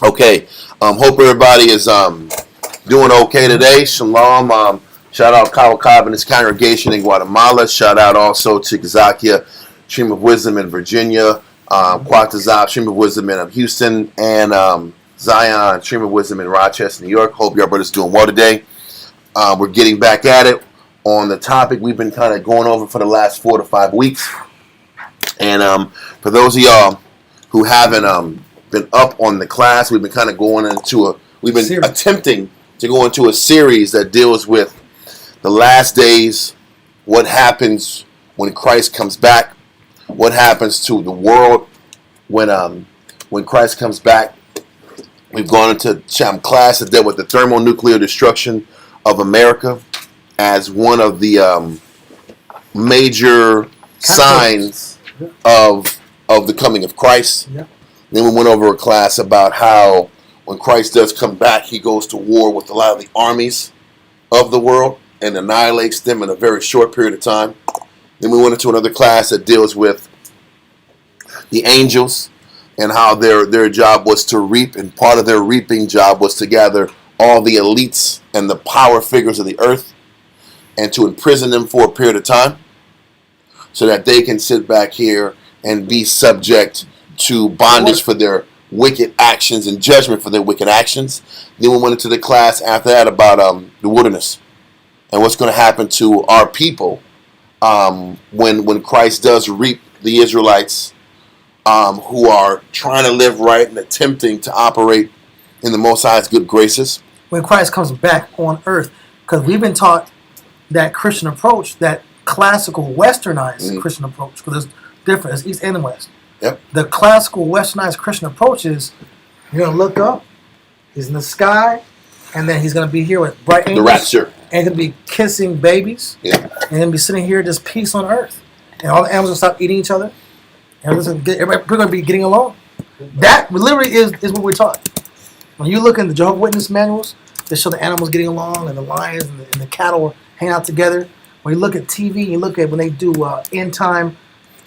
Okay. Hope everybody is doing okay today. Shalom. Shout out Kyle Cobb and his congregation in Guatemala. Shout out also to Kazakia, Stream of Wisdom in Virginia. Quatazab, Stream of Wisdom in Houston. And Zion, Stream of Wisdom in Rochester, New York. Hope your brothers doing well today. We're getting back at it on the topic we've been kind of going over for the last 4 to 5 weeks. And for those of y'all who haven't been up on the class, we've been kind of attempting to go into a series that deals with the last days, what happens when Christ comes back, what happens to the world when Christ comes back. We've gone into class that dealt with the thermonuclear destruction of America as one of the major signs of the coming of Christ. Yeah. Then we went over a class about how when Christ does come back, he goes to war with a lot of the armies of the world and annihilates them in a very short period of time. Then we went into another class that deals with the angels and how their job was to reap, and part of their reaping job was to gather all the elites and the power figures of the earth and to imprison them for a period of time so that they can sit back here and be subject to bondage for their wicked actions and judgment for their wicked actions. Then we went into the class after that about the wilderness and what's going to happen to our people when Christ does reap the Israelites who are trying to live right and attempting to operate in the Most High's good graces. When Christ comes back on earth, because we've been taught that Christian approach, that classical westernized Christian approach, because it's different, it's East and West. Yep. The classical westernized Christian approach is you're going to look up, he's in the sky, and then he's going to be here with bright angels. The rapture. And he's going to be kissing babies. Yeah. And he's going to be sitting here, just peace on earth. And all the animals will stop eating each other. And we're going to be getting along. That literally is what we're taught. When you look in the Jehovah's Witness manuals, they show the animals getting along and the lions and the cattle hanging out together. When you look at TV, you look at when they do end time.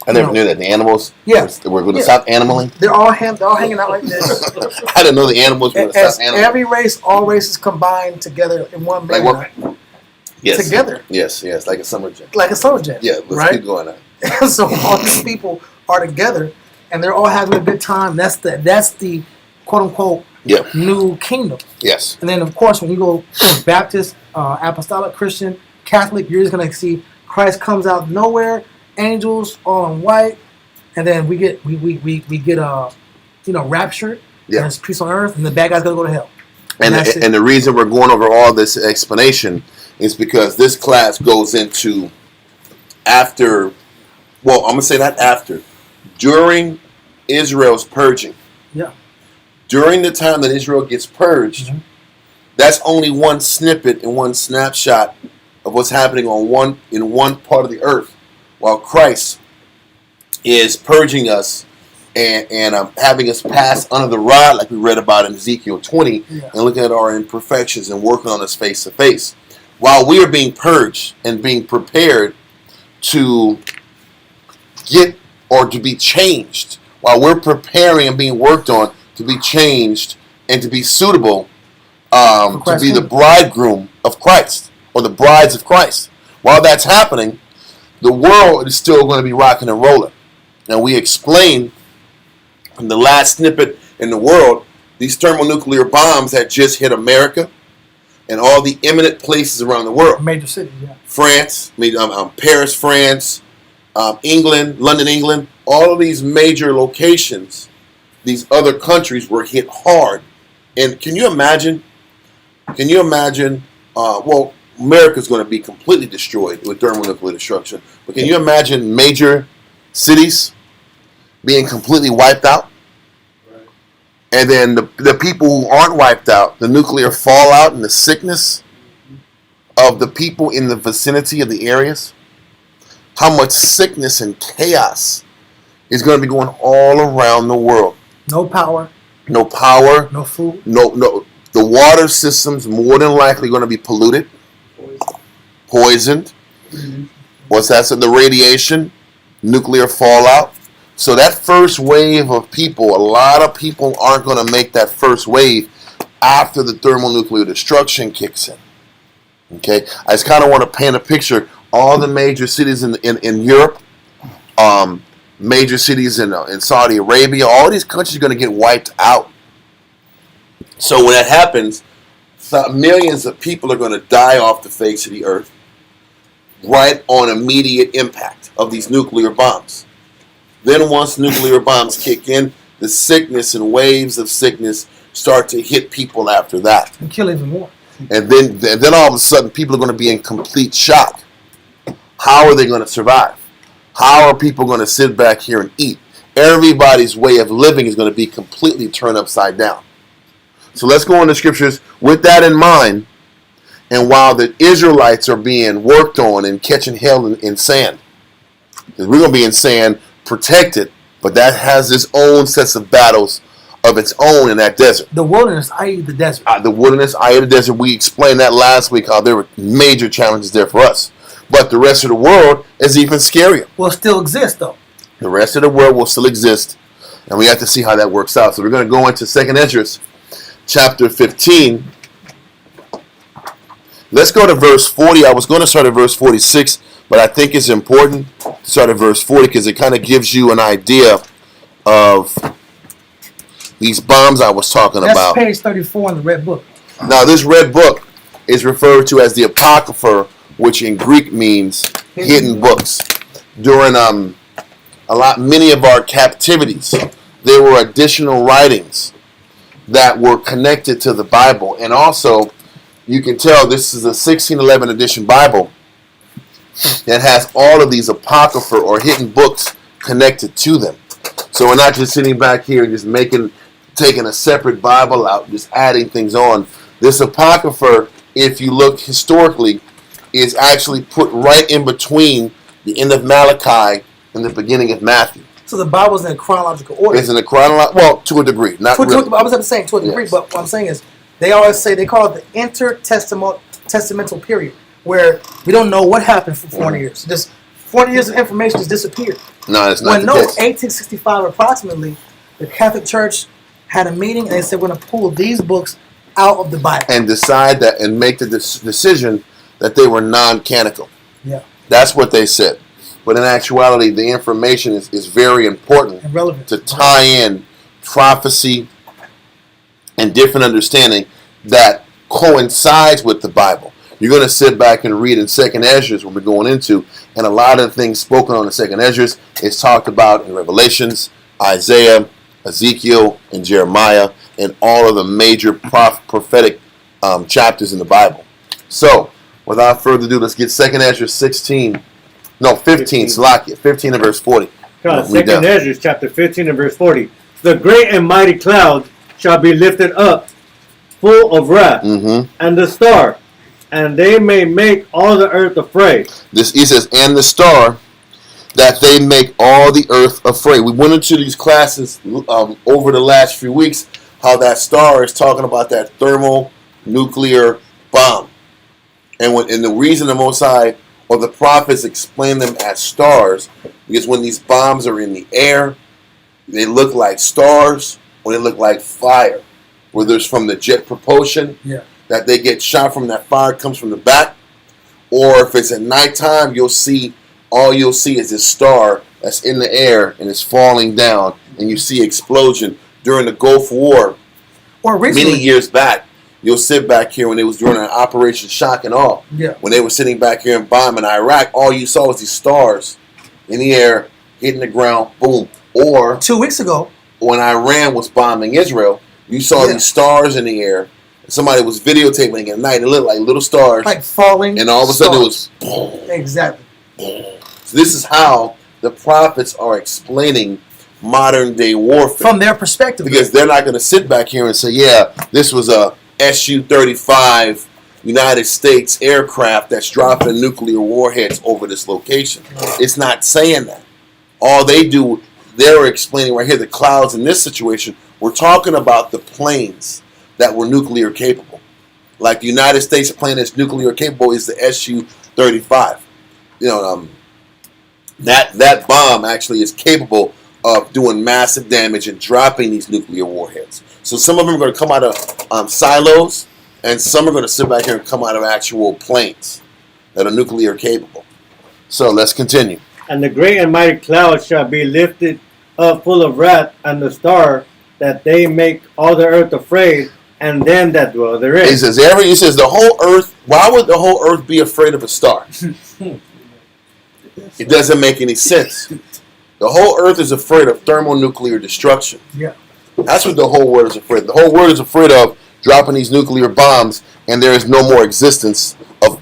I never knew that the animals were going to stop animaling. They're all hanging out like this. I didn't know the animals were going to stop animaling. Every race, all races combined together in one man. Like what? Yes. Together. Yes, like a summer jam. Like a summer jam. Yeah, let's keep going on. So all these people are together, and they're all having a good time. That's the quote unquote new kingdom. Yes. And then of course when you go Baptist, Apostolic, Christian, Catholic, you're just gonna see Christ comes out of nowhere, angels all in white, and then we get raptured. Yeah. And it's peace on earth, and the bad guy's gonna go to hell. And the reason we're going over all this explanation is because this class goes into after. Well, I'm going to say not after. During Israel's purging. Yeah. During the time that Israel gets purged, that's only one snippet and one snapshot of what's happening in one part of the earth, while Christ is purging us and having us pass under the rod, like we read about in Ezekiel 20, and looking at our imperfections and working on us face to face. While we are being purged and being prepared to get or to be changed, while we're preparing and being worked on to be changed and to be suitable to be the bridegroom of Christ or the brides of Christ. While that's happening, the world is still going to be rocking and rolling. And we explained in the last snippet in the world, these thermonuclear bombs had just hit America and all the eminent places around the world. Major cities, yeah. France, Paris, France, England, London, England, all of these major locations, these other countries were hit hard. And can you imagine, well, America's going to be completely destroyed with thermonuclear destruction, but can you imagine major cities being completely wiped out? Right. And then the people who aren't wiped out, the nuclear fallout and the sickness of the people in the vicinity of the areas, how much sickness and chaos is going to be going all around the world. No power. No power. No food. No. The water system's more than likely going to be polluted. Poisoned. Mm-hmm. What's that? So the radiation, nuclear fallout. So that first wave of people, a lot of people aren't going to make that first wave after the thermonuclear destruction kicks in. Okay, I just kind of want to paint a picture. All the major cities in Europe, major cities in Saudi Arabia, all these countries are going to get wiped out. So when that happens, millions of people are going to die off the face of the earth right on immediate impact of these nuclear bombs. Then once nuclear bombs kick in, the sickness and waves of sickness start to hit people after that. And kill even more. And then all of a sudden people are going to be in complete shock. How are they going to survive? How are people going to sit back here and eat? Everybody's way of living is going to be completely turned upside down. So let's go into scriptures with that in mind. And while the Israelites are being worked on and catching hell in sand, because we're going to be in sand, protected, but that has its own sets of battles of its own in that desert. The wilderness, i.e. the desert. The wilderness, i.e. the desert. We explained that last week, how there were major challenges there for us. But the rest of the world is even scarier. Will still exist, though. The rest of the world will still exist, and we have to see how that works out. So we're going to go into 2nd Esdras, chapter 15. Let's go to verse 40. I was going to start at verse 46, but I think it's important to start at verse 40 because it kind of gives you an idea of these bombs I was talking about. That's page 34 in the red book. Now, this red book is referred to as the Apocrypha, which in Greek means hidden books. During many of our captivities, there were additional writings that were connected to the Bible. And also, you can tell this is a 1611 edition Bible that has all of these Apocrypha or hidden books connected to them. So we're not just sitting back here and just taking a separate Bible out, just adding things on. This Apocrypha, if you look historically, is actually put right in between the end of Malachi and the beginning of Matthew. So the Bible's in a chronological order. It's in a chronological, well, to a degree. Not really. I was saying to a degree, but what I'm saying is they always say, they call it the intertestamental period, where we don't know what happened for 400 years. Just 400 years of information just disappeared. No, it's not the case. 1865 approximately, the Catholic Church had a meeting and they said, we're going to pull these books out of the Bible. And decide that and make the decision that they were non-canonical. Yeah. That's what they said. But in actuality, the information is very important and relevant to tie in prophecy and different understanding that coincides with the Bible. You're going to sit back and read in 2nd Esdras, what we're going into, and a lot of the things spoken on in 2nd Esdras is talked about in Revelations, Isaiah, Ezekiel, and Jeremiah, and all of the major prophetic chapters in the Bible. So, without further ado, let's get 2nd Esdras 15 Salakia, 15 and verse 40. 2nd Esdras chapter 15 and verse 40. The great and mighty cloud shall be lifted up, full of wrath, and the star, and they may make all the earth afraid. He says, and the star, that they make all the earth afraid. We went into these classes over the last few weeks, how that star is talking about that thermonuclear bomb. And the reason the Most High or the prophets explain them as stars, because when these bombs are in the air, they look like stars or they look like fire. Whether it's from the jet propulsion, that they get shot from, that fire comes from the back, or if it's at nighttime, all you'll see is this star that's in the air and it's falling down, and you see explosion. During the Gulf War, or many years back, you'll sit back here when it was during an Operation Shock and Awe. Yeah. When they were sitting back here and bombing Iraq, all you saw was these stars in the air, hitting the ground, boom. Or 2 weeks ago, when Iran was bombing Israel, you saw these stars in the air. Somebody was videotaping it at night. It looked like little stars. Like falling and all of a sudden it was boom. Exactly. Boom. So this is how the prophets are explaining modern day warfare. From their perspective. Because they're not going to sit back here and say, yeah, this was a Su-35 United States aircraft that's dropping nuclear warheads over this location. It's not saying that. All they do, they're explaining right here, the clouds in this situation, we're talking about the planes that were nuclear capable. Like the United States plane that's nuclear capable is the Su-35. That bomb actually is capable of doing massive damage and dropping these nuclear warheads. So some of them are going to come out of silos, and some are going to sit back here and come out of actual planes that are nuclear capable. So let's continue. And the great and mighty cloud shall be lifted up full of wrath, and the star that they make all the earth afraid, and them that dwell therein. He says the whole earth. Why would the whole earth be afraid of a star? It doesn't make any sense. The whole earth is afraid of thermonuclear destruction. Yeah. That's what the whole world is afraid of. The whole world is afraid of dropping these nuclear bombs, and there is no more existence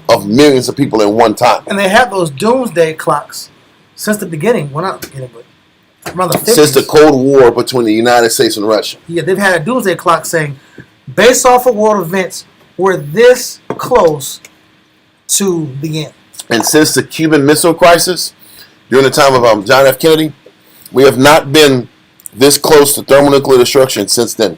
of millions of people in one time. And they have those doomsday clocks since the beginning. Well, not the beginning, but around the 50s. Since the Cold War between the United States and Russia. Yeah, they've had a doomsday clock saying, based off of world events, we're this close to the end. And since the Cuban Missile Crisis, during the time of John F. Kennedy, we have not been this close to thermonuclear destruction since then.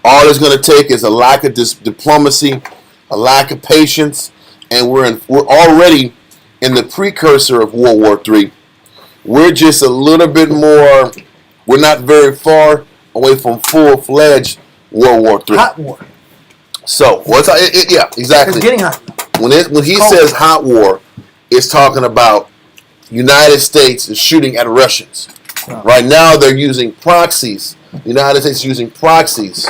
All it's going to take is a lack of diplomacy, a lack of patience, and we're already in the precursor of World War III. We're just a little bit more. We're not very far away from full-fledged World War III. Hot war. So yeah, exactly. It's getting hot. When he says hot war, it's talking about United States is shooting at Russians. Oh. Right now, they're using proxies. The United States is using proxies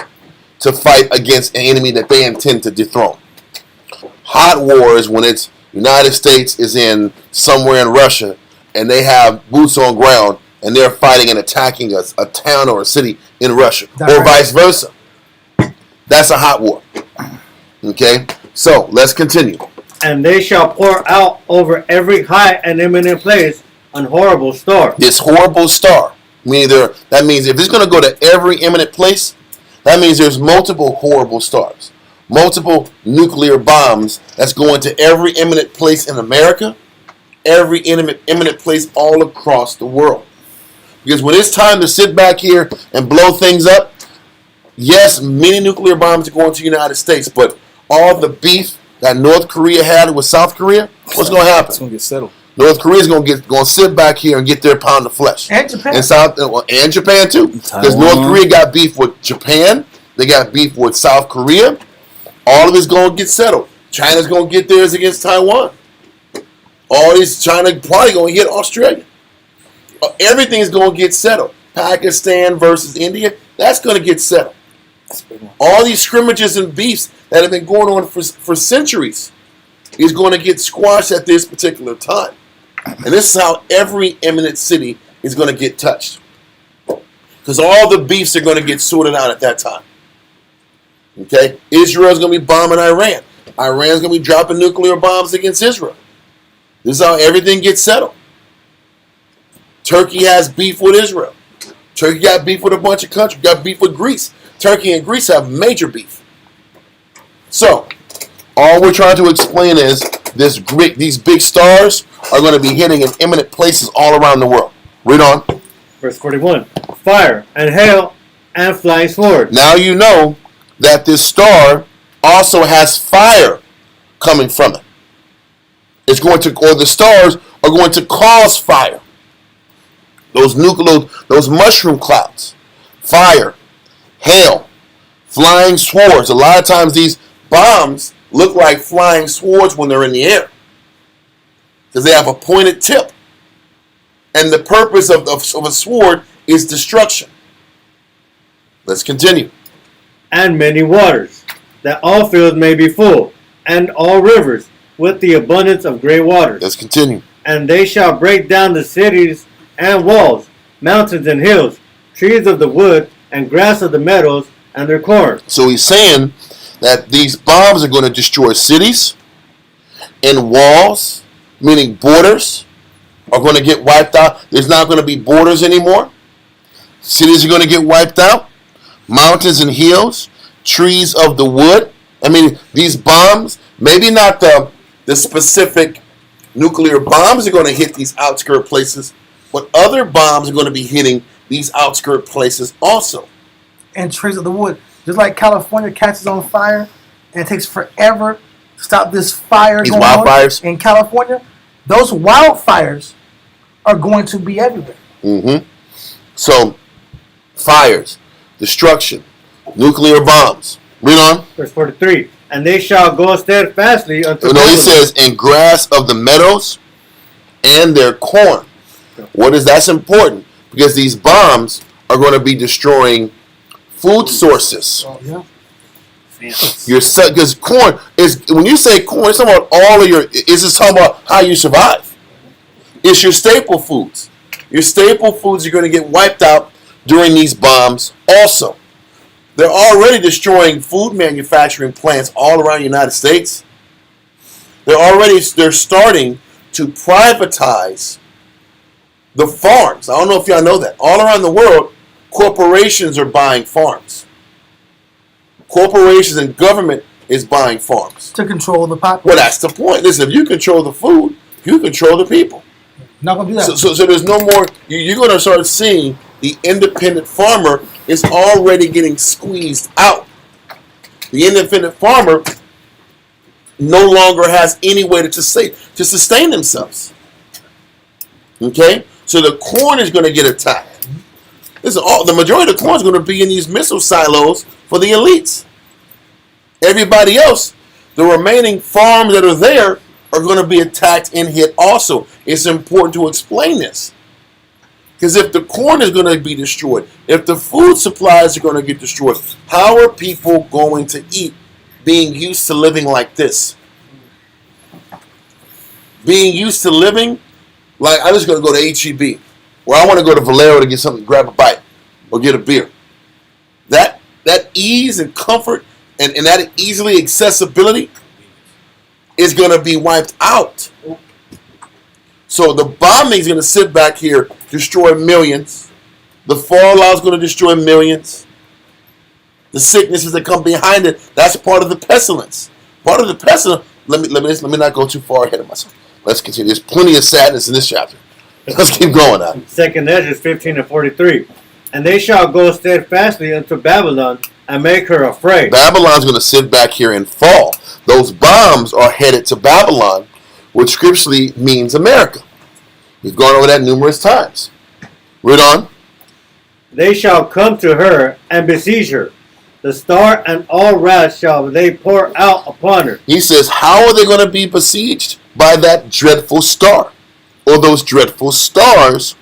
to fight against an enemy that they intend to dethrone. Hot war is when it's United States is in somewhere in Russia and they have boots on ground and they're fighting and attacking a town or a city in Russia, or vice versa. That's a hot war. Okay, so let's continue. And they shall pour out over every high and eminent place an horrible star. This horrible star. That means if it's going to go to every eminent place, that means there's multiple horrible stars. Multiple nuclear bombs that's going to every eminent place in America, every eminent place all across the world. Because when it's time to sit back here and blow things up, yes, many nuclear bombs are going to the United States, but all the beef that North Korea had with South Korea, what's going to happen? It's going to get settled. North Korea's going to sit back here and get their pound of flesh. And Japan. And Japan too. Because North Korea got beef with Japan. They got beef with South Korea. All of it's going to get settled. China's going to get theirs against Taiwan. All these China probably going to hit Australia. Everything's going to get settled. Pakistan versus India, that's going to get settled. All these scrimmages and beefs that have been going on for centuries is going to get squashed at this particular time. And this is how every eminent city is going to get touched. Because all the beefs are going to get sorted out at that time. Okay? Israel's going to be bombing Iran. Iran's going to be dropping nuclear bombs against Israel. This is how everything gets settled. Turkey has beef with Israel. Turkey got beef with a bunch of countries. Got beef with Greece. Turkey and Greece have major beef. So, all we're trying to explain is these big stars are going to be hitting in eminent places all around the world. Read on. Verse 41. Fire and hail and flying sword. Now you know that this star also has fire coming from it. The stars are going to cause fire. Those mushroom clouds, fire, hail, flying swords. A lot of times these bombs look like flying swords when they're in the air because they have a pointed tip. And the purpose of a sword is destruction. Let's continue. And many waters, that all fields may be full, and all rivers, with the abundance of great waters. Let's continue. And they shall break down the cities and walls, mountains and hills, trees of the wood, and grass of the meadows, and their corn. So he's saying that these bombs are going to destroy cities and walls, meaning borders, are going to get wiped out. There's not going to be borders anymore. Cities are going to get wiped out. Mountains and hills, trees of the wood. I mean, these bombs, maybe not the specific nuclear bombs are going to hit these outskirt places, but other bombs are going to be hitting these outskirt places also. And trees of the wood. Just like California catches on fire and it takes forever to stop this fire These going wildfires on in California, those wildfires are going to be everywhere. Mm-hmm. So, fires, destruction, nuclear bombs. Read on. Verse 43. And they shall go steadfastly unto No, he Babylon. says, and grass of the meadows and their corn. What is that's important? Because these bombs are going to be destroying food sources. Oh, yeah. Because corn is, when you say corn, it's talking about all of your, it's just talking about how you survive. It's your staple foods. Your staple foods are going to get wiped out during these bombs also. They're already destroying food manufacturing plants all around the United States. They're starting to privatize the farms. I don't know if y'all know that. All around the world, corporations are buying farms. Corporations and government is buying farms. To control the population. Well, that's the point. Listen, if you control the food, you control the people. Not going to do that. So there's no more, you're going to start seeing the independent farmer is already getting squeezed out. The independent farmer no longer has any way to sustain themselves. Okay? So the corn is going to get attacked. Listen, the majority of the corn is going to be in these missile silos for the elites. Everybody else, the remaining farms that are there are going to be attacked and hit also. It's important to explain this. Because if the corn is going to be destroyed, if the food supplies are going to get destroyed, how are people going to eat being used to living like this? Being used to living like, I'm just going to go to H-E-B, or I want to go to Valero to get something, grab a bite, or get a beer. That ease and comfort and that easily accessibility is going to be wiped out. So the bombing is going to sit back here, destroy millions. The fallout is going to destroy millions. The sicknesses that come behind it, that's part of the pestilence. Part of the pestilence. Let me not go too far ahead of myself. Let's continue. There's plenty of sadness in this chapter. Let's keep going now. 2nd Ezra 15 and 43. And they shall go steadfastly unto Babylon and make her afraid. Babylon's going to sit back here and fall. Those bombs are headed to Babylon, which scripturally means America. We've gone over that numerous times. Read on. They shall come to her and besiege her. The star and all wrath shall they pour out upon her. He says, how are they going to be besieged? By that dreadful star. Or those dreadful stars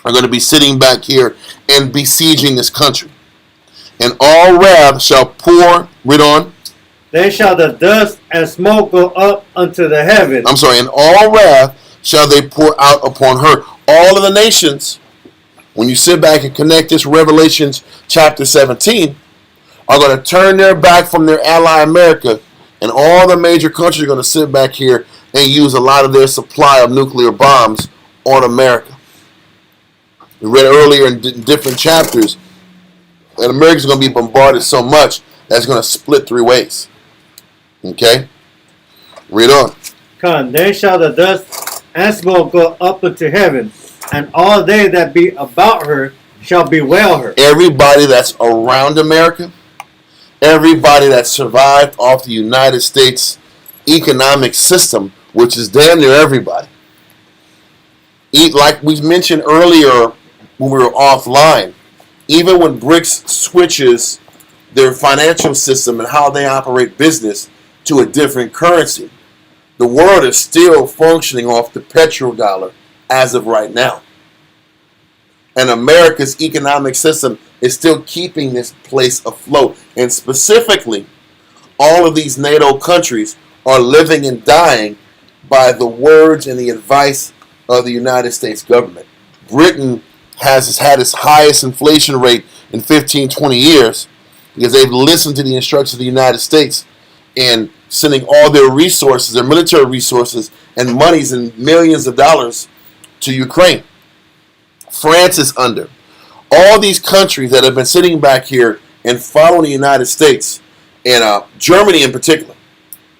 are going to be sitting back here and besieging this country. And all wrath shall pour, read on. Then shall the dust and smoke go up unto the heaven. I'm sorry, and all wrath shall they pour out upon her. All of the nations, when you sit back and connect this Revelations chapter 17, are going to turn their back from their ally America, and all the major countries are going to sit back here and use a lot of their supply of nuclear bombs on America. We read earlier in different chapters that America's going to be bombarded so much that it's going to split three ways. Okay? Read on. Come, then shall the dust and smoke go up into heaven, and all they that be about her shall bewail her. Everybody that's around America, everybody that survived off the United States economic system, which is damn near everybody. Like we mentioned earlier when we were offline, even when BRICS switches their financial system and how they operate business to a different currency, the world is still functioning off the petrodollar as of right now. And America's economic system is still keeping this place afloat. And specifically, all of these NATO countries are living and dying by the words and the advice of the United States government. Britain has had its highest inflation rate in 15, 20 years because they've listened to the instructions of the United States and sending all their resources, their military resources, and monies and millions of dollars to Ukraine. France is under. All these countries that have been sitting back here and following the United States, and Germany in particular.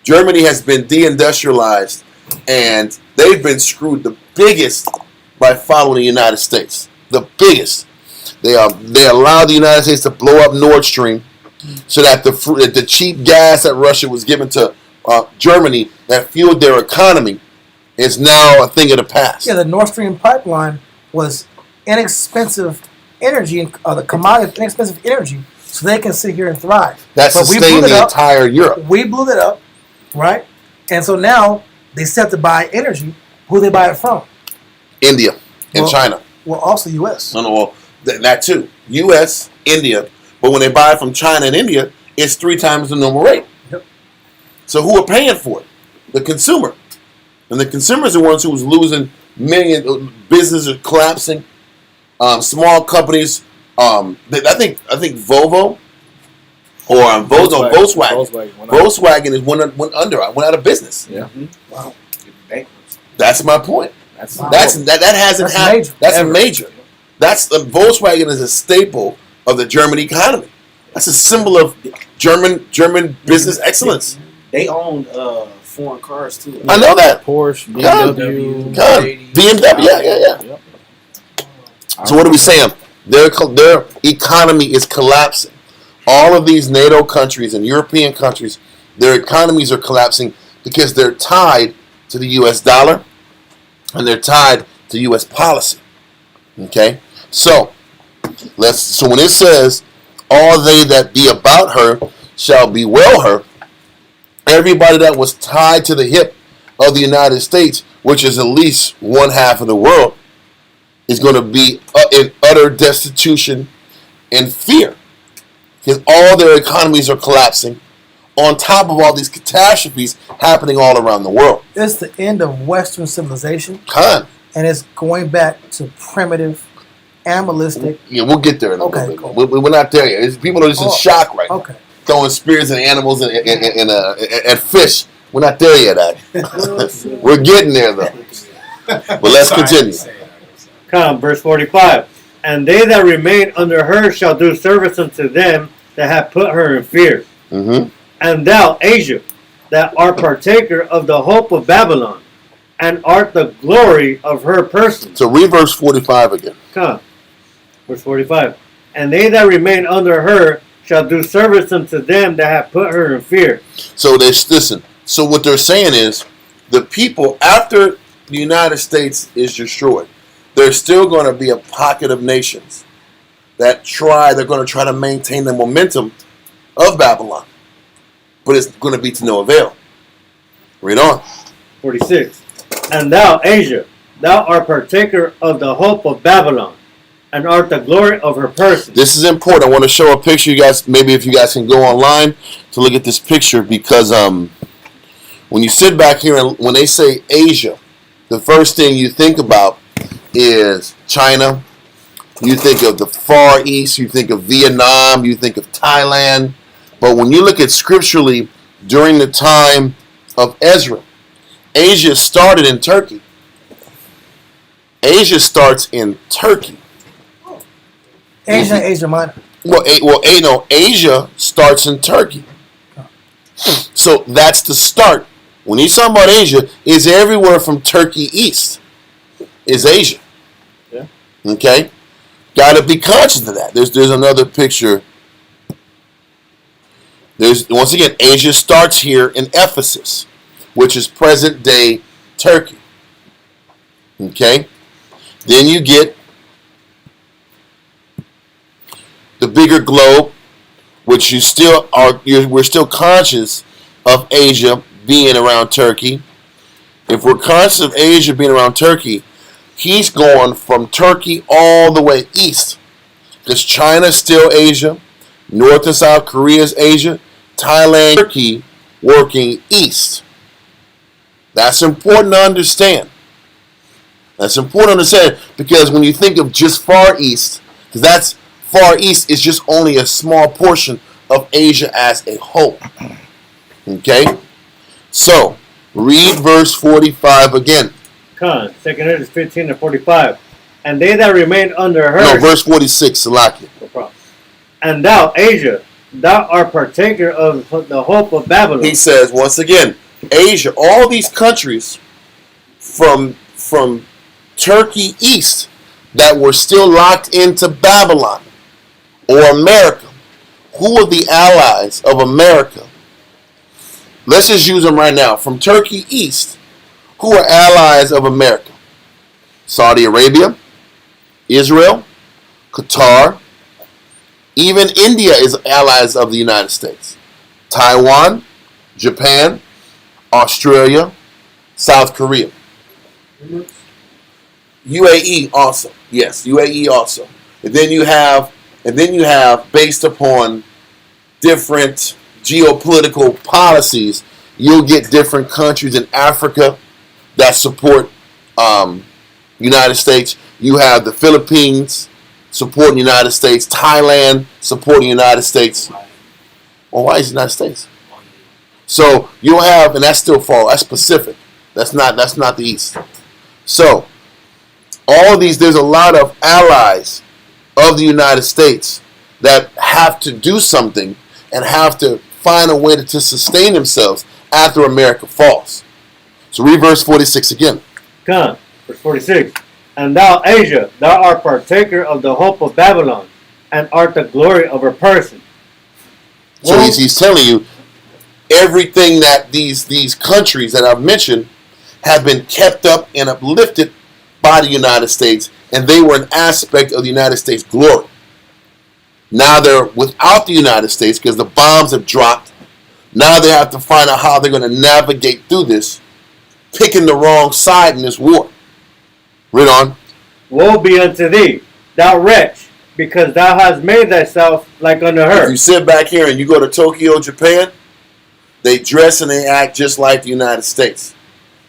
Germany has been deindustrialized, and they've been screwed the biggest by following the United States. The biggest. They allowed the United States to blow up Nord Stream so that the cheap gas that Russia was giving to Germany that fueled their economy is now a thing of the past. Yeah, the Nord Stream pipeline was inexpensive energy and the commodity, inexpensive energy, so they can sit here and thrive. That sustained the entire Europe. We blew that up, right? And so now they set to buy energy. Who they buy it from? India and China. Well, also U.S. No, well, that too. U.S., India. But when they buy it from China and India, it's 3 times the normal rate. Yep. So who are paying for it? The consumer. And the consumers are the ones who was losing millions. Businesses are collapsing. Small companies. I think Volvo or Volkswagen is went out of business. Yeah. Wow. That's my point. That hasn't happened. That's major. Volkswagen is a staple of the German economy. That's a symbol of German business excellence. They owned foreign cars too. I know that. Porsche, BMW, BMW. Yeah. Yep. So what are we saying? Their economy is collapsing. All of these NATO countries and European countries, their economies are collapsing because they're tied to the U.S. dollar and they're tied to U.S. policy. Okay? So when it says, all they that be about her shall bewail her, everybody that was tied to the hip of the United States, which is at least one half of the world, is going to be in utter destitution and fear. Because all their economies are collapsing on top of all these catastrophes happening all around the world. It's the end of Western civilization. And it's going back to primitive, animalistic. Yeah, we'll get there in a little bit. Cool. We're not there yet. People are just in shock right now. Throwing spears at animals and fish. We're not there yet, We're getting there, though. But let's continue. Come, verse 45. And they that remain under her shall do service unto them that have put her in fear. Mm-hmm. And thou, Asia, that art partaker of the hope of Babylon, and art the glory of her person. So read verse 45 again. Come, verse 45. And they that remain under her shall do service unto them that have put her in fear. So listen. So what they're saying is, the people after the United States is destroyed, there's still going to be a pocket of nations that they're going to try to maintain the momentum of Babylon. But it's going to be to no avail. Read on. 46. And thou, Asia, thou art partaker of the hope of Babylon, and art the glory of her person. This is important. I want to show a picture, you guys. Maybe if you guys can go online to look at this picture, because when you sit back here and when they say Asia, the first thing you think about is China. You think of the Far East. You think of Vietnam. You think of Thailand. But when you look at scripturally during the time of Ezra, Asia started in Turkey. Asia starts in Turkey. Asia Minor. Asia starts in Turkey. So that's the start. When he's talking about Asia, is everywhere from Turkey east is Asia. Yeah. Okay? Got to be conscious of that. There's another picture. Once again, Asia starts here in Ephesus, which is present-day Turkey. Okay? Then you get the bigger globe, which we're still conscious of Asia being around Turkey. If we're conscious of Asia being around Turkey, he's going from Turkey all the way east. Because China's still Asia, North and South Korea is Asia, Thailand, Turkey working east. That's important to understand. Because when you think of just Far East, because that's Far East is just only a small portion of Asia as a whole. Okay? So, read verse 45 again. Come, 2 Corinthians 15 and 45. And they that remain under her... No, verse 46, Salakia. No problem. And thou, Asia, thou art partaker of the hope of Babylon. He says, once again, Asia, all these countries from Turkey east that were still locked into Babylon or America. Who are the allies of America? Let's just use them right now. From Turkey east, who are allies of America? Saudi Arabia, Israel, Qatar, even India is allies of the United States. Taiwan, Japan, Australia, South Korea. UAE also. Yes, UAE also. And then you have based upon different geopolitical policies, you'll get different countries in Africa that support United States. You have the Philippines supporting the United States, Thailand supporting the United States. Well, why is the United States? So you'll have, and that's still fall. That's Pacific. That's not the East. So all these, there's a lot of allies of the United States that have to do something and have to find a way to sustain themselves after America falls. So read verse 46 again. Come, verse 46. And thou, Asia, thou art partaker of the hope of Babylon, and art the glory of her person. So he's telling you everything that these countries that I've mentioned have been kept up and uplifted by the United States, and they were an aspect of the United States' glory. Now they're without the United States because the bombs have dropped. Now they have to find out how they're going to navigate through this, picking the wrong side in this war. Read on. Woe be unto thee, thou wretch, because thou hast made thyself like unto her. If you sit back here and you go to Tokyo, Japan, they dress and they act just like the United States.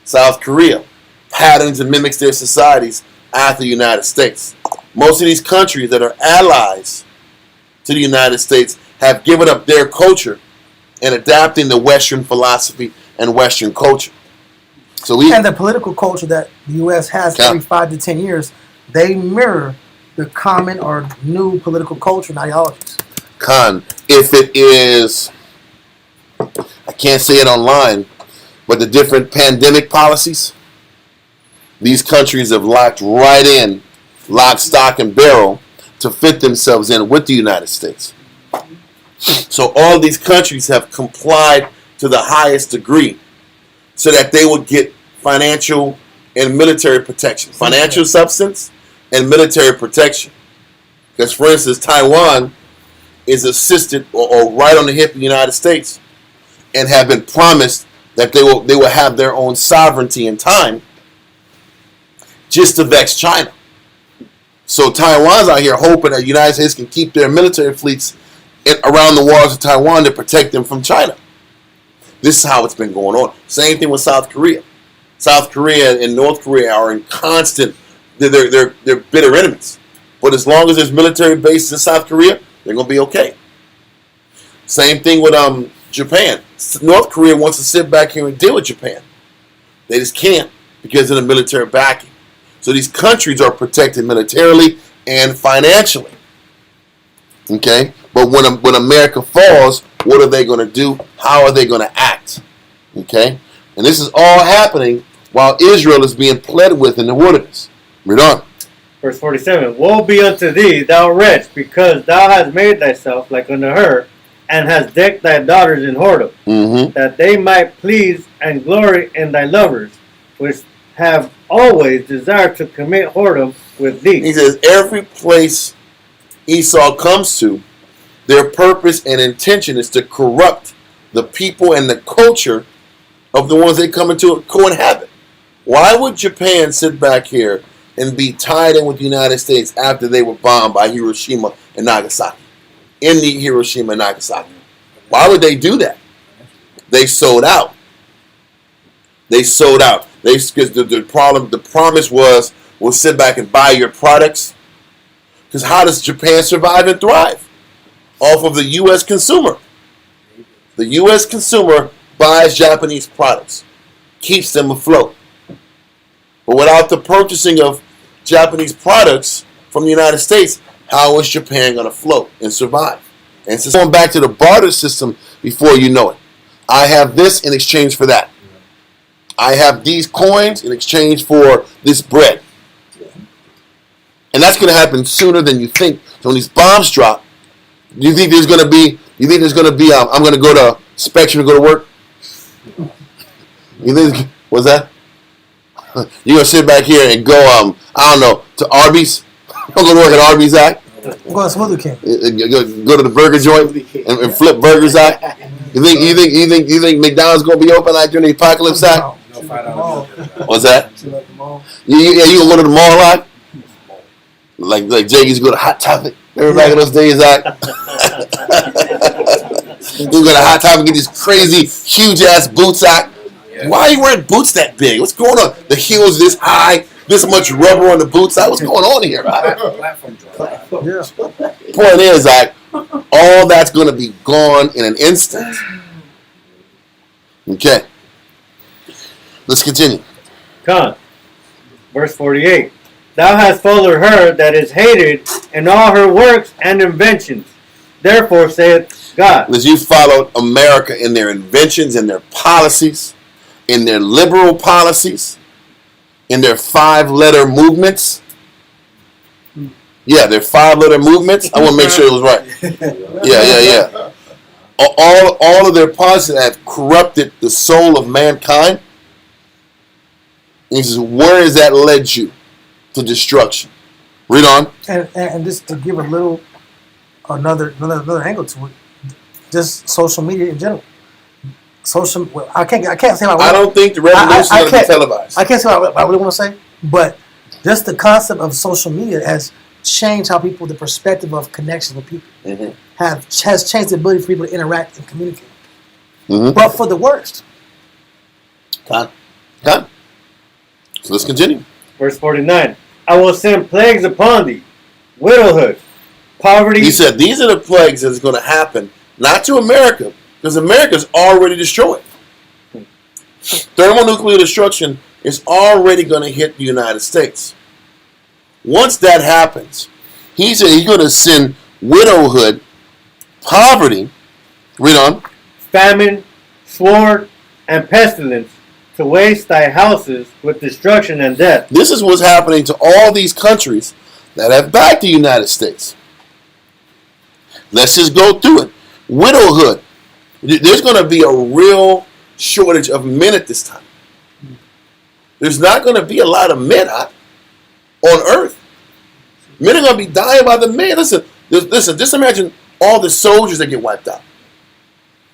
South Korea patterns and mimics their societies after the United States. Most of these countries that are allies to the United States have given up their culture and adapting the Western philosophy and Western culture. So and the political culture that the U.S. has every 5 to 10 years, they mirror the common or new political culture and ideologies. If it is, I can't say it online, but the different pandemic policies, these countries have locked right in, lock, stock, and barrel to fit themselves in with the United States. So all these countries have complied to the highest degree so that they would get financial and military protection. Financial substance and military protection. Because, for instance, Taiwan is assisted or right on the hip of the United States and have been promised that they will have their own sovereignty in time just to vex China. So Taiwan's out here hoping that the United States can keep their military fleets around the walls of Taiwan to protect them from China. This is how it's been going on. Same thing with South Korea. South Korea and North Korea are in constant, they're bitter enemies. But as long as there's military bases in South Korea, they're going to be okay. Same thing with Japan. North Korea wants to sit back here and deal with Japan. They just can't because of the military backing. So these countries are protected militarily and financially. Okay? But when America falls, what are they going to do? How are they going to act? Okay? And this is all happening while Israel is being pled with in the wilderness. Read on. Verse 47. Woe be unto thee, thou wretch, because thou hast made thyself like unto her, and hast decked thy daughters in whoredom, that they might please and glory in thy lovers, which have always desired to commit whoredom with thee. He says, every place Esau comes to, their purpose and intention is to corrupt the people and the culture of the ones they come into co-inhabit. Why would Japan sit back here and be tied in with the United States after they were bombed by Hiroshima and Nagasaki? In the Hiroshima and Nagasaki. Why would they do that? They sold out. Because the promise was, we'll sit back and buy your products. Because how does Japan survive and thrive? Off of the U.S. consumer. The U.S. consumer buys Japanese products, keeps them afloat. But without the purchasing of Japanese products from the United States, how is Japan going to float and survive? And so going back to the barter system before you know it. I have this in exchange for that. I have these coins in exchange for this bread. And that's going to happen sooner than you think. So when these bombs drop, do you think there's going to be, I'm going to go to Spectrum to go to work? You think, what's that? You're going to sit back here and go, I don't know, to Arby's? Don't go to work at Arby's, Zach. I'm going to Smoothie King. Go to the burger joint and flip burgers, Zach. You think McDonald's gonna be open like during the apocalypse, Zach? No. What's that? You gonna go to the mall, like? Like Jay used to go to Hot Topic. Remember back in those days, Zach? You go to Hot Topic and get these crazy, huge ass boots, Zach. Why are you wearing boots that big? What's going on? The heels this high, this much rubber on the boots. Zach, what's going on here, right? Yeah. Point is, Zach, all that's going to be gone in an instant. Okay. Let's continue. Come. Verse 48. Thou hast followed her that is hated in all her works and inventions. Therefore saith God. As you followed America in their inventions, in their policies, in their liberal policies, in their 5-letter movements. Yeah, their 5-letter movements. I want to make sure it was right. Yeah. All of their policies have corrupted the soul of mankind. And he says, where has that led you? To destruction. Read on. And just to give a little another angle to it, just social media in general. I can't say I don't think the revolution is going to be televised. I can't say what I really want to say, but just the concept of social media has changed how people, the perspective of connection with people, has changed the ability for people to interact and communicate. But for the worst. Come. So let's continue. Verse 49. I will send plagues upon thee, widowhood, poverty. He said these are the plagues that's going to happen, not to America, because America's already destroyed. Thermonuclear destruction is already going to hit the United States. Once that happens, he said he's going to send widowhood, poverty, read on, famine, sword, and pestilence to waste thy houses with destruction and death. This is what's happening to all these countries that have backed the United States. Let's just go through it. Widowhood. There's going to be a real shortage of men at this time. There's not going to be a lot of men on earth. Men are going to be dying by the man. Listen, just imagine all the soldiers that get wiped out.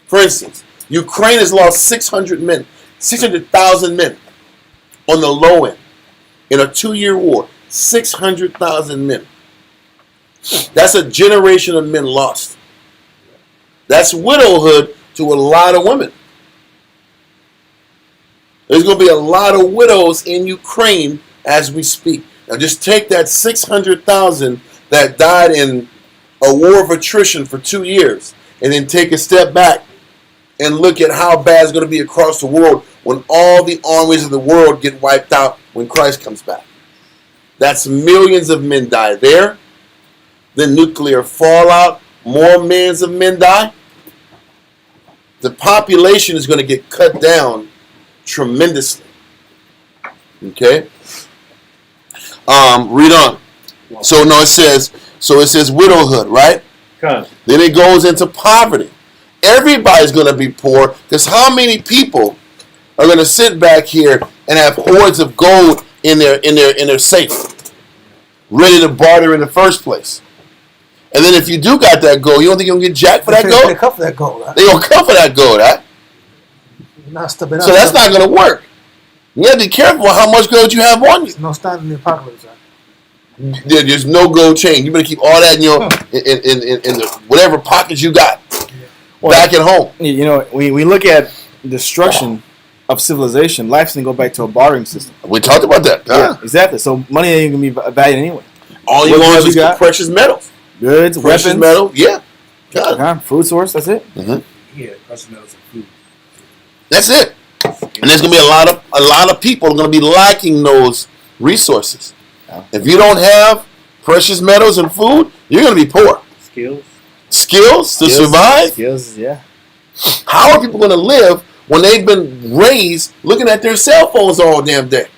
For instance, Ukraine has lost 600,000 men on the low end in a 2-year war. 600,000 men. That's a generation of men lost. That's widowhood to a lot of women. There's going to be a lot of widows in Ukraine as we speak. Now just take that 600,000 that died in a war of attrition for 2 years and then take a step back and look at how bad it's going to be across the world when all the armies of the world get wiped out when Christ comes back. That's millions of men die there. Then nuclear fallout, more millions of men die. The population is going to get cut down tremendously. Okay? Read on. So it says widowhood, right? Come. Then it goes into poverty. Everybody's going to be poor because how many people are going to sit back here and have hoards of gold in their safe, ready to barter in the first place? And then if you do got that gold, you don't think you're going to get jacked for that gold? They come for that gold. Right? They're going to come for that gold, right? So that's not going to work. You have to be careful how much gold you have on you. No stopping in the apocalypse. Right? There's no gold chain. You better keep all that in your in the whatever pockets you got back at home. You know, we look at destruction of civilization. Life's gonna go back to a bartering system. We talked about that. Yeah, exactly. So money ain't gonna be valued anyway. All you want is precious metals, goods, precious weapons, metal. Yeah, food source. That's it. Yeah, precious metals and food. That's it. And there's gonna be a lot of people gonna be lacking those resources. If you don't have precious metals and food, you're gonna be poor. Skills to survive. Skills, yeah. How are people gonna live when they've been raised looking at their cell phones all damn day?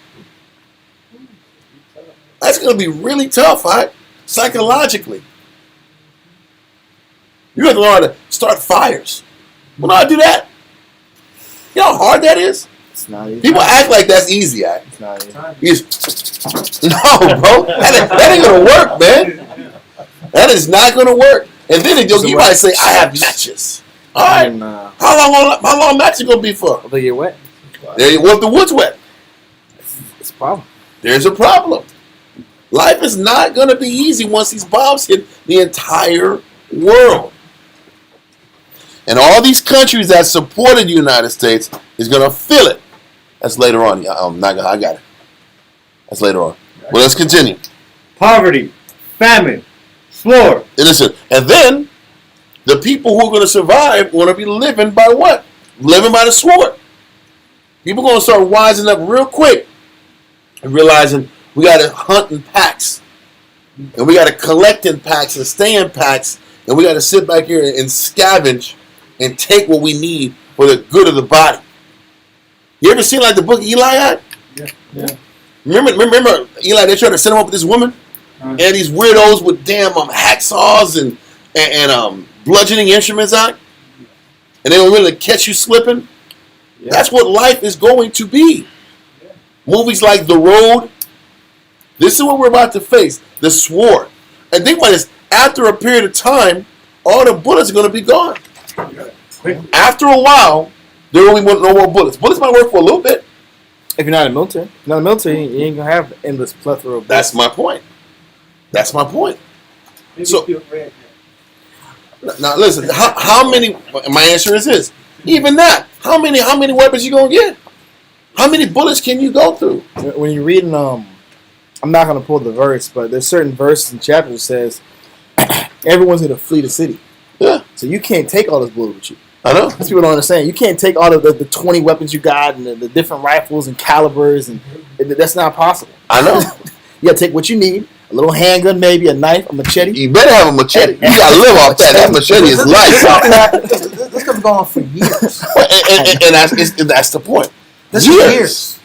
That's gonna be really tough, right? Psychologically. You're gonna learn how to start fires. Well, how to do that? You know how hard that is? It's not easy. People act like that's easy. It's not easy. No, bro. That ain't gonna work, man. That is not gonna work. And then you might say, I have matches. All right. How long matches gonna be for? Although you're wet. What the wood's wet? It's a problem. There's a problem. Life is not gonna be easy once these bombs hit the entire world. And all these countries that supported the United States is gonna feel it. That's later on. I got it. That's later on. Well, let's continue. Poverty, famine, sword. And then the people who are going to survive are going to be living by what? Living by the sword. People are going to start wising up real quick and realizing we got to hunt in packs. And we got to collect in packs and stay in packs. And we got to sit back here and scavenge and take what we need for the good of the body. You ever seen like the book of Eli? Yeah. Remember Eli, they tried to set him up with this woman? And these weirdos with damn hacksaws and bludgeoning instruments out. And they don't really catch you slipping. Yeah. That's what life is going to be. Yeah. Movies like The Road. This is what we're about to face. The sword. And think about this. After a period of time, all the bullets are going to be gone. After a while, there will be no more bullets. Bullets might work for a little bit. If you're not in the military. If you're not in the military, you ain't going to have endless plethora of bullets. That's my point. So, now listen, how many, my answer is this. Even that, how many weapons you going to get? How many bullets can you go through? When you're reading, I'm not going to pull the verse, but there's certain verses and chapters that says, everyone's going to flee the city. Yeah. So you can't take all this bullets with you. I know. That's people don't understand. You can't take all of the 20 weapons you got and the different rifles and calibers, and that's not possible. I know. You got to take what you need. A little handgun, maybe a knife, a machete. You better have a machete. You got to live off that. That machete is life. This could go on for years. and that's the point. Years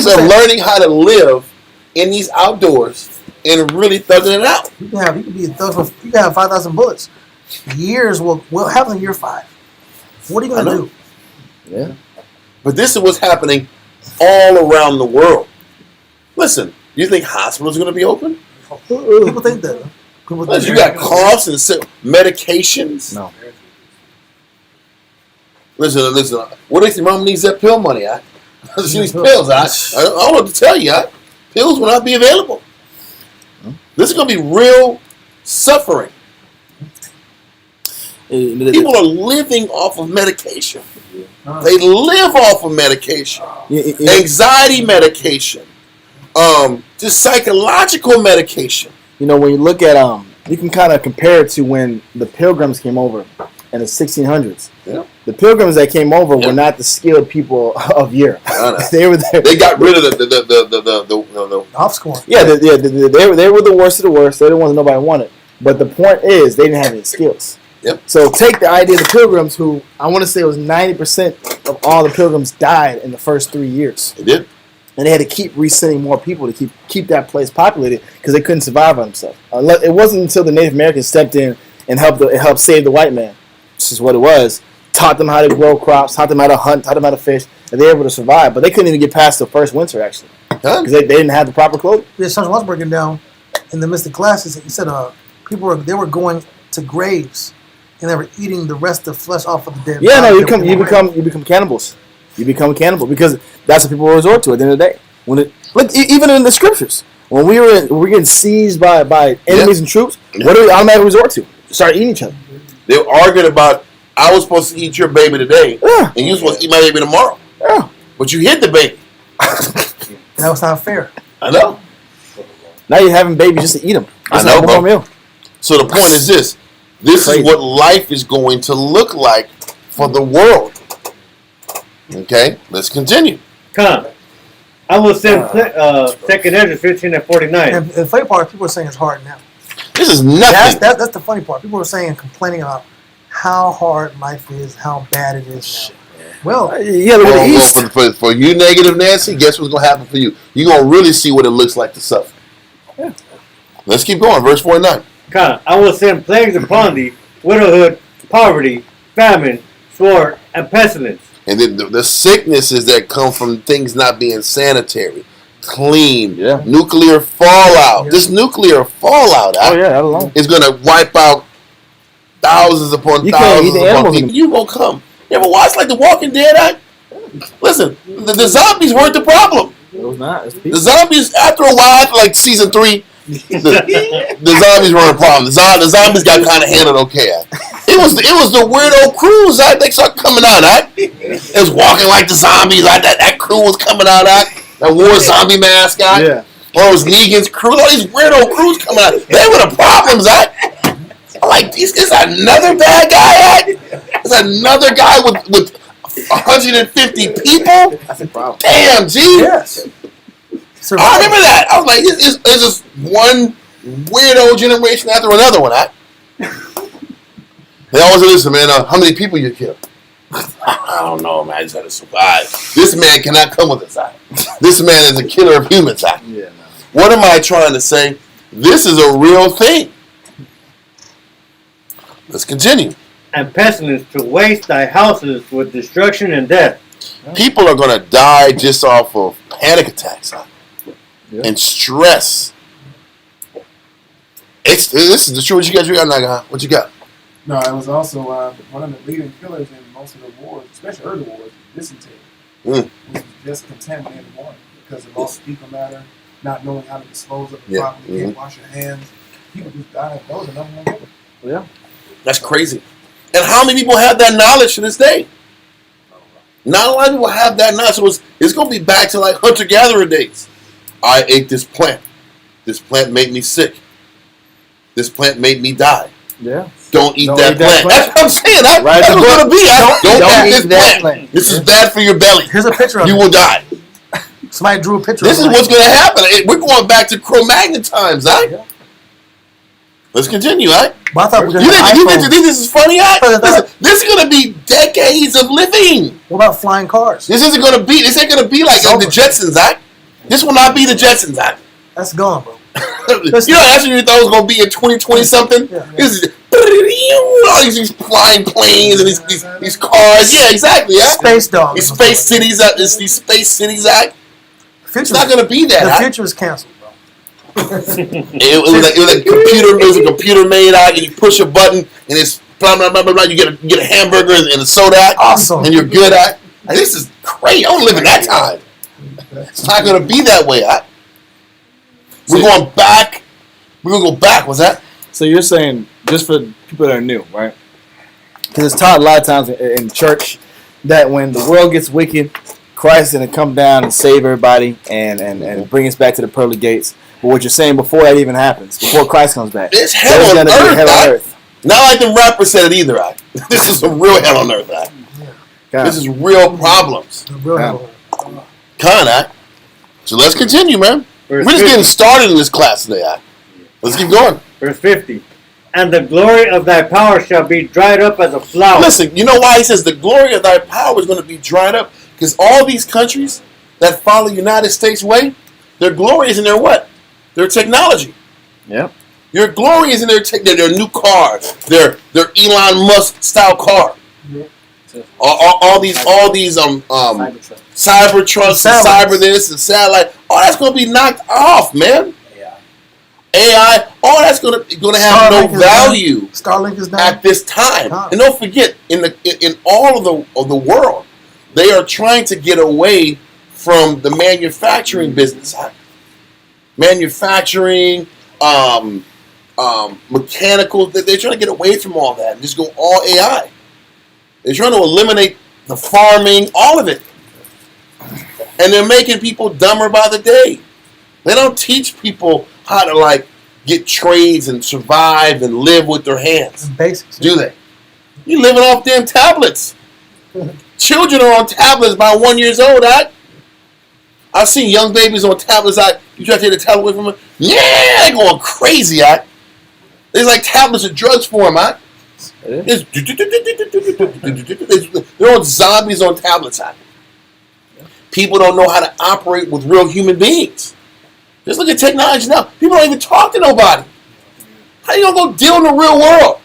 of learning how to live in these outdoors and really thugging it out. You can have 5,000 bullets. Years will happen in year 5. What are you going to do? Yeah. But this is what's happening all around the world. Listen, you think hospitals are going to be open? People think that. You got coughs and medications. No. Listen. What if your mom needs that pill money? She needs pills. I don't know what to tell you. Pills will not be available. This is going to be real suffering. People are living off of medication. They live off of medication. Anxiety medication. Just psychological medication. You know, when you look at you can kind of compare it to when the Pilgrims came over in the 1600s. Yeah. The Pilgrims that came over were not the skilled people of Europe. They were there. They got rid of the off-scoring. Yeah, they were the worst of the worst. They're the ones that nobody wanted. But the point is, they didn't have any skills. Yep. So take the idea of the Pilgrims, who I want to say it was 90% of all the Pilgrims died in the first 3 years. They did. And they had to keep resending more people to keep that place populated because they couldn't survive on themselves. It wasn't until the Native Americans stepped in and helped save the white man, which is what it was, taught them how to grow crops, taught them how to hunt, taught them how to fish, and they were able to survive. But they couldn't even get past the first winter, actually, because they didn't have the proper clothing. Yeah, Sergeant was breaking down in the midst of classes. He said people were going to graves and they were eating the rest of the flesh off of the dead. Yeah, no, you become cannibals. You become a cannibal because that's what people resort to at the end of the day. Even in the scriptures, when we're getting seized by enemies and troops, what do we automatically resort to? Start eating each other. They were arguing about, I was supposed to eat your baby today, and you were supposed to eat my baby tomorrow. Yeah. But you hid the baby. That was not fair. I know. Now you're having babies just to eat them. I know, bro. Meal. So the point is this. This is what life is going to look like for the world. Okay, let's continue. Come. I will send 2nd Ezra 15 and 49. And the funny part, people are saying it's hard now. This is nothing. That's the funny part. People are saying, complaining about how hard life is, how bad it is now. Well, for you, negative Nancy, guess what's going to happen for you? You're going to really see what it looks like to suffer. Yeah. Let's keep going. Verse 49. Come. I will send plagues upon thee, widowhood, poverty, famine, sword, and pestilence. And then the sicknesses that come from things not being sanitary, clean, nuclear fallout. This nuclear fallout that alone is going to wipe out thousands upon thousands upon people. You won't come. You ever watch like The Walking Dead? Listen, the zombies weren't the problem. It was not. The zombies, after a while, after like season 3, the zombies weren't a problem. The zombies got kind of handled okay. It was the weirdo crews that they started coming out. It was walking like the zombies. That crew was coming out. That wore zombie mask. Yeah. Or it was Negan's crew. All these weirdo crews coming out. They were the problems. I'm like, this is another bad guy. It's another guy with 150 people. That's a problem. Damn, G. Yes. I remember that. I was like, it's just one weirdo generation after another one. They always listen, man. How many people you killed? I don't know, man. I just had to survive. This man cannot come with us. This man is a killer of humans. Yeah, no. What am I trying to say? This is a real thing. Let's continue. And pestilence to waste thy houses with destruction and death. People are going to die just off of panic attacks and stress. This is the truth. What you got, Naga? What you got? No, it was also one of the leading killers in most of the wars, especially early wars, dysentery. It was just contaminated water because of lost fecal matter, not knowing how to dispose of it properly, can't wash your hands. People just died. That was the number one killer. Yeah. That's crazy. And how many people have that knowledge to this day? Not a lot of people have that knowledge. So it's going to be back to like hunter-gatherer days. I ate this plant. This plant made me sick. This plant made me die. Yeah. Don't eat that plant. That's what I'm saying. That's what's going to be. Don't eat this plant. This is bad for your belly. Here's a picture of it. You will die. Somebody drew a picture This of is it. what's going to happen. We're going back to Cro-Magnon times, right? Yeah. Let's continue, right? Well, I thought we were You gonna have think iPhones. this is funny, right? Listen, This is going to be decades of living. What about flying cars? This ain't going to be like the Jetsons, right? This will not be the Jetsons, right? That's gone, bro. You know, that's what you thought it was going to be in 2020 something? Yeah. This is all these flying planes and these cars. Yeah, exactly, yeah? Space dog. These space cities, these space cities, act. It's Future, not going to be that, the right? future is canceled, bro. It was a computer made out, and you push a button, and it's blah, blah, blah, blah, blah. You get a hamburger and a soda, Awesome. and you're good at. Like, this is crazy. I don't live in that time. It's not going to be that way. We're going back. We're going to go back. What's that? So you're saying, just for people that are new, right? Because it's taught a lot of times in church that when the world gets wicked, Christ is going to come down and save everybody and bring us back to the pearly gates. But what you're saying before that even happens, before Christ comes back, it's hell on earth. Not like the rapper said it either. This is a real hell on earth. This is real problems. Real hell. Kind of. So let's continue, man. We're just getting started in this class today. Let's keep going. Verse 50. And the glory of thy power shall be dried up as a flower. Listen, you know why he says the glory of thy power is going to be dried up? Because all these countries that follow United States way, their glory is in their what? Their technology. Yeah. Your glory is in their new car, their Elon Musk style car. Yeah. All these cyber trucks and cyber this and satellite. All that's going to be knocked off, man. AI, all that's going to have Starlink no value. Starlink is down at this time. And don't forget, in all of the world, they are trying to get away from the manufacturing business. Manufacturing, mechanical. They're trying to get away from all that and just go all AI. They're trying to eliminate the farming, all of it. And they're making people dumber by the day. They don't teach people how to get trades and survive and live with their hands. Basics. Do they? You living off damn tablets. Children are on tablets by 1 year old. I've seen young babies on tablets. You try to take the tablet away from them. Yeah, they're going crazy. There's like tablets of drugs for them. They're on zombies on tablets. People don't know how to operate with real human beings. Just look at technology now. People don't even talk to nobody. How you gonna go deal in the real world?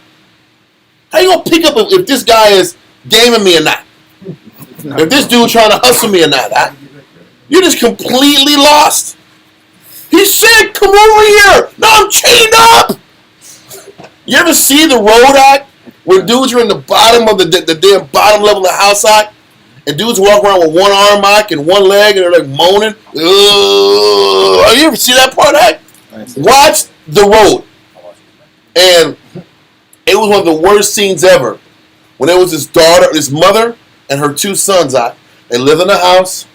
How you gonna pick up if this guy is gaming me or not? if this dude trying to hustle me or not. You're just completely lost. He's sick. Come over here. No, I'm chained up. You ever see the road act where dudes are in the bottom of the damn bottom level of the house act, and dudes walk around with one arm act and one leg, and they're like moaning? Have you ever see that part act? Watch The Road. And it was one of the worst scenes ever. When there was this mother, and her two sons out. They lived in a house,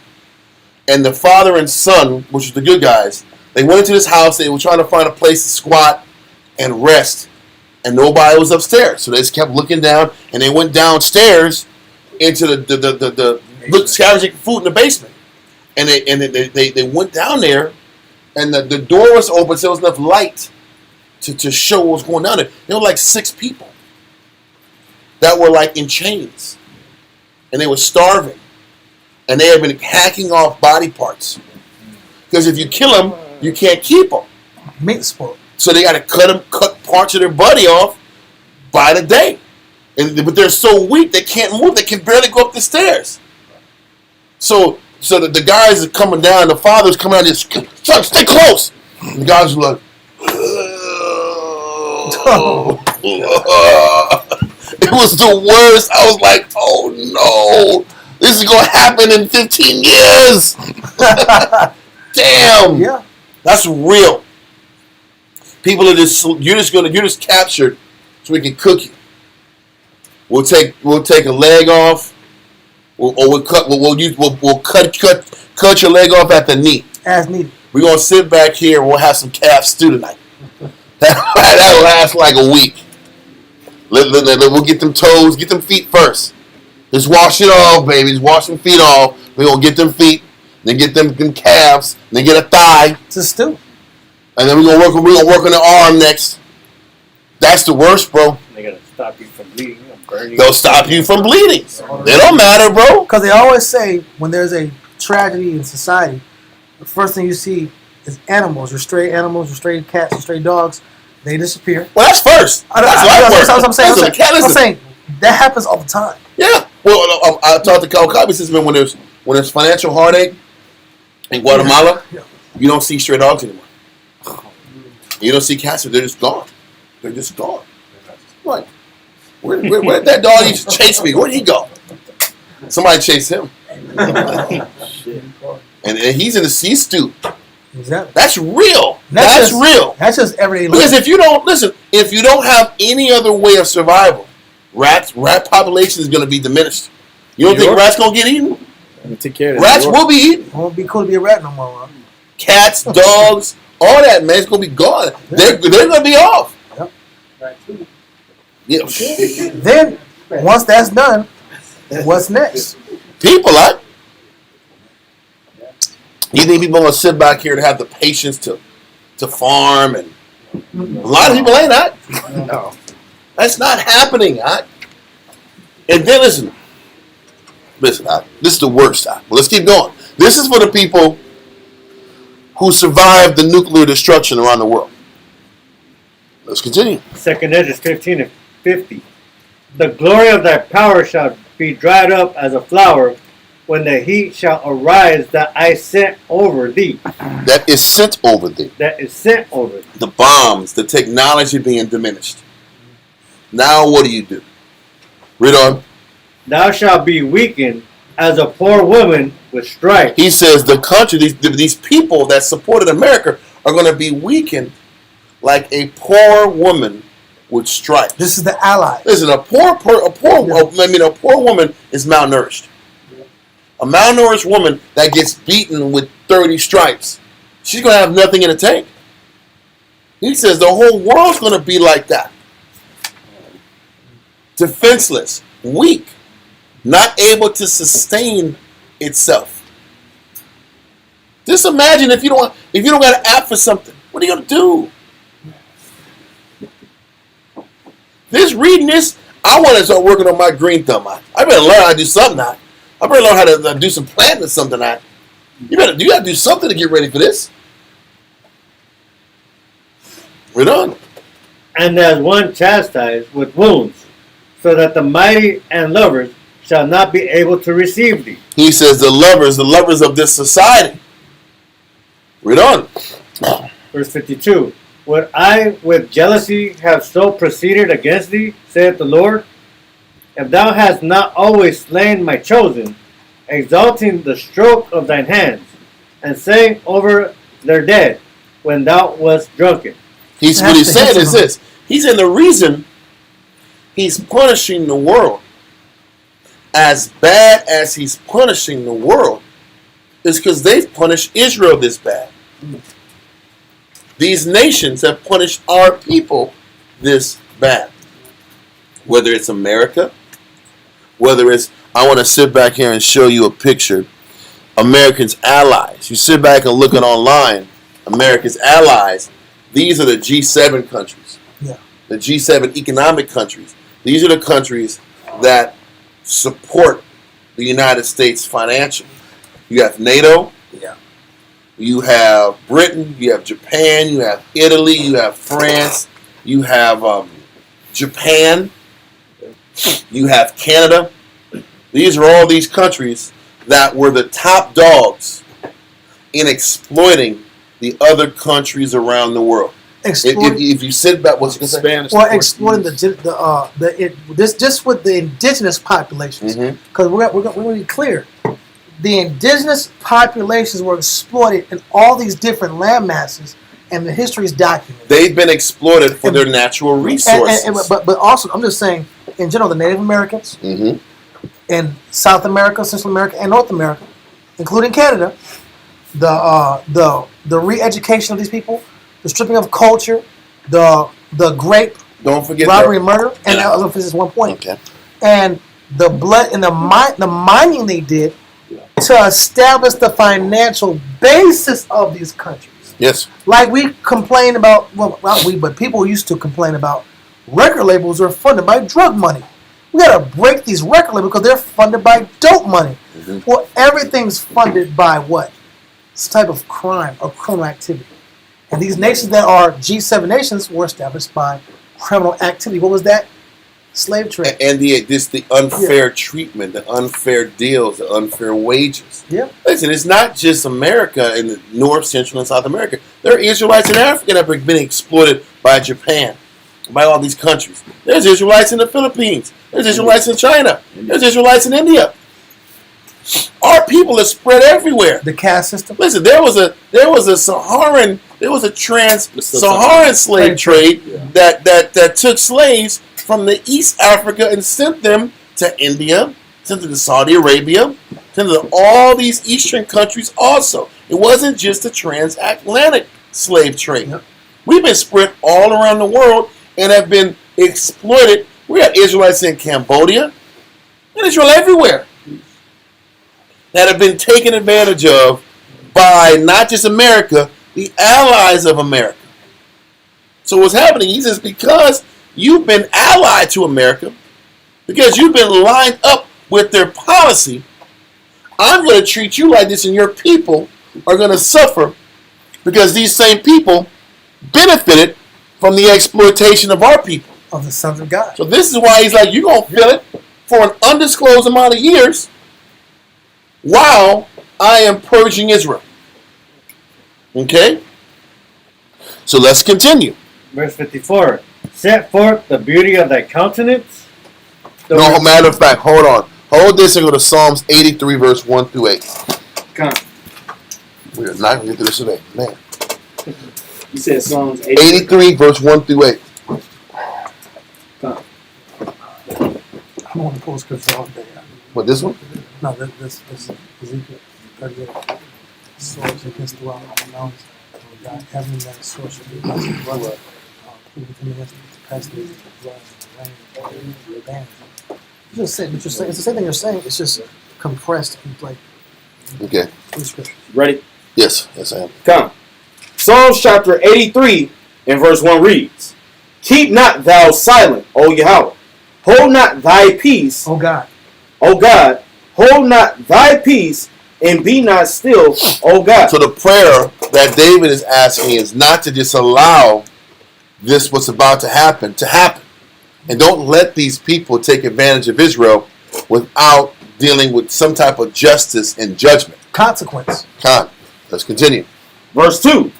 and the father and son, which was the good guys, they went into this house. They were trying to find a place to squat and rest, and nobody was upstairs. So they just kept looking down, and they went downstairs into the scavenging food in the basement. And they went down there, and the door was open, so there was enough light to show what was going down there. There were like 6 people that were like in chains, and they were starving, and they had been hacking off body parts, because if you kill them, you can't keep them. Meat spoil. So they got to cut parts of their body off by the day, but they're so weak they can't move. They can barely go up the stairs. So the guys are coming down. The father's coming out. Just stay close. And the guys were like, it was the worst. I was like, oh no, this is gonna happen in 15 years. Damn. Yeah. That's real. People are you're just captured so we can cook you. We'll take a leg off, we'll cut your leg off at the knee. As needed. We're gonna sit back here and we'll have some calf stew tonight. That'll last like a week. We'll get them toes, get them feet first. Just wash it off, baby. Just wash them feet off. We're gonna get them feet, then get them calves, then get a thigh. It's a stew. And then we're gonna work on the arm next. That's the worst, bro. They gotta stop you from bleeding. Burning. They'll stop you from bleeding. They don't matter, bro. Because they always say when there's a tragedy in society, the first thing you see is animals, your stray cats, your stray dogs. They disappear. Well, that's first. That's what I'm saying. I'm saying that happens all the time. Yeah. Well, I talked to Cal Cobby since when there's financial heartache in Guatemala, you don't see stray dogs anymore. You don't see cats. They're just gone. They're just gone. Like, where did that dog used to chase me? Where'd he go? Somebody chased him. And he's in the sea stew. Exactly. That's real. That's real. That's just everyday Because life. if you don't have any other way of survival, rat population is going to be diminished. You don't think rats going to get eaten? Take care of Rats will be eaten. It won't be cool to be a rat no more. Huh? Cats, dogs, all that, man, it's going to be gone. They're going to be off. Yeah. Then, once that's done, what's next? People, you think people are going to sit back here and have the patience to farm? And a lot of people ain't that. No. That's not happening. And then listen, this is the worst. But let's keep going. This is for the people who survived the nuclear destruction around the world. Let's continue. 2 Ezra 15 and 50. The glory of thy power shall be dried up as a flower when the heat shall arise that I sent over thee. That is sent over thee. That is sent over thee. The bombs, the technology being diminished. Now what do? Read on. Thou shalt be weakened as a poor woman with strife. He says the country, these people that supported America are going to be weakened like a poor woman with strife. This is the ally. Listen, a poor woman is malnourished. A malnourished woman that gets beaten with 30 stripes, she's going to have nothing in the tank. He says the whole world's going to be like that. Defenseless, weak, not able to sustain itself. Just imagine if you don't got an app for something. What are you going to do? Reading this, I want to start working on my green thumb. I better learn how to do something. I better learn how to do some planting or something. You got to do something to get ready for this. We're done. And as one chastised with wounds, so that the mighty and lovers shall not be able to receive thee. He says the lovers of this society. Read on. Verse 52. Would I with jealousy have so proceeded against thee, saith the Lord? If thou hast not always slain my chosen, exalting the stroke of thine hands, and saying over their dead when thou wast drunken. What he's saying is this. He's in the reason he's punishing the world as bad as he's punishing the world is because they've punished Israel this bad. These nations have punished our people this bad. Whether it's America, whether it's, I want to sit back here and show you a picture. Americans' allies. You sit back and look at online, America's allies. These are the G7 countries. Yeah. The G7 economic countries. These are the countries that support the United States financially. You have NATO. Yeah. You have Britain. You have Japan. You have Italy. You have France. You have Japan. You have Canada. These are all these countries that were the top dogs in exploiting the other countries around the world. If you sit back, what's it Spanish? Well, exploiting just with the indigenous populations, because we're going to be clear, the indigenous populations were exploited in all these different land masses, and the history is documented. They've been exploited for their natural resources. But also, I'm just saying, in general, the Native Americans in South America, Central America, and North America, including Canada, the re-education of these people, the stripping of culture, the grape, don't forget robbery and murder, and that was just one point. Okay. And the blood and the mining they did to establish the financial basis of these countries. Yes. Like we complain about, well, not we, but people used to complain about record labels are funded by drug money. We gotta break these record labels because they're funded by dope money. Well, everything's funded by what? Some type of crime or criminal activity. And these nations that are G7 nations were established by criminal activity. What was that? Slave trade. And the unfair treatment, the unfair deals, the unfair wages. Yeah. Listen, it's not just America in the North, Central, and South America. There are Israelites in Africa that have been exploited by Japan, by all these countries. There's Israelites in the Philippines. There's Israelites in China. There's Israelites in India. Our people are spread everywhere. The caste system. Listen, there was a trans-Saharan slave trade that took slaves from the East Africa and sent them to India, sent them to Saudi Arabia, sent them to all these Eastern countries also. It wasn't just a transatlantic slave trade. Yep. We've been spread all around the world and have been exploited. We have Israelites in Cambodia and Israel everywhere that have been taken advantage of by not just America, the allies of America. So what's happening, he says, because you've been allied to America, because you've been lined up with their policy, I'm going to treat you like this, and your people are going to suffer because these same people benefited from the exploitation of our people. Of the sons of God. So this is why he's like, you're going to feel it for an undisclosed amount of years while I am purging Israel. Okay? So let's continue. Verse 54. Set forth the beauty of thy countenance. No, matter of fact, hold on. Hold this and go to Psalms 83, verse 1 through 8. Come. We're not going to get through this today. Man. You said Psalms 83, verse 1 through 8. Come. I'm on the post scripture all day. What, this one? No, this Ezekiel 38. Source against the rock on the mountains. God, heaven and that source of the brother. Within the capacity of blood, rain, the band. You just say, it's the same thing you're saying. It's just compressed and like. Okay. Ready? Yes, I am. Come. Psalms chapter 83 and verse 1 reads, Keep not thou silent, O Yahweh. Hold not thy peace. O God. O God. Hold not thy peace and be not still, O God. So the prayer that David is asking is not to just allow this what's about to happen. And don't let these people take advantage of Israel without dealing with some type of justice and judgment. Consequence. Let's continue. Verse 2.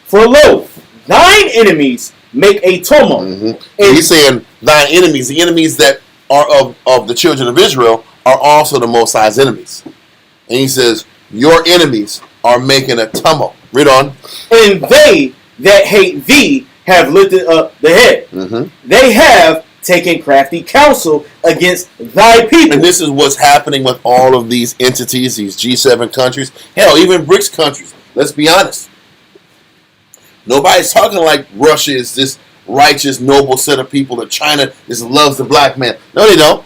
For lo, thine enemies make a tumult. And he's saying thine enemies, the enemies that are of the children of Israel, are also the Most High's enemies. And he says, your enemies are making a tumult. Read on. And they that hate thee have lifted up the head. They have taken crafty counsel against thy people. And this is what's happening with all of these entities, these G7 countries. Hell, even BRICS countries. Let's be honest. Nobody's talking like Russia is this righteous, noble set of people, that China just loves the black man. No, they don't.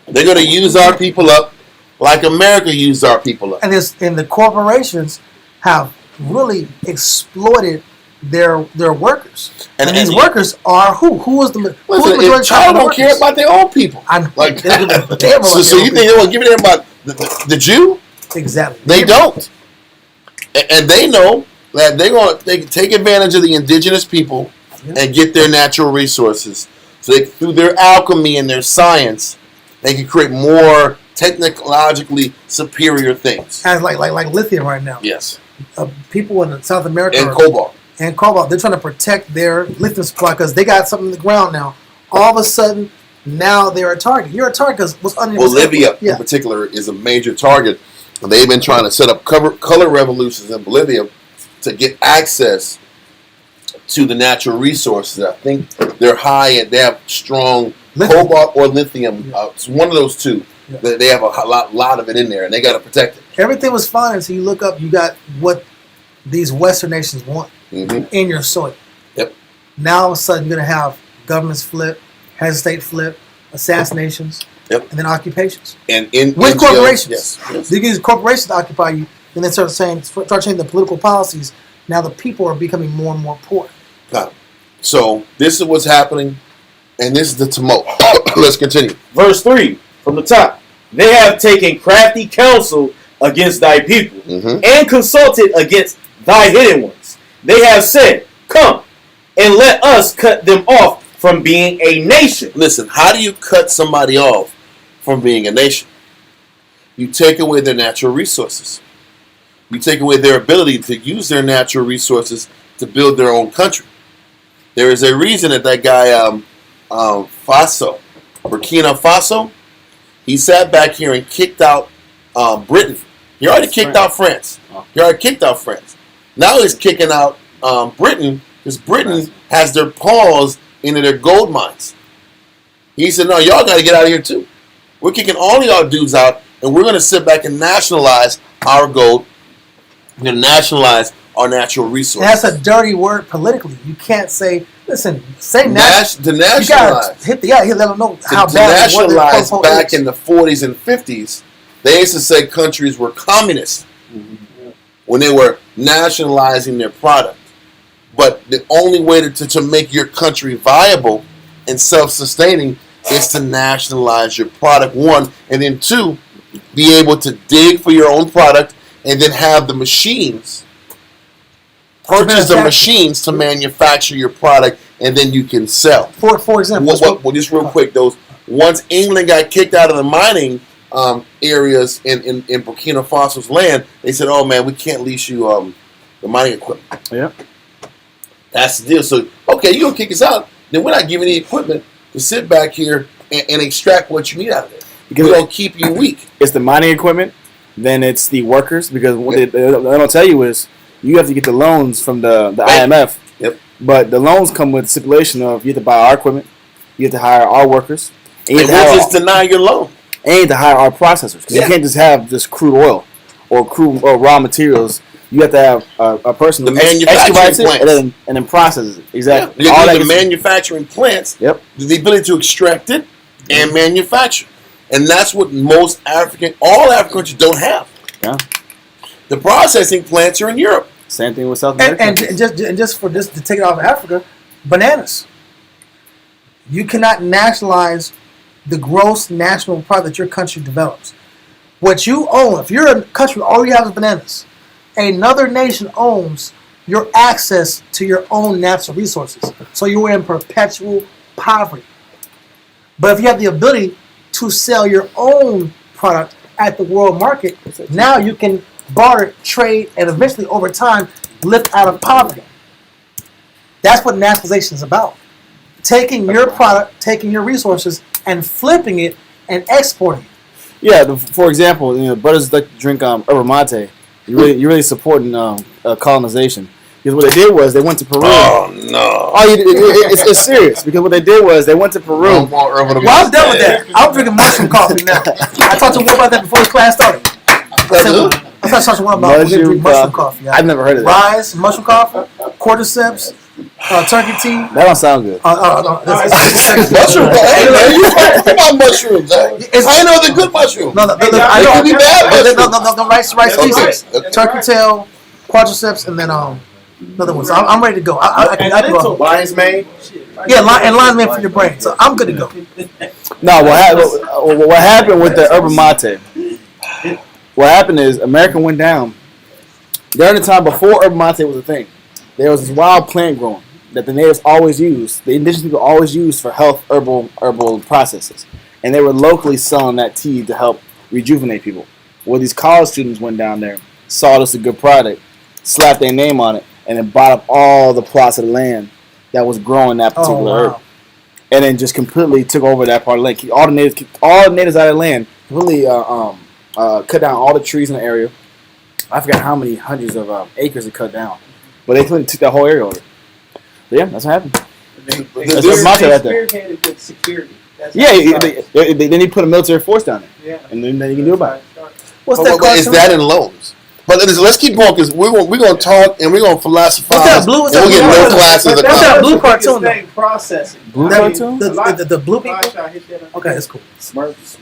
They're going to use our people up like America used our people up. And the corporations have really exploited their workers. And these workers are who? Who is the Listen, if China don't care about their own people. Like, so you think they won't give a damn about the Jew? Exactly. They don't. And they know that they can take advantage of the indigenous people and get their natural resources. So through their alchemy and their science, they can create more technologically superior things. As like lithium right now. Yes. People in South America and cobalt. And cobalt, they're trying to protect their lithium supply because they got something in the ground now. All of a sudden, now they're a target. You're a target because what's under Bolivia, in particular, is a major target. They've been trying to set up color revolutions in Bolivia to get access to the natural resources. I think they're high and they have strong cobalt or lithium. It's one of those two. Yeah. They have a lot of it in there, and they got to protect it. Everything was fine until you look up. You got what these Western nations want in your soil. Yep. Now all of a sudden you're going to have governments flip, head of state flip, assassinations, and then occupations. And with corporations. Yes. They use corporations to occupy you, and then start changing the political policies. Now the people are becoming more and more poor. Got it. So this is what's happening, and this is the tumult. Let's continue. Verse 3 from the top. They have taken crafty counsel against thy people, and consulted against thy hidden ones. They have said, come, and let us cut them off from being a nation. Listen, how do you cut somebody off from being a nation? You take away their natural resources. You take away their ability to use their natural resources to build their own country. There is a reason that guy, Burkina Faso, he sat back here and kicked out Britain. He already kicked out France. Now he's kicking out Britain because Britain has their paws into their gold mines. He said, no, y'all got to get out of here too. We're kicking all of y'all dudes out, and we're going to sit back and nationalize our gold. We're going to nationalize our natural resources. That's a dirty word politically. You can't say, listen, say to nationalize. You got to let them know how bad to nationalize back in the 40s and 50s. They used to say countries were communist when they were nationalizing their product. But the only way to make your country viable and self-sustaining is to nationalize your product, one, and then two, be able to dig for your own product and then have the machines, purchase the machines to manufacture your product, and then you can sell. For example, just real quick, once England got kicked out of the mining areas in Burkina Faso's land, they said, "Oh man, we can't lease you the mining equipment." Yeah, that's the deal. So okay, you gonna kick us out? Then we're not giving you the equipment to sit back here and extract what you need out of it. Because we're gonna keep you weak. It's the mining equipment, then it's the workers. Because what they don't tell you is you have to get the loans from the IMF. Yep. But the loans come with the stipulation of you have to buy our equipment, you have to hire our workers, and we'll just deny your loan. And you have to hire our processors because you can't just have just crude oil or raw materials. You have to have a person who excavates it and then processes it. Exactly. Yeah. All the manufacturing plants. Yep. The ability to extract it and manufacture, and that's what all African countries don't have. Yeah. The processing plants are in Europe. Same thing with South America. And just for this to take it off of Africa, bananas. You cannot nationalize the gross national product that your country develops. What you own, if you're a country, all you have is bananas. Another nation owns your access to your own natural resources. So you're in perpetual poverty. But if you have the ability to to sell your own product at the world market, now you can barter, trade, and eventually over time lift out of poverty. That's what nationalization is about. Taking your product, taking your resources, and flipping it and exporting it. Yeah, for example, brothers like to drink yerba mate. You're really supporting colonization. Because what they did was they went to Peru. Oh no! It's serious. Because what they did was they went to Peru. Well, I'm done with that. I'm drinking mushroom coffee now. I talked to one about that before the class started. I thought talking about mushroom coffee. I've never heard of that. Rice, mushroom coffee, cordyceps, turkey tea. That don't sound good. Mushroom. Hey man, you talking about mushrooms? I know the good mushrooms. No, I It could be bad mushrooms. No, rice species, turkey tail, quadriceps, and then another one. So I'm ready to go. I can go. Lion's mane. Yeah, and lion's mane for your brain. So I'm good to go. No, what happened with the yerba mate? What happened is America went down. During the time before yerba mate was a thing, there was this wild plant growing that the natives always used. The indigenous people always used for health herbal processes, and they were locally selling that tea to help rejuvenate people. Well, these college students went down there, saw this a good product, slapped their name on it, and then bought up all the plots of land that was growing that particular herb, and then just completely took over that part of the land. All the natives out of the land really cut down all the trees in the area. I forgot how many hundreds of acres it cut down, but they completely took that whole area over. But yeah, that's what happened. That's the motto right there. Spearheaded with security. Then he put a military force down there, and then you can do about it. What's that called? Is that in loans? But let's keep going because we're gonna talk and we're gonna philosophize. What's that blue? We'll get no classes. What's that blue cartoon? Processing. Blue cartoon? The blue people? Okay, that's cool. Smurfs.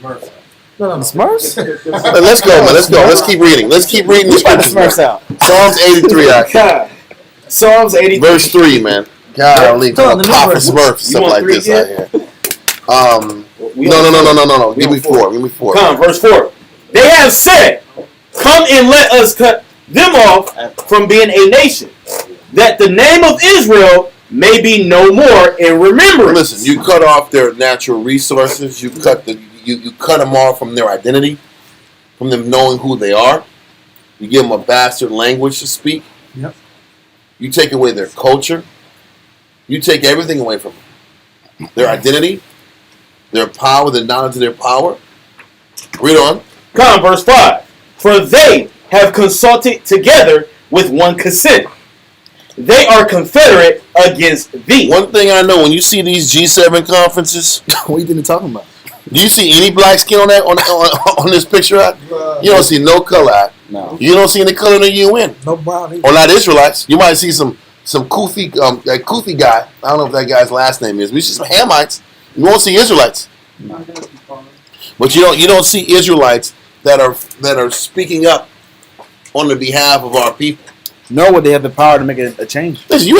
No. Smurfs? Let's go, man. Let's go. Let's keep reading. Let's keep reading the scriptures. out. Psalms 83. God. Psalms 83. Verse 3, man. God, Papa Smurf, stuff want like three this yet? out here. No. Give me four. Come, verse 4. They have said, come and let us cut them off from being a nation, that the name of Israel may be no more in remembrance. Listen, you cut off their natural resources. You cut them off from their identity, from them knowing who they are. You give them a bastard language to speak. Yep. You take away their culture. You take everything away from them. Their identity, their power, the knowledge of their power. Read on. Come, verse 5. For they have consulted together with one consent. They are confederate against thee. One thing I know, when you see these G7 conferences, What are you think talking about? do you see any black skin on that on this picture? You don't see no color. No. You don't see any color in the UN. No brown either. Or not Israelites. You might see some Kufi, that Kufi guy. I don't know if that guy's last name is. We see some Hamites. You won't see Israelites. But you don't see Israelites that are speaking up on the behalf of our people. Nor would they have the power to make a change. Listen, you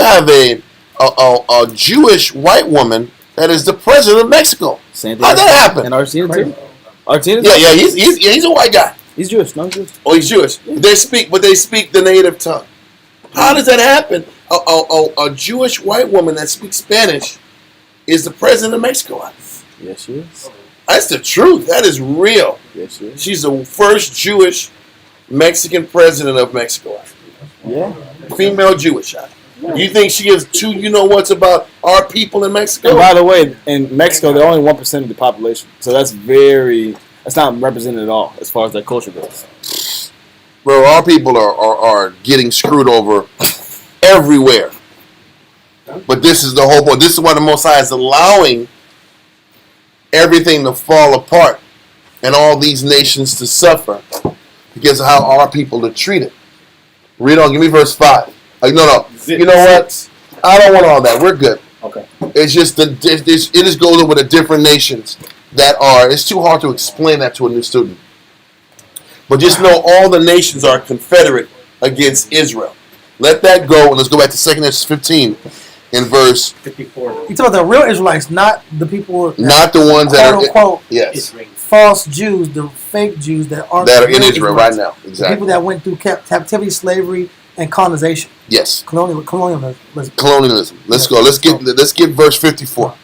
have a Jewish white woman that is the president of Mexico. Same thing. How'd that happen? And Argentina too. Argentina? Yeah, he's a white guy. He's Jewish. No, he's Jewish. Oh, he's Jewish. They speak the native tongue. How does that happen? A Jewish white woman that speaks Spanish is the president of Mexico. Yes, she is. That's the truth. That is real. Yes, she is. She's the first Jewish Mexican president of Mexico. Yeah. Female Jewish. You think she gives two you-know-whats about our people in Mexico? And by the way, in Mexico, they're only 1% of the population. So that's not represented at all as far as their culture goes. Bro, our people are getting screwed over everywhere. But this is the whole point. This is why the Most High is allowing everything to fall apart and all these nations to suffer because of how our people are treated. Read on. Give me verse 5. No. You know what? I don't want all that. We're good. Okay. It's just it just goes over the different nations that are. It's too hard to explain that to a new student. But just know all the nations are confederate against Israel. Let that go, and let's go back to 2 Corinthians 15 in verse 54. You talk about the real Israelites, not the people. Not the ones that are quote, yes, false Jews, the fake Jews that are in Israel right now. Exactly. The people that went through captivity, slavery, and colonization. Yes. Colonialism. Let's go. Let's get verse 54.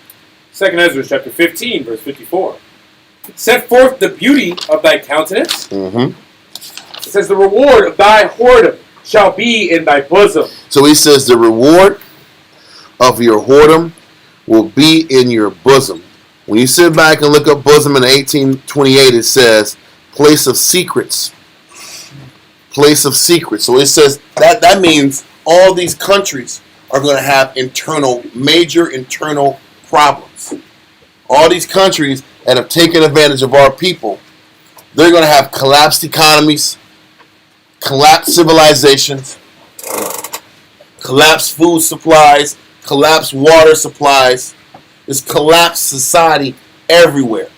2 Ezra chapter 15, verse 54. Set forth the beauty of thy countenance. Mm-hmm. It says, the reward of thy whoredom shall be in thy bosom. So he says the reward of your whoredom will be in your bosom. When you sit back and look up bosom in 1828, it says place of secrets. Place of secrets. So it says that means all these countries are going to have major internal problems. All these countries that have taken advantage of our people, they're going to have collapsed economies, collapsed civilizations, collapsed food supplies, collapsed water supplies. There's collapsed society everywhere.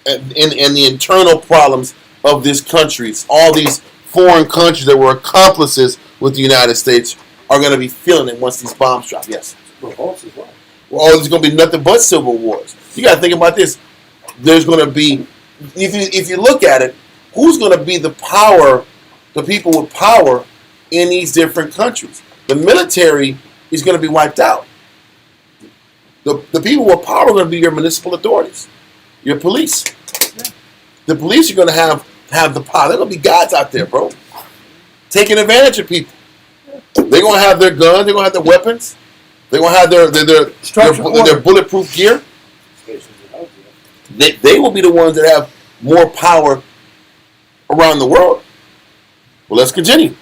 And the internal problems of these countries, all these foreign countries that were accomplices with the United States, are going to be feeling it once these bombs drop. Yes. Revolts as well. Well, there's going to be nothing but civil wars. You got to think about this. There's going to be, if you look at it, who's going to be the power, the people with power in these different countries? The military is going to be wiped out. The people with power are going to be your municipal authorities, your police. The police are going to have the power. They're going to be gods out there, bro, taking advantage of people. They're going to have their guns. They're going to have their weapons. They're going to have their bulletproof gear. They will be the ones that have more power around the world. Well, let's continue.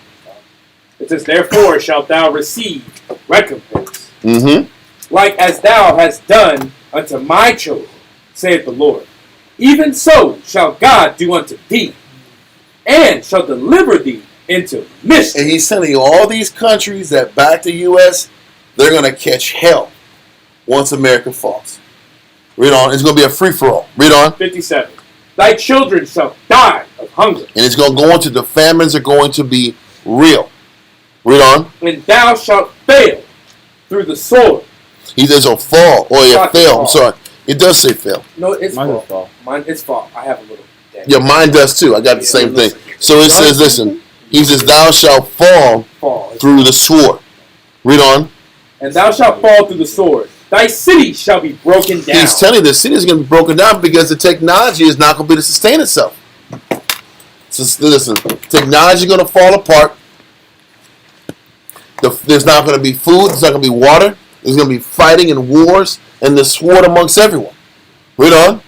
It says, therefore shalt thou receive recompense, Mm-hmm. like as thou hast done unto my children, saith the Lord. Even so shall God do unto thee, and shall deliver thee into mischief. And he's telling you all these countries that back the U.S., they're going to catch hell once America falls. Read on. It's going to be a free-for-all. Read on. 57. Thy children shall die of hunger. And it's going to go into the famines are going to be real. Read on. And thou shalt fail through the sword. He says, "Oh, fall." Oh, yeah, Not fail. fall. I'm sorry. It does say fail. No, it's Mine fall. is fall. Mine, it's fall. I have a little. Yeah, mine does too. I got the same thing. So it says, listen. He says, "Thou shalt fall Fall. through the sword." Read on. And thou shalt fall through the sword. Thy city shall be broken down. He's telling you the city is going to be broken down because the technology is not going to be able to sustain itself. So listen, technology is going to fall apart. There's not going to be food. There's not going to be water. There's going to be fighting and wars and the sword amongst everyone. Read on.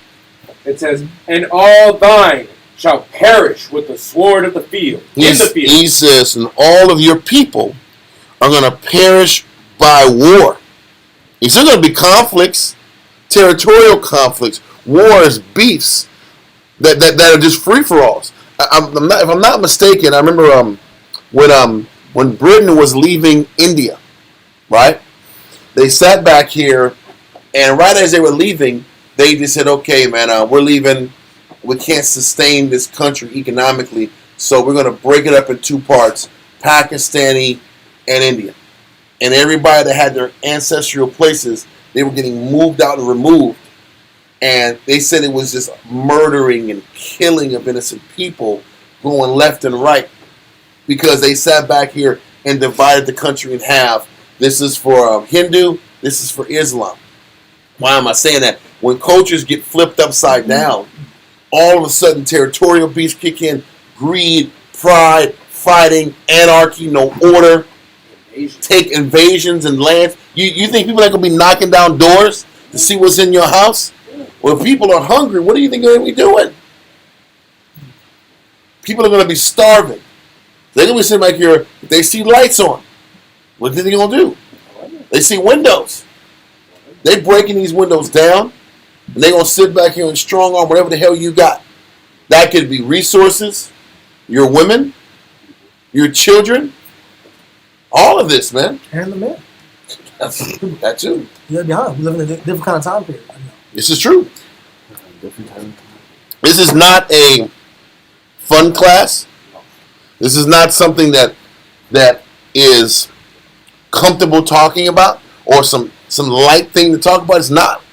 It says, and all thine shall perish with the sword of the field. In the field. He says, and all of your people are going to perish by war. He says there's going to be conflicts, territorial conflicts, wars, beefs that are just free-for-alls. If I'm not mistaken, I remember when Britain was leaving India, right? They sat back here, and right as they were leaving, they just said, okay, man, we're leaving. We can't sustain this country economically, so we're going to break it up in two parts, Pakistani and India. And everybody that had their ancestral places, they were getting moved out and removed. And they said it was just murdering and killing of innocent people going left and right because they sat back here and divided the country in half. This is for Hindu, this is for Islam. Why am I saying that? When cultures get flipped upside down, all of a sudden territorial beasts kick in, greed, pride, fighting, anarchy, no order, take invasions and lands. You think people are going to be knocking down doors to see what's in your house? When people are hungry, what do you think they're going to be doing? People are going to be starving. They're going to be sitting back here. If they see lights on, what do you think they're going to do? They see windows. They're breaking these windows down, and they're going to sit back here and strong arm whatever the hell you got. That could be resources, your women, your children, all of this, man. And the men. That too. Yeah, behind. We live in a different kind of time period. I know. This is true. This is not a fun class. This is not something that is comfortable talking about or some light thing to talk about. It's not.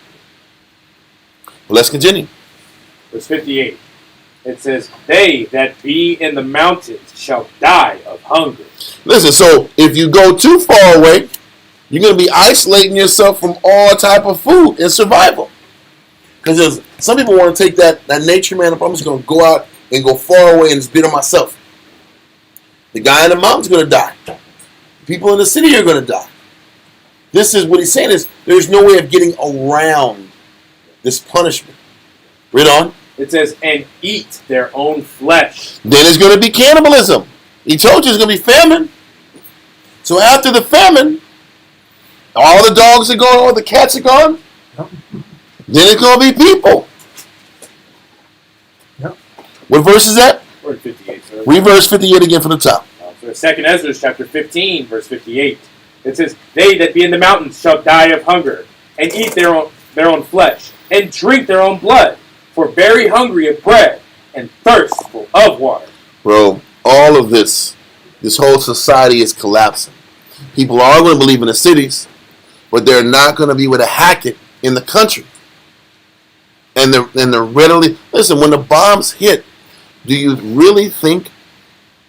But let's continue. Verse 58. It says, they that be in the mountains shall die of hunger. Listen, so if you go too far away, you're going to be isolating yourself from all type of food and survival. Because there's Some people want to take that nature, man. I'm just going to go out and go far away and just beat on myself. The guy in the mountain's going to die. People in the city are going to die. This is what he's saying is there's no way of getting around this punishment. Read on. It says, and eat their own flesh. Then it's going to be cannibalism. He told you it's going to be famine. So after the famine, all the dogs are gone, all the cats are gone. Yep. Then it's going to be people. Yep. What verse is that? Or 58, sir. Read verse 58 again from the top. So 2nd Ezra chapter 15, verse 58. It says, they that be in the mountains shall die of hunger, and eat their own flesh, and drink their own blood, for very hungry of bread, and thirstful of water. Bro, all of this whole society is collapsing. People are going to believe in the cities, but they're not going to be able to hack it in the country. And they're readily... Listen, when the bombs hit, do you really think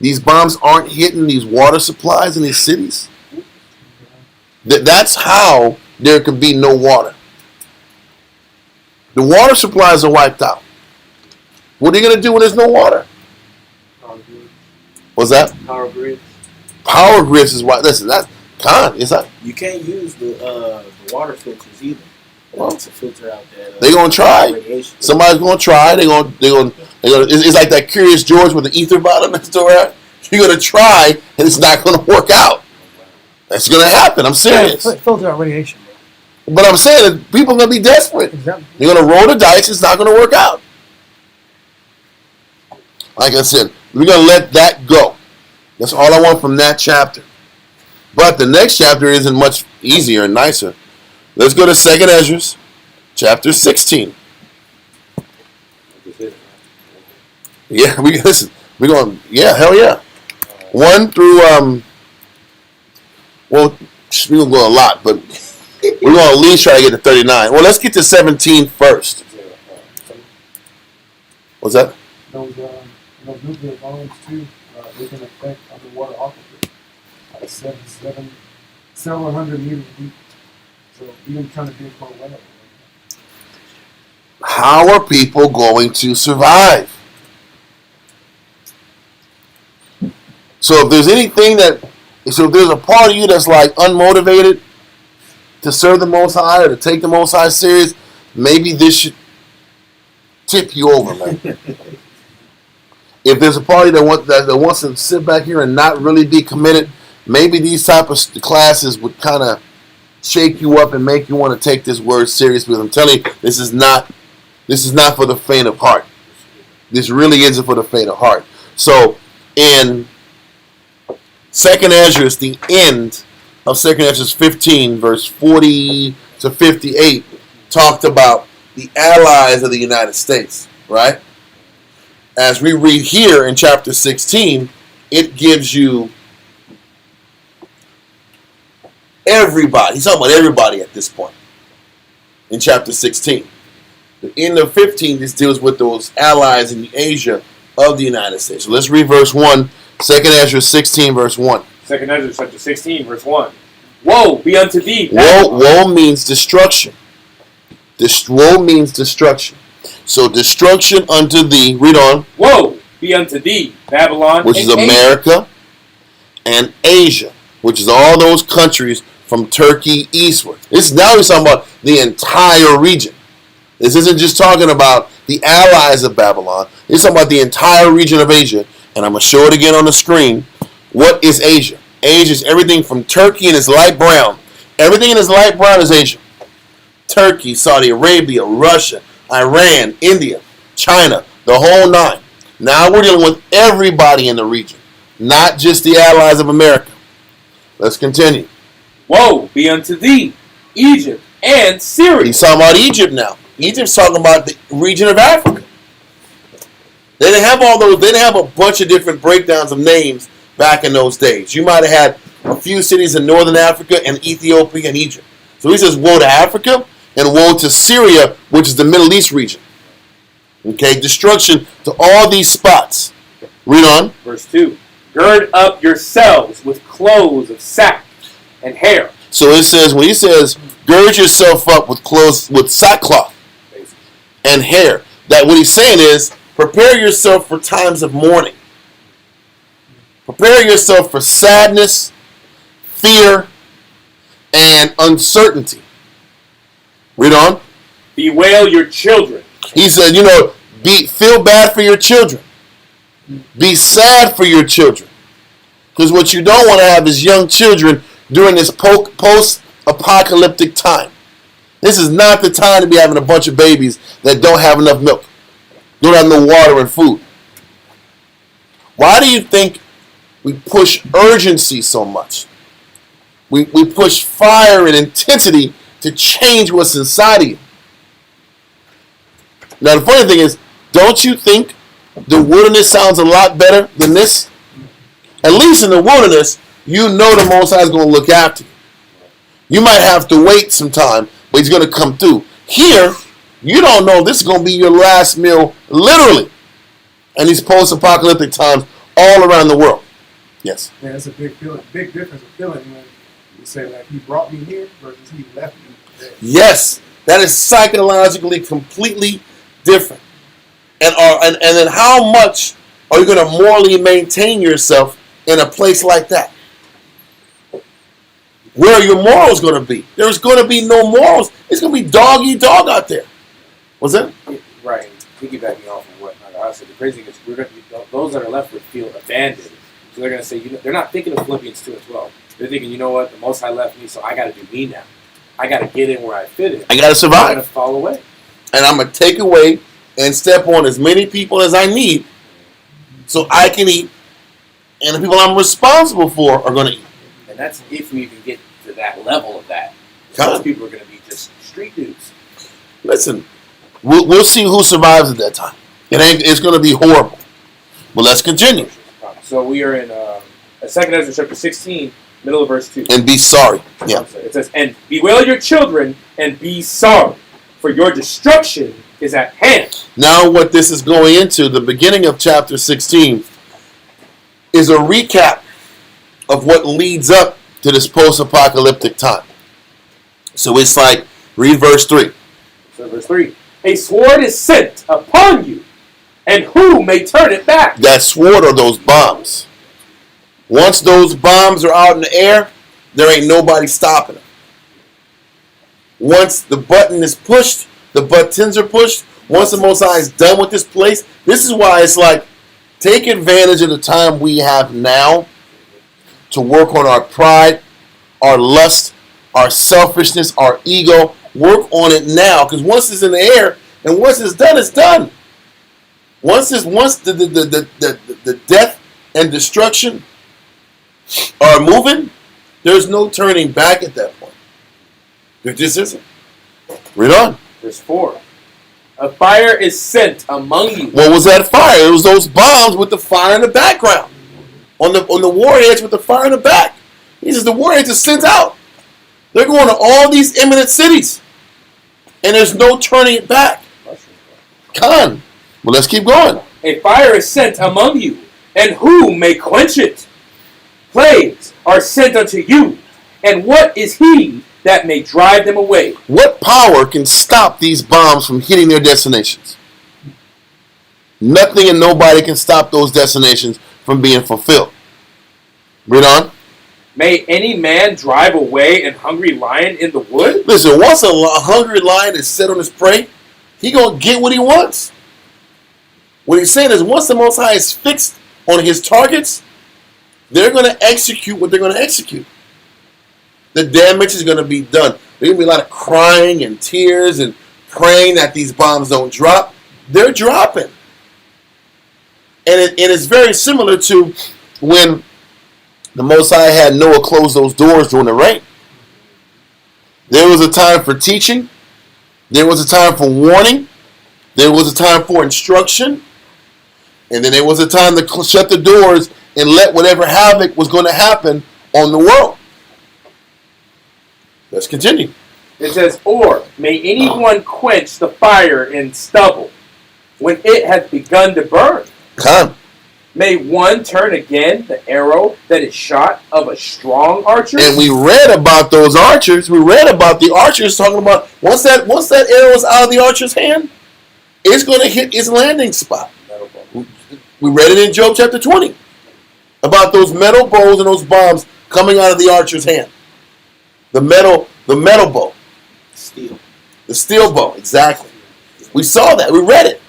these bombs aren't hitting these water supplies in these cities? That's how there could be no water. The water supplies are wiped out. What are you going to do when there's no water? Power grids. What's that? Power grids. Power grids is why. Listen, that's con. It's not. You can't use the water filters either. Well, To filter out that. They're gonna try. Radiation. Somebody's gonna try. They're gonna. It's like that Curious George with the ether bottom next door. You're gonna try, and it's not gonna work out. That's gonna happen. I'm serious. Filter out radiation. But I'm saying that people are gonna be desperate. Exactly. They're gonna roll the dice. It's not gonna work out. Like I said, we're gonna let that go. That's all I want from that chapter. But the next chapter isn't much easier and nicer. Let's go to 2nd Ezra, chapter 16. Yeah, listen. We're going. Yeah, hell yeah. 1 through well, we're gonna go a lot, but we're gonna at least try to get to 39. Well, let's get to 17 first. What's that? Those nuclear bombs too, they can affect underwater aquifers. Several hundred meters deep. So even trying to dig for a well. How are people going to survive? So if there's anything if there's a part of you that's like unmotivated to serve the Most High or to take the Most High serious, maybe this should tip you over, man. If there's a party that wants to sit back here and not really be committed, maybe these type of classes would kind of shake you up and make you want to take this word serious. Because I'm telling you, this is not for the faint of heart. This really isn't for the faint of heart. So in 2nd Ezra, the end of 2nd Ezra 15, verse 40 to 58, talked about the allies of the United States, right? As we read here in chapter 16, it gives you everybody. He's talking about everybody at this point in chapter 16. The end of 15, this deals with those allies in Asia of the United States. So let's read verse 1, 2nd Ezra 16, verse 1. 2nd Ezra chapter 16, verse 1. Woe be unto thee. Woe means destruction. Woe means destruction. So destruction unto thee. Read on. Woe be unto thee, Babylon, which is and America and Asia, which is all those countries from Turkey eastward. This now he's talking about the entire region. This isn't just talking about the allies of Babylon. It's talking about the entire region of Asia. And I'm going to show it again on the screen. What is Asia? Asia is everything from Turkey and it's light brown. Everything in this light brown is Asia. Turkey, Saudi Arabia, Russia, Iran, India, China, the whole nine. Now we're dealing with everybody in the region, not just the allies of America. Let's continue. Woe be unto thee, Egypt and Syria. He's talking about Egypt now. Egypt's talking about the region of Africa. They didn't have all those. They didn't have a bunch of different breakdowns of names back in those days. You might have had a few cities in northern Africa and Ethiopia and Egypt. So he says, woe to Africa and woe to Syria, which is the Middle East region. Okay, destruction to all these spots. Read on. Verse 2. Gird up yourselves with clothes of sack and hair. So it says, when he says, gird yourself up with clothes, with sackcloth and hair. That what he's saying is, prepare yourself for times of mourning. Prepare yourself for sadness, fear, and uncertainty. Read on. Bewail your children. He said, feel bad for your children. Be sad for your children. Because what you don't want to have is young children during this post-apocalyptic time. This is not the time to be having a bunch of babies that don't have enough milk, don't have no water and food. Why do you think we push urgency so much? We push fire and intensity to change what's inside of you. Now, the funny thing is, don't you think the wilderness sounds a lot better than this? At least in the wilderness, you know the Most High is going to look after you. You might have to wait some time, but he's going to come through. Here, you don't know this is going to be your last meal, literally, in these post-apocalyptic times all around the world. Yes? Yeah, it's a big difference of feeling when you say, like, he brought me here versus he left me there. Yes, that is psychologically completely different. And then how much are you going to morally maintain yourself in a place like that? Where are your morals going to be? There's going to be no morals. It's going to be dog eat dog out there. What's that? Right. Piggybacking off of what I said, the crazy thing is those that are left would feel abandoned. So they're going to say, they're not thinking of Philippians 2:12. They're thinking, you know what, the Most High left me, so I got to do me now. I got to get in where I fit in. I got to survive. I'm going to fall away. And I'm going to take away and step on as many people as I need so I can eat. And the people I'm responsible for are going to eat. And that's if we even get to that level of that. Come Most on. people are going to be just street dudes. Listen, we'll see who survives at that time. It's going to be horrible. But let's continue. So we are in 2nd Ezra chapter 16, middle of verse 2. And be sorry. Yeah. It says, and bewail your children and be sorry, for your destruction is at hand. Now what this is going into, the beginning of chapter 16, is a recap of what leads up to this post-apocalyptic time. So it's like, read verse 3. So verse 3. A sword is sent upon you, and who may turn it back? That sword are those bombs. Once those bombs are out in the air, there ain't nobody stopping them. Once the button is pushed, the buttons are pushed, once the Most High is done with this place, this is why it's like, take advantage of the time we have now to work on our pride, our lust, our selfishness, our ego. Work on it now, because once it's in the air and once it's done, it's done. Once the death and destruction are moving, there's no turning back at that point. There just isn't. Read on. Verse 4. A fire is sent among you. What was that fire? It was those bombs with the fire in the background. On the warheads with the fire in the back. He says the warheads are sent out. They're going to all these imminent cities. And there's no turning it back. Come on. Well, let's keep going. A fire is sent among you, and who may quench it? Plagues are sent unto you, and what is he that may drive them away? What power can stop these bombs from hitting their destinations? Nothing and nobody can stop those destinations from being fulfilled. Read on. May any man drive away an hungry lion in the wood? Listen, once a hungry lion is set on his prey, he going to get what he wants. What he's saying is once the Most High is fixed on his targets, they're going to execute what they're going to execute. The damage is going to be done. There's going to be a lot of crying and tears and praying that these bombs don't drop. They're dropping. And it's very similar to when the Most High had Noah close those doors during the rain. There was a time for teaching. There was a time for warning. There was a time for instruction. And then there was a time to shut the doors and let whatever havoc was going to happen on the world. Let's continue. It says, or may anyone quench the fire in stubble when it hath begun to burn? Come. May one turn again the arrow that is shot of a strong archer? And we read about those archers. We read about the archers talking about once that arrow is out of the archer's hand, it's going to hit its landing spot. We read it in Job chapter 20 about those metal bows and those bombs coming out of the archer's hand. The metal bow. Steel. The steel bow, exactly. We saw that. We read it.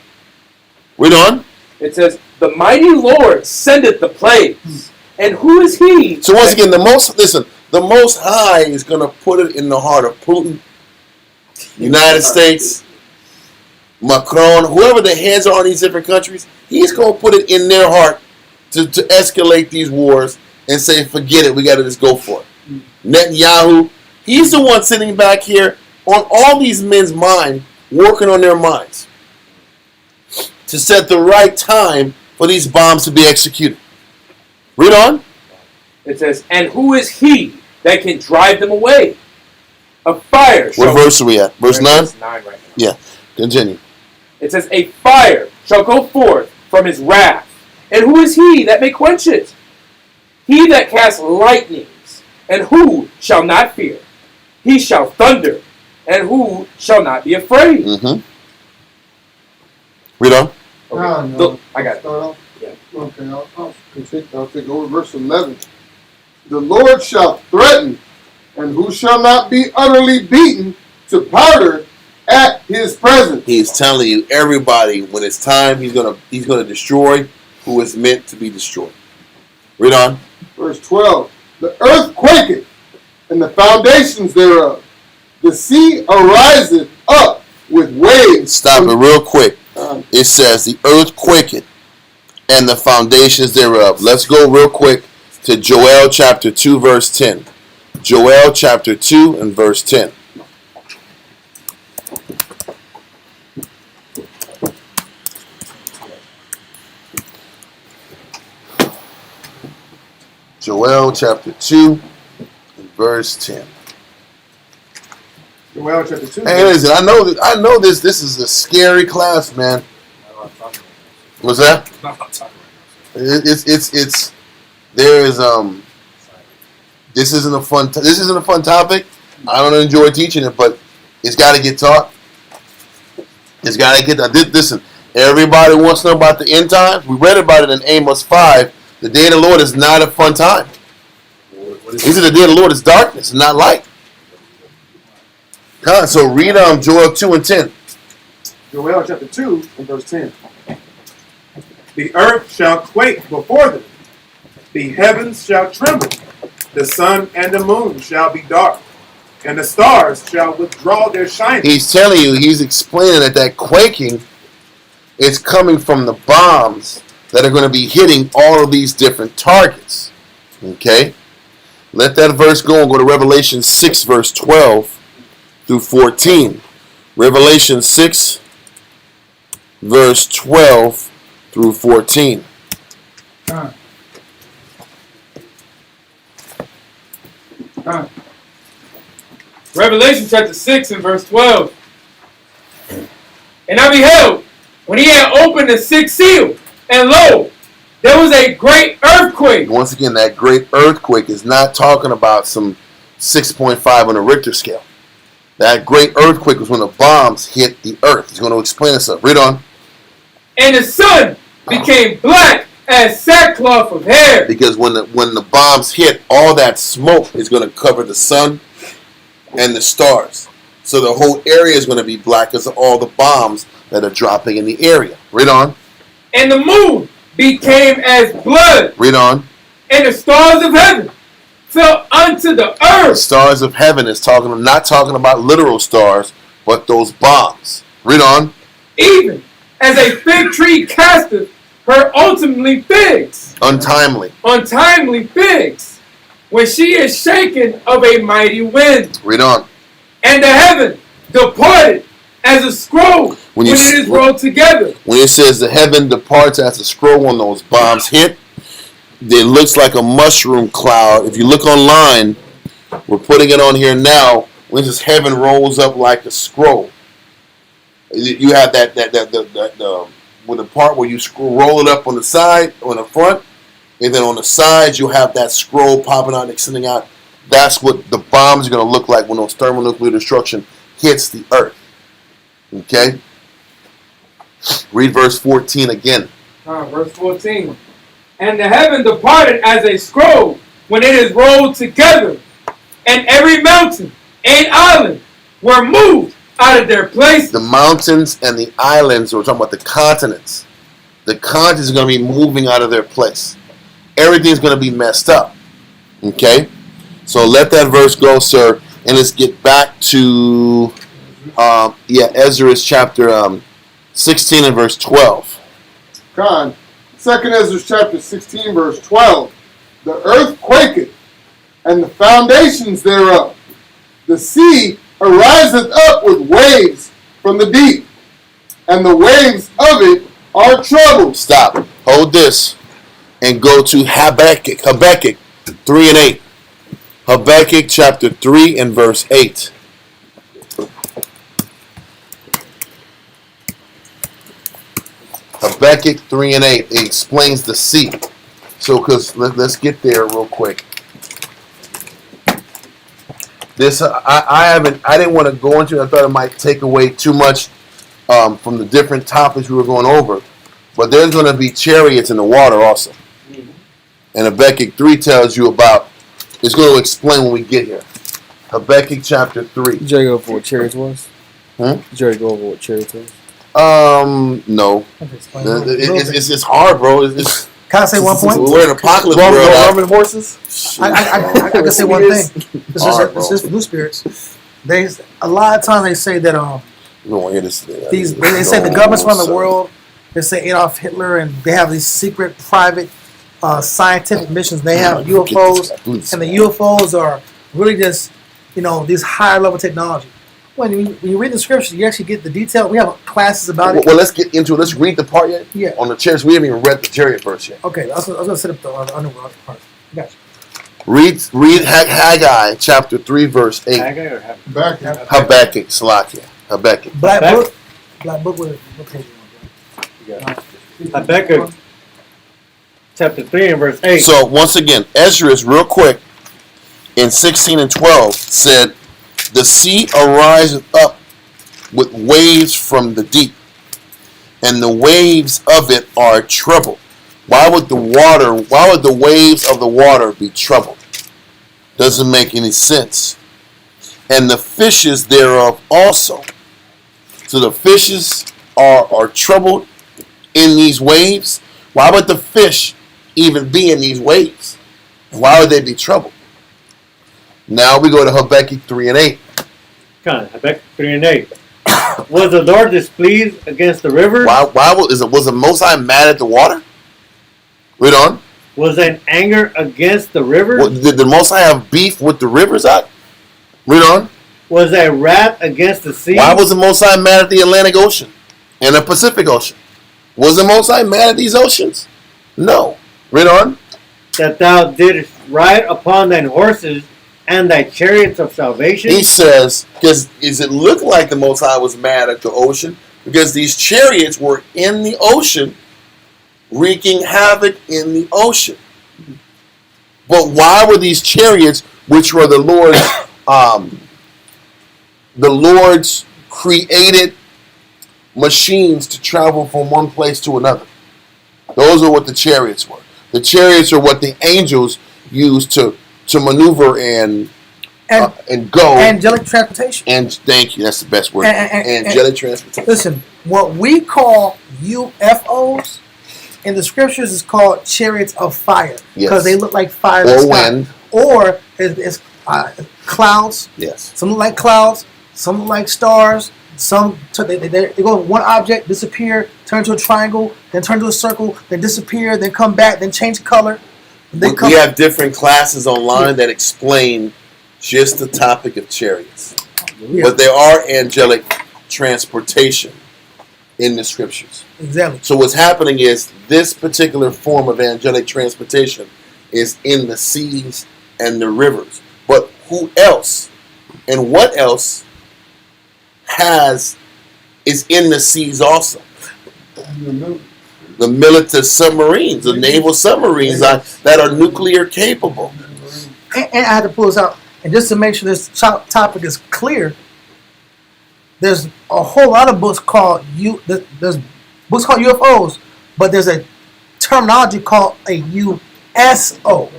Read on. It says, "The mighty Lord sendeth the plagues, and who is he?" So once again, the Most High is going to put it in the heart of Putin, United States, Macron, whoever the heads are in these different countries. He's going to put it in their heart to escalate these wars and say, forget it, we got to just go for it. Netanyahu, he's the one sitting back here on all these men's mind, working on their minds to set the right time for these bombs to be executed. Read on. It says, "And who is he that can drive them away? A fire." What verse are we at? Verse 9? Verse 9 right now. Yeah, continue. It says, "A fire shall go forth from his wrath. And who is he that may quench it? He that casts lightnings. And who shall not fear? He shall thunder. And who shall not be afraid?" Mm-hmm. Read on. Okay. No. I got it. Start off? Yeah. Okay, I'll take over verse 11. The Lord shall threaten, and who shall not be utterly beaten to powder at his presence. He's telling you, everybody, when it's time, he's gonna destroy who is meant to be destroyed. Read on. Verse 12. The earth quaketh, and the foundations thereof. The sea ariseth up with waves. Stop it real quick. It says the earth quaketh and the foundations thereof. Let's go real quick to Joel chapter 2 verse 10. Joel chapter 2 and verse 10. Joel chapter 2 and verse 10. Joel chapter 2. Hey, listen, I know this is a scary class, man. What's that? It's there is this isn't a fun topic. I don't enjoy teaching it, but it's got to get taught. It's got to get listen. Everybody wants to know about the end times. We read about it in Amos 5. The day of the Lord is not a fun time. He said the day of the Lord is darkness, not light. So read Joel 2 and 10. Joel chapter 2 and verse 10. The earth shall quake before them. The heavens shall tremble. The sun and the moon shall be dark. And the stars shall withdraw their shining. He's telling you, he's explaining that quaking is coming from the bombs that are going to be hitting all of these different targets. Okay? Let that verse go and go to Revelation 6 verse 12 through 14. Revelation 6 verse 12 through 14. Revelation chapter 6 and verse 12. "And I beheld, when he had opened the sixth seal, and lo, there was a great earthquake." Once again, that great earthquake is not talking about some 6.5 on the Richter scale. That great earthquake was when the bombs hit the earth. He's going to explain this up. Read on. "And the sun became black as sackcloth of hair." Because when the bombs hit, all that smoke is going to cover the sun and the stars. So the whole area is going to be black because of all the bombs that are dropping in the area. Read on. "And the moon became as blood. Read on. And the stars of heaven fell unto the The earth." stars of heaven is not talking about literal stars, but those bombs. Read on. "Even as a fig tree casteth her untimely figs." Untimely figs. "When she is shaken of a mighty wind. Read on. And the heaven departed as a scroll when it is rolled together." When it says the heaven departs as a scroll when those bombs hit, it looks like a mushroom cloud. If you look online, we're putting it on here now. When this heaven rolls up like a scroll, you have with the part where you roll it up on the side, on the front, and then on the sides you have that scroll popping out, extending out. That's what the bombs are going to look like when those thermonuclear destruction hits the earth. Okay? Read verse 14 again. Verse 14. And the heaven departed as a scroll when it is rolled together, and every mountain and island were moved out of their place. The mountains and the islands, we're talking about the continents. The continents are going to be moving out of their place. Everything's going to be messed up. Okay? So let that verse go, sir. And let's get back to Ezra's chapter 16 and verse 12. Con. 2nd Ezra chapter 16, verse 12. The earth quaketh, and the foundations thereof. The sea ariseth up with waves from the deep, and the waves of it are troubled. Stop. Hold this. And go to Habakkuk 3 and 8. Habakkuk chapter 3 and verse 8. Habakkuk 3 and 8. It explains the sea. So, let's get there real quick. This I didn't want to go into it. I thought it might take away too much from the different topics we were going over. But there's going to be chariots in the water also. And Habakkuk 3 tells you about. It's going to explain when we get here. Habakkuk chapter 3. Did you go over what chariots was? Hmm? Did you go over what chariots was? No. It's hard, bro. Can I say one point? We're in apocalypse Roman horses? I can say one thing. It's just new spirits. A lot of times they say that You don't want to hear this. they say the governments around the world. They say Adolf Hitler, and they have these secret, private, scientific missions. They have UFOs, and the UFOs are really just, these higher level technology. When you read the scriptures, you actually get the detail. We have classes about it. Well, let's get into it. Let's read the part yet. Yeah. On the chariots, we haven't even read the chariot verse yet. Okay, I was going to set up the underworld part. Gotcha. Read Haggai chapter 3 verse 8. Haggai or Habakkuk? Habakkuk, Salakia. Habakkuk. Black book with what page you on? Habakkuk chapter 3 and verse 8. So once again, Ezra is real quick in 16 and 12 said, the sea ariseth up with waves from the deep, and the waves of it are troubled. Why would the waves of the water be troubled? Doesn't make any sense. And the fishes thereof also. So the fishes are troubled in these waves. Why would the fish even be in these waves? Why would they be troubled? Now we go to Habakkuk 3 and 8. Come on, Habakkuk 3 and 8. Was the Lord displeased against the rivers? Why was the Most High mad at the water? Read on. Was in anger against the rivers? Did the Most High have beef with the rivers? Read on. Was there wrath against the sea? Why was the Most High mad at the Atlantic Ocean and the Pacific Ocean? Was the Most High mad at these oceans? No. Read on. That thou didst ride upon thine horses and thy chariots of salvation? He says, does it look like the Most High was mad at the ocean? Because these chariots were in the ocean, wreaking havoc in the ocean. But why were these chariots, which were the Lord's created machines to travel from one place to another? Those are what the chariots were. The chariots are what the angels used to maneuver and go. Angelic transportation. And thank you, that's the best word. Angelic transportation. Listen, what we call UFOs in the scriptures is called chariots of fire, because they look like fire in the sky. Wind. Or it's clouds. Yes. Some look like clouds. Some look like stars. Some they go one object, disappear, turn to a triangle, then turn to a circle, then disappear, then come back, then change color. We have different classes online that explain just the topic of chariots. Yeah. But there are angelic transportation in the scriptures. Exactly. So what's happening is this particular form of angelic transportation is in the seas and the rivers. But who else and what else is in the seas also? The military submarines, the naval submarines that are nuclear capable. And I had to pull this out. And just to make sure this topic is clear, there's a whole lot of books called there's books called UFOs, but there's a terminology called a USO.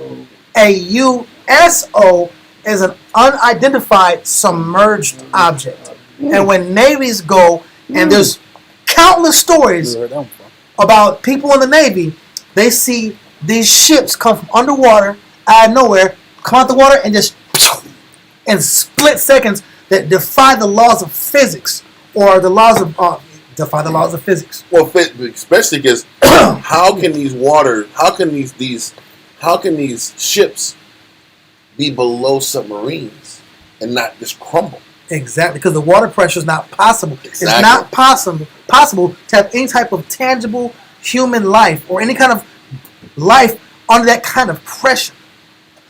A USO is an unidentified submerged object. And when navies go, and there's countless stories about people in the Navy, they see these ships come from underwater, out of nowhere, come out the water, and just in split seconds that defy the laws of physics or the laws of defy the laws of physics. Well, especially because how can these ships be below submarines and not just crumble? Exactly, because the water pressure is not possible. Exactly. It's not possible to have any type of tangible human life or any kind of life under that kind of pressure.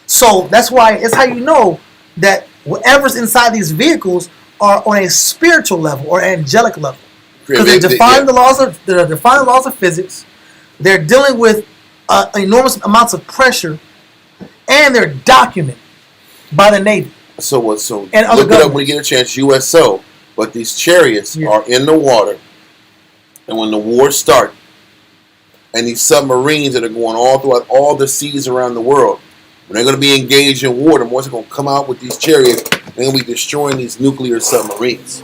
So that's why it's how you know that whatever's inside these vehicles are on a spiritual level or angelic level, because they're defying the laws of physics. They're dealing with enormous amounts of pressure, and they're documented by the Navy. So look it up governments. when you get a chance. USO, but these chariots are in the water, and when the war starts, and these submarines that are going all throughout all the seas around the world, when they're going to be engaged in war, the Morse are going to come out with these chariots, and they're going to be destroying these nuclear submarines.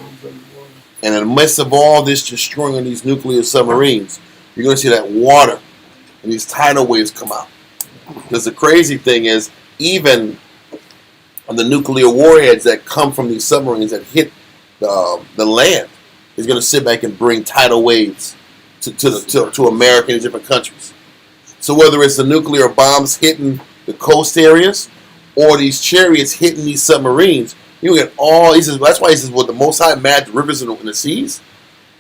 And in the midst of all this destroying of these nuclear submarines, you're going to see that water and these tidal waves come out. Because the crazy thing is, even on the nuclear warheads that come from these submarines that hit the land, is going to sit back and bring tidal waves to America and different countries. So whether it's the nuclear bombs hitting the coast areas or these chariots hitting these submarines, you get all. He says that's why he says, "Well, the Most High mad the rivers in the seas,"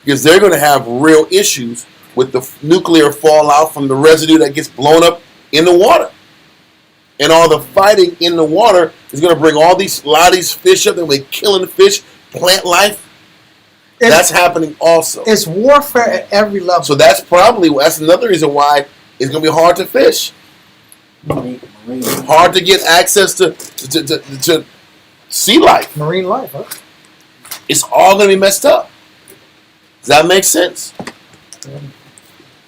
because they're going to have real issues with the nuclear fallout from the residue that gets blown up in the water, and all the fighting in the water is going to bring a lot of these fish up, and we're killing fish, plant life. That's happening also. It's warfare at every level. So that's another reason why it's going to be hard to fish. Hard to get access to sea life. Marine life, huh? It's all going to be messed up. Does that make sense?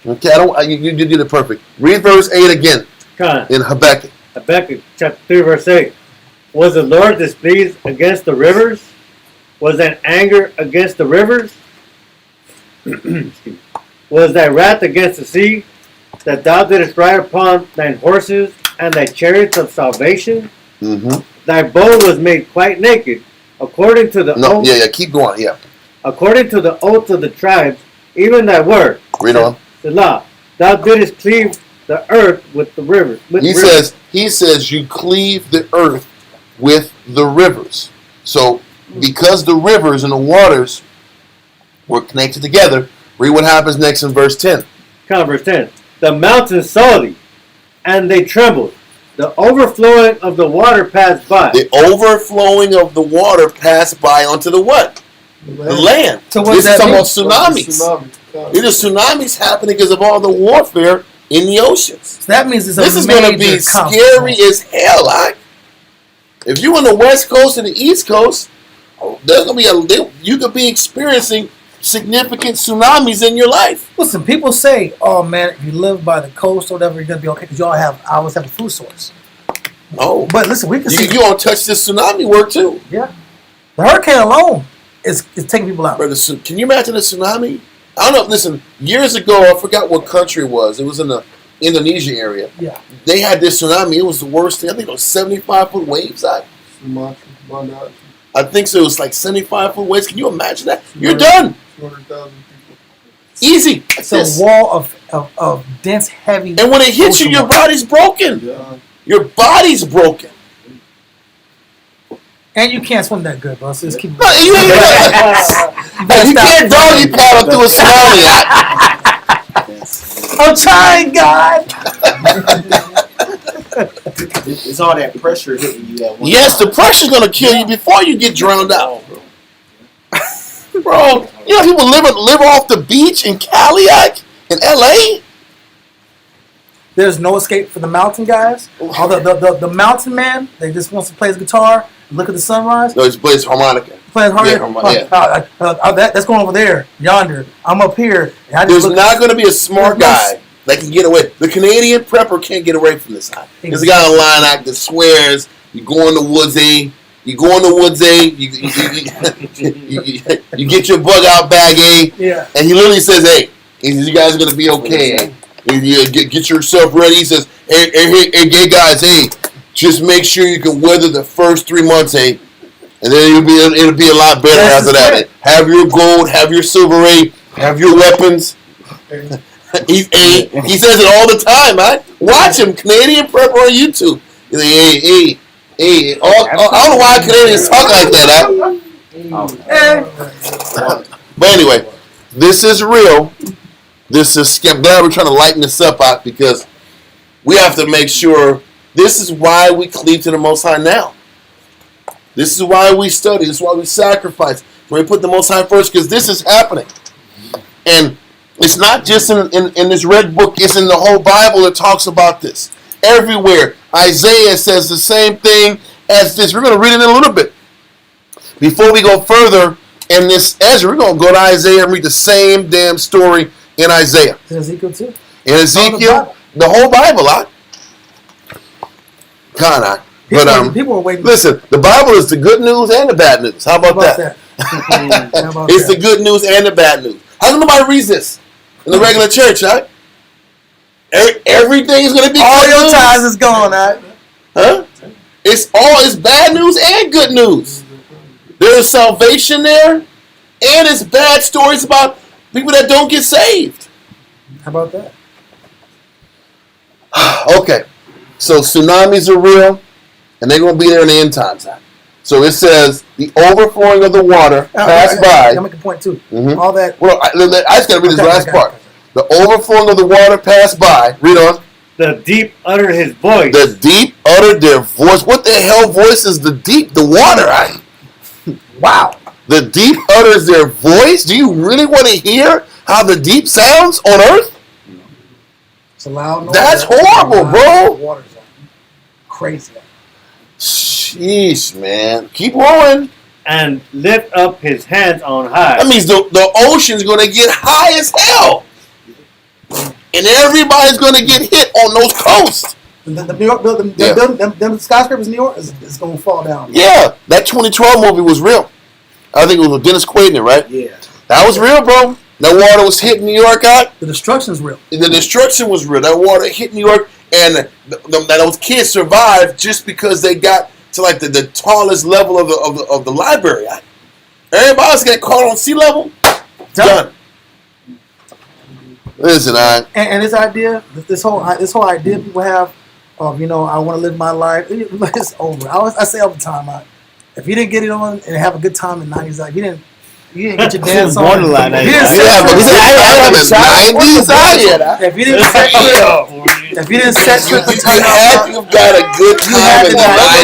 Okay, you did it perfect. Read verse 8 again in Habakkuk. Habakkuk chapter 3 verse 8. Was the Lord displeased against the rivers? Was that anger against the rivers? Was thy wrath against the sea, that thou didst ride upon thine horses and thy chariots of salvation? Mm-hmm. Thy bow was made quite naked, according to the oath. Keep going. Yeah. According to the oath of the tribes, even thy word. Read on. Selah, thou didst cleave the earth with the rivers. He says you cleave the earth with the rivers. So because the rivers and the waters were connected together, read what happens next in verse 10. Verse 10. The mountains saw thee, and they trembled. The overflowing of the water passed by. The overflowing of the water passed by onto the what? The land. So this is talking about Tsunamis. These are tsunamis happening because of all the warfare in the oceans. So that means this is going to be scary as hell. If you're on the West Coast and the East Coast, there's going to be you could be experiencing significant tsunamis in your life. Listen, people say, "Oh man, if you live by the coast or whatever, you're gonna be okay because you always have a food source." No, but listen, we can see you don't touch this tsunami work too. Yeah, the hurricane alone is taking people out. Brother, can you imagine a tsunami? I don't know. Listen, years ago, I forgot what country it was. It was in the Indonesia area. Yeah, they had this tsunami. It was the worst thing. I think it was 75-foot waves. I think so. It was like 75-foot waves. Can you imagine that? You're done. 200,000 people. Easy. It's a wall of dense, heavy. And when it hits you, your body's broken. Yeah. Your body's broken. And you can't swim that good, bro. So just keep. No, you can't doggy paddle through a tsunami. I'm trying, God. It's all that pressure hitting you at once. Yes, the pressure's gonna kill you before you get drowned out. Bro, you know people live off the beach in Cali, in LA. There's no escape for the mountain guys. The mountain man, they just wants to play his guitar, look at the sunrise. No, he plays harmonica. playing hard. Yeah, That's going over there, yonder. I'm up here. And I just There's look, not going to be a smart guy that can get away. The Canadian prepper can't get away from this. There's a guy online that swears you go in the woods, you go in the woods, you get your bug out bag, Yeah. and he literally says, hey, you guys are going to be okay. You get yourself ready. He says, hey, gay guys, just make sure you can weather the first 3 months, and then it'll be a lot better after that. Have your gold, have your silver, have your weapons. He says it all the time, man. Watch him, Canadian prepper on YouTube. He's like, I don't know why Canadians talk like that, But anyway, this is real. This is I'm glad we're trying to lighten this up out because we have to make sure. This is why we cleave to the Most High now. This is why we study. This is why we sacrifice. We put the Most High first because this is happening. And it's not just in this red book. It's in the whole Bible that talks about this. Everywhere. Isaiah says the same thing as this. We're going to read it in a little bit. Before we go further in this Ezra, we're going to go to Isaiah and read the same damn story in Isaiah. In Ezekiel too? In Ezekiel, the whole Bible, Kind of. But people are waiting. Listen, the Bible is the good news and the bad news. How about that? It's the good news and the bad news. How come nobody reads this in the regular church, right? Everything is going to be all good your news. ties is gone, right? Huh? It's bad news and good news. There is salvation there, and it's bad stories about people that don't get saved. How about that? Okay, so tsunamis are real, and they're going to be there in the end times. So it says the overflowing of the water passed by. I'll make a point too. Mm-hmm. All that. Well, I just got to read this last part. The overflowing of the water passed by. Read on. The deep uttered his voice. The deep uttered their voice. What the hell voice is the deep? The water, right? Wow. The deep utters their voice? Do you really want to hear how the deep sounds on earth? It's a loud noise. That's horrible, bro. Water's crazy. Sheesh, man. Keep going. And lift up his hands on high. That means the ocean's going to get high as hell. And everybody's going to get hit on those coasts. The New York building, them skyscrapers in New York is going to fall down. Yeah, that 2012 movie was real. I think it was with Dennis Quaid in it, right? Yeah. That was real, bro. That water was hitting New York out. The destruction's real. The destruction was real. That water hit New York, and those kids survived just because they got to like the tallest level of the library. Everybody else got caught on sea level. Done. Listen, and this idea, this whole idea people have of I want to live my life. It's over. I say all the time, if you didn't get it on and have a good time in the 90s, like you didn't get your dance on. Wonderland. If you didn't set trip to turn up, you've got a good time in the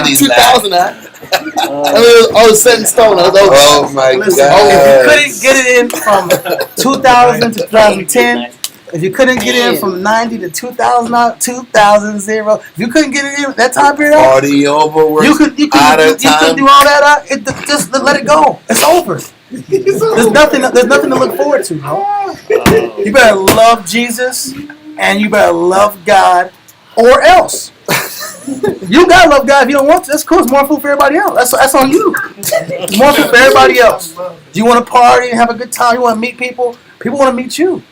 90s. 2000. I mean, it was set in stone. Oh my God! If you couldn't get it in from 2000 to 2010. If you couldn't get in from 90 to 2000, if you couldn't get it in that time period, party over. You could do all that. Just let it go. It's over. There's nothing to look forward to, bro. You better love Jesus and you better love God, or else. You gotta love God if you don't want to. That's cool. It's more food for everybody else. That's on you. It's more food for everybody else. Do you want to party and have a good time? You want to meet people? People want to meet you.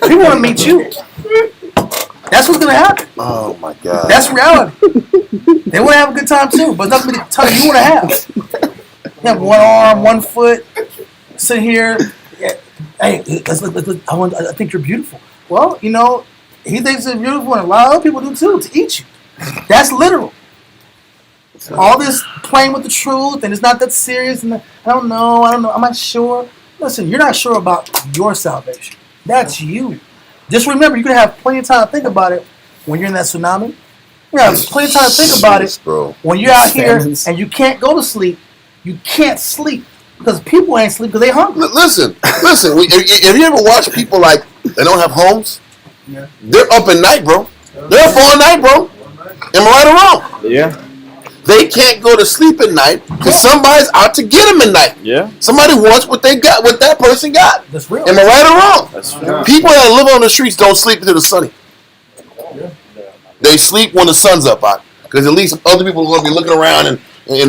People want to meet you. That's what's gonna happen. Oh my God. That's reality. They want to have a good time too, but nothing the time you want to have. You have one arm, 1 foot, sit here. Hey, I think you're beautiful. Well, he thinks it's beautiful, and a lot of other people do too. To eat you, that's literal. All this playing with the truth, and it's not that serious. And I don't know. I'm not sure. Listen, you're not sure about your salvation. That's you. Just remember, you're going to have plenty of time to think about it when you're in that tsunami. You have plenty of time to think about it when you're out here and you can't go to sleep. You can't sleep because people ain't sleep because they hungry. Listen. Have you ever watched people like they don't have homes? Yeah. They're up at night, bro. They're up all night, bro. Am I right or wrong? Yeah. They can't go to sleep at night because somebody's out to get them at night. Yeah. Somebody wants what they got, what that person got. That's real. Am I right or wrong? That's true. People that live on the streets don't sleep until the sunny. They sleep when the sun's up out because at least other people are going to be looking around and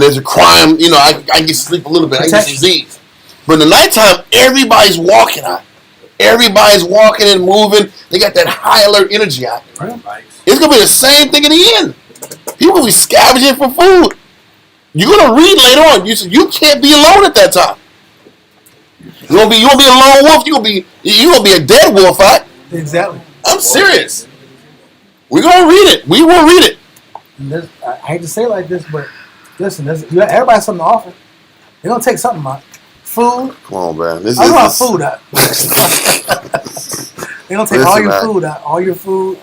there's a crime. You know, I get to sleep a little bit. I get disease. But in the nighttime, everybody's walking out. Everybody's walking and moving. They got that high alert energy out. It's going to be the same thing in the end. People will be scavenging for food. You're going to read later on. You can't be alone at that time. You're going to be a lone wolf. You're going to be a dead wolf, right? Exactly. I'm serious. We're going to read it. We will read it. And I hate to say it like this, but listen, everybody has something to offer. They're going to take something out. Food. Come on, man. I want food out. They're going to take all your food out. All your food.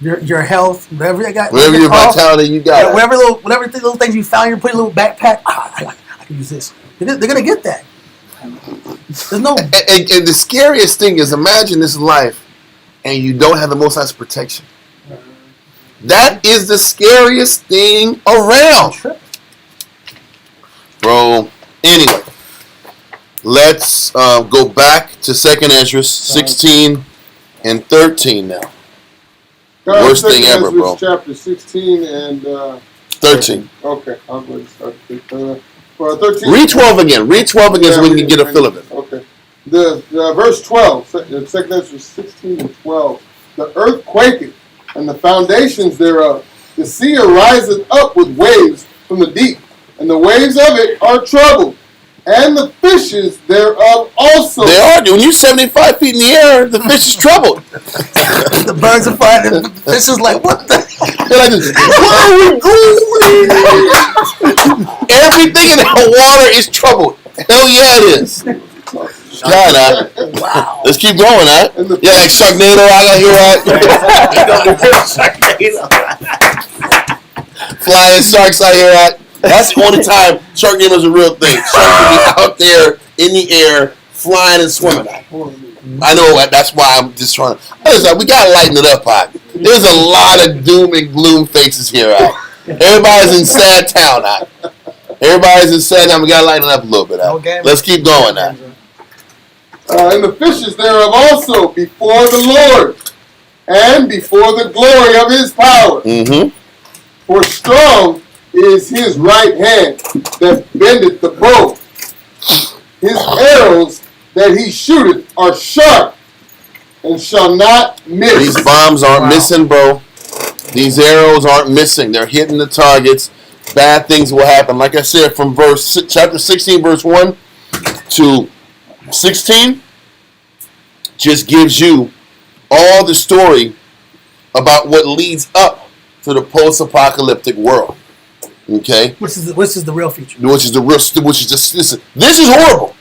Your health, whatever you got, whatever your vitality you got, whatever little things you found, you put in a little backpack. I can use this. They're gonna get that. There's no. And the scariest thing is, imagine this life, and you don't have the Most High's protection. That is the scariest thing around, bro. Anyway, let's go back to 2nd Ezra 16 and 13 now. Worst thing ever, bro. Chapter 16 and 13. Okay, I'm going to start. 13. Read 12 again. Read 12 again so we can get a feel of it. Okay. The verse 12, 2nd Ezra 16 and 12. The earth quaketh, and the foundations thereof. The sea ariseth up with waves from the deep, and the waves of it are troubled, and the fishes thereof also. They are. When you're 75 feet in the air, the fish is troubled. The birds are flying, and the fish is like, what the? They're like, where are we going? Everything in the water is troubled. Hell yeah, it is. Wow. Let's keep going, huh? Yeah, like Sharknado, I got here, right? Flying sharks out here, right? That's the only time Sharknado is a real thing. Sharks will be out there in the air, flying and swimming. I know that's why I'm just trying to. Listen, we gotta lighten it up, Hot. There's a lot of doom and gloom faces here, Hot. Everybody's in sad town, Hot. Everybody's in sad town. We gotta lighten it up a little bit, Hot. Let's keep going, Hot. And the fishes thereof also before the Lord, and before the glory of His power. Mm-hmm. For strong is His right hand that bendeth the bow. His arrows that He shooteth are sharp, and shall not miss. These bombs aren't missing, bro. These arrows aren't missing. They're hitting the targets. Bad things will happen. Like I said, from chapter 16, verse 1 to 16, just gives you all the story about what leads up to the post-apocalyptic world. Okay, which is the real feature. Which is just listen. This is horrible.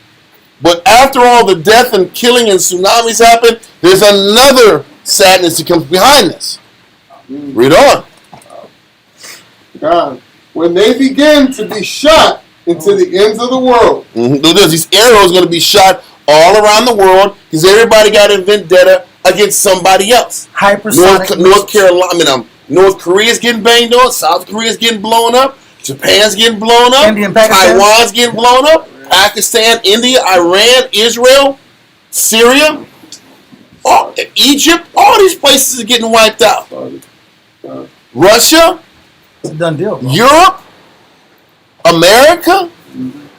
But after all the death and killing and tsunamis happen, there's another sadness that comes behind this. Read on. God, when they begin to be shot into the ends of the world. Mm-hmm. These arrows going to be shot all around the world because everybody got a vendetta against somebody else. Hypersonic. North Carolina. North Korea's getting banged on. South Korea's getting blown up. Japan's getting blown up. India and Pakistan. Taiwan's getting blown up. Pakistan, India, Iran, Israel, Syria, Egypt. All these places are getting wiped out. Russia. It's a done deal, bro. Europe. America.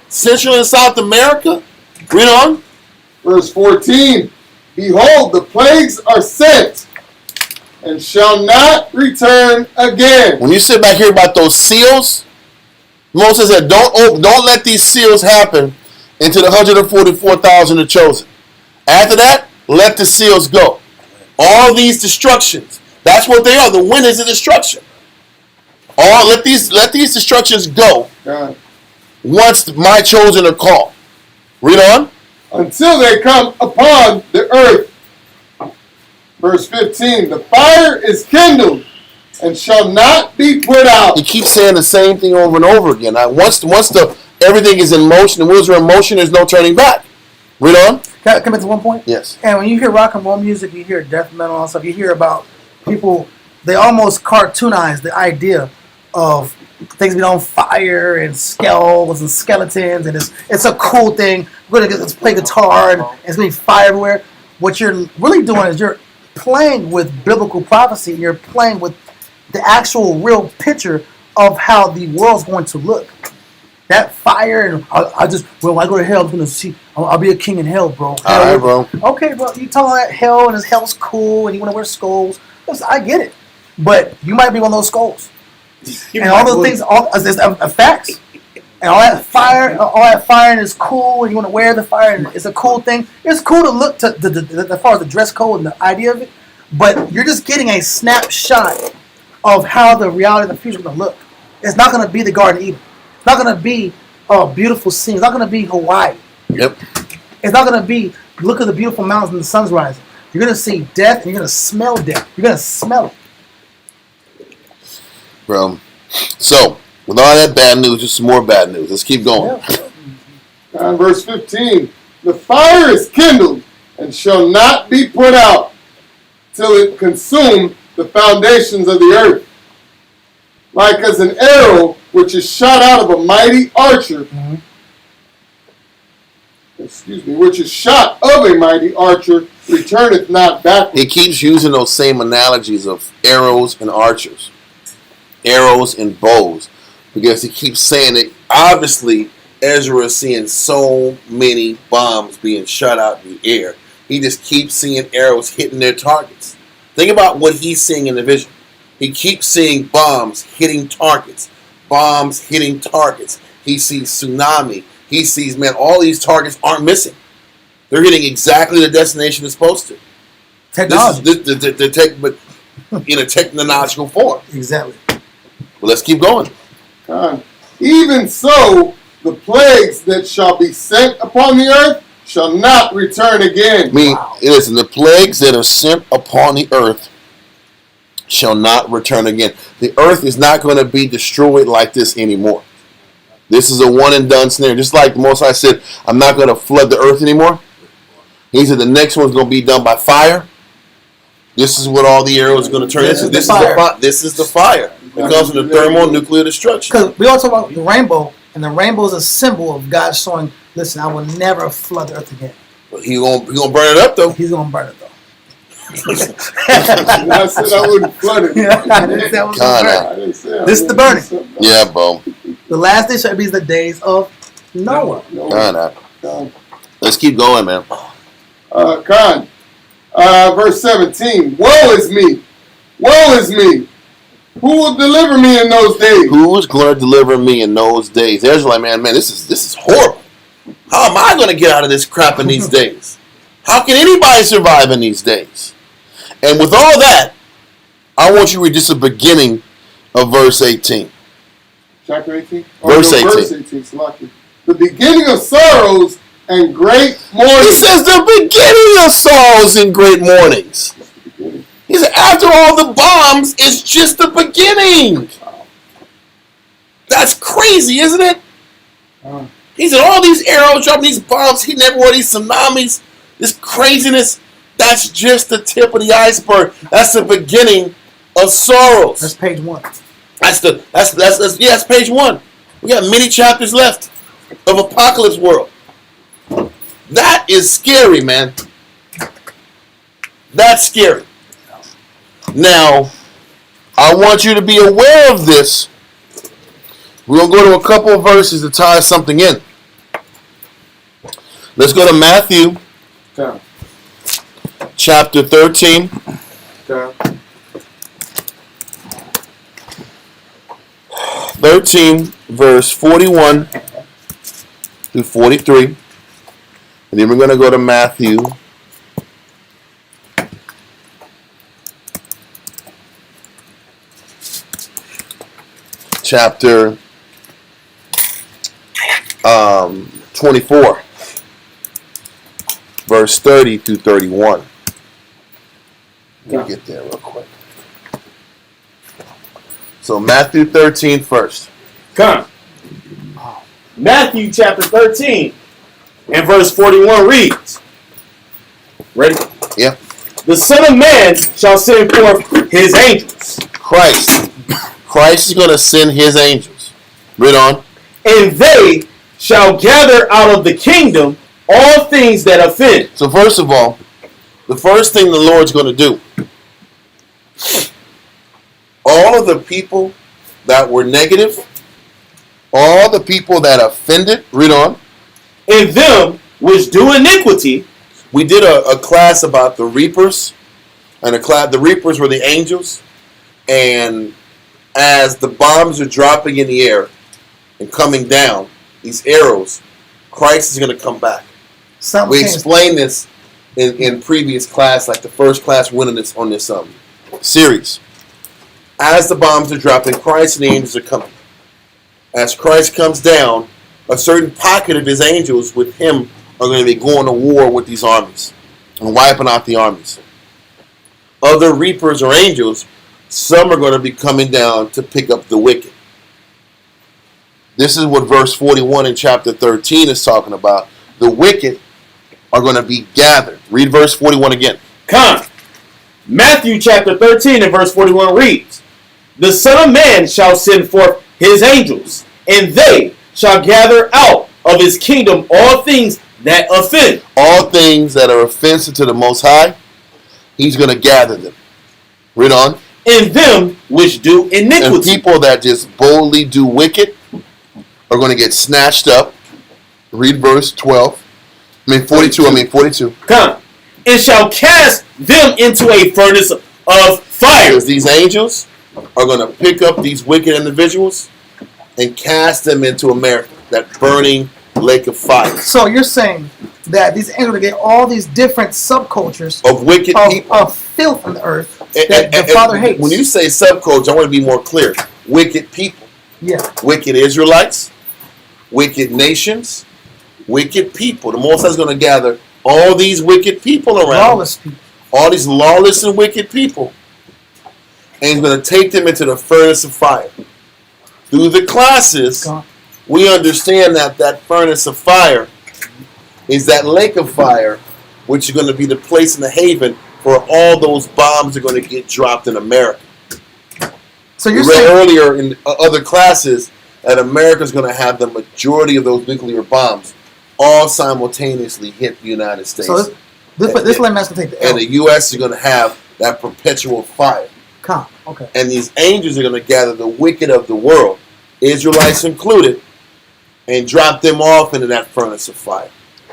Central and South America. Read on. Verse 14. Behold, the plagues are sent, and shall not return again. When you sit back here about those seals, Moses said, don't let these seals happen until the 144,000 are chosen. After that, let the seals go. All these destructions, that's what they are. The winners of destruction. Let these destructions go once my chosen are called. Read on. Until they come upon the earth. Verse 15, the fire is kindled and shall not be put out. He keeps saying the same thing over and over again. Now, once everything is in motion, the wheels are in motion, there's no turning back. Read on. Can I come back to one point? Yes. And when you hear rock and roll music, you hear death metal and stuff, you hear about people, they almost cartoonize the idea of things be on fire and skulls and skeletons, and it's a cool thing. We're gonna play guitar and it's gonna be fire everywhere. What you're really doing is you're playing with biblical prophecy. You're playing with the actual real picture of how the world's going to look. That fire, and I go to hell, I'm gonna see. I'll be a king in hell, bro. All right, bro. Okay, bro. You talking about hell, and hell's cool, and you want to wear skulls. Listen, I get it, but you might be one of those skulls, and all those things, all facts, and all that fire is cool, and you want to wear the fire, and it's a cool thing. It's cool to look to as far as the dress code and the idea of it, but you're just getting a snapshot of how the reality of the future is going to look. It's not going to be the Garden of Eden. It's not going to be a beautiful scene. It's not going to be Hawaii. Yep. It's not going to be, look at the beautiful mountains and the sun's rising. You're going to see death, and you're going to smell death. You're going to smell it. Bro. So, with all that bad news, just some more bad news. Let's keep going. Yeah. Verse 15. The fire is kindled and shall not be put out till it consume the foundations of the earth. Like as an arrow which is shot out of a mighty archer, which is shot of a mighty archer, returneth not backward. He keeps using those same analogies of arrows and archers, arrows and bows, because he keeps saying it. Obviously, Ezra is seeing so many bombs being shot out in the air. He just keeps seeing arrows hitting their targets. Think about what he's seeing in the vision. He keeps seeing bombs hitting targets. Bombs hitting targets. He sees tsunami. He sees, man, all these targets aren't missing. They're hitting exactly the destination it's supposed to. Technology. But in a technological form. Exactly. Well, let's keep going. Even so, the plagues that shall be sent upon the earth shall not return again. Listen, the plagues that are sent upon the earth shall not return again. The earth is not going to be destroyed like this anymore. This is a one and done scenario. Just like the Most High said, I'm not going to flood the earth anymore. He said the next one's going to be done by fire. This is what all the arrows are going to turn into. This is the fire. It comes from the thermonuclear destruction. Because we all talk about the rainbow, and the rainbow is a symbol of God showing, listen, I will never flood the earth again. But he gonna burn it up, though. He's going to burn it, though. I said I wouldn't flood it. I didn't say I was going to burn it. This is the burning. Yeah, bro. The last day shall be the days of Noah. Let's keep going, man. Verse 17. Woe is me! Woe is me! Who will deliver me in those days? Who's going to deliver me in those days? Ezra's like, man, this is horrible. How am I going to get out of this crap in these days? How can anybody survive in these days? And with all that, I want you to read just the beginning of verse 18. Chapter 18? Verse 18. Verse 18, Salaki. The beginning of sorrows and great mourning. He says the beginning of sorrows and great mournings. He said after all the bombs, it's just the beginning. That's crazy, isn't it? He said all these arrows dropping, these bombs hitting everywhere, these tsunamis, this craziness, that's just the tip of the iceberg. That's the beginning of sorrows. That's page 1. That's page 1. We got many chapters left of Apocalypse World. That is scary, man. That's scary. Now, I want you to be aware of this. We're going to go to a couple of verses to tie something in. Let's go to Matthew chapter 13. 13, verse 41 through 43. And then we're going to go to Matthew chapter 24, verse 30 through 31. Let me get there real quick. So Matthew 13 first. Come. Matthew chapter 13 and verse 41 reads. Ready? Yeah. The Son of Man shall send forth his angels. Christ is going to send his angels. Read on. And they shall gather out of the kingdom all things that offend. So first of all, the first thing the Lord's going to do, all of the people that were negative, all the people that offended, read on. And them which do iniquity. We did a class about the reapers, and the reapers were the angels, and as the bombs are dropping in the air and coming down, these arrows, Christ is going to come back. We explained this in previous class, like the first class winning this on this series. As the bombs are dropping, Christ and the angels are coming. As Christ comes down, a certain pocket of his angels with him are going to be going to war with these armies and wiping out the armies. Other reapers or angels, some are going to be coming down to pick up the wicked. This is what verse 41 in chapter 13 is talking about. The wicked are going to be gathered. Read verse 41 again. Come. Matthew chapter 13 and verse 41 reads, The Son of Man shall send forth his angels, and they shall gather out of his kingdom all things that offend. All things that are offensive to the Most High, he's going to gather them. Read on. And them which do iniquity. And people that just boldly do wicked are going to get snatched up. Read verse 12. 42. Come. And shall cast them into a furnace of fire. Because these angels are going to pick up these wicked individuals and cast them into America, that burning lake of fire. So you're saying that these angels are going to get all these different subcultures of wicked people, of filth on the earth that the Father hates. When you say subculture, I want to be more clear. Wicked people. Yeah. Wicked Israelites, wicked nations, wicked people. The Most High is going to gather all these wicked people around. Lawless people. All these lawless and wicked people. And he's going to take them into the furnace of fire. Through the classes, we understand that that furnace of fire is that lake of fire, which is going to be the place in the haven for all those bombs are going to get dropped in America. So you're saying saying earlier in other classes that America is going to have the majority of those nuclear bombs all simultaneously hit the United States. So this land going to take the L. And the U.S. is going to have that perpetual fire. Okay. And these angels are going to gather the wicked of the world, Israelites included, and drop them off into that furnace of fire.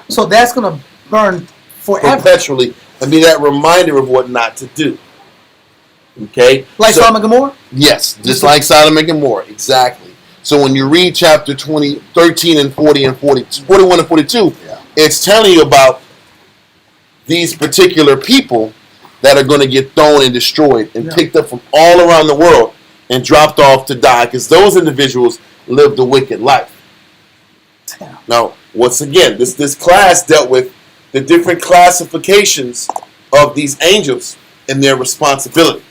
So that's going to burn forever. Perpetually, and be that reminder of what not to do. Okay? Like Sodom and Gomorrah? Yes, just like Sodom and Gomorrah, exactly. So when you read chapter 13 and 40 and 41 and 42, it's telling you about these particular people that are going to get thrown and destroyed and picked up from all around the world and dropped off to die because those individuals lived a wicked life. Now, once again, this class dealt with the different classifications of these angels and their responsibility.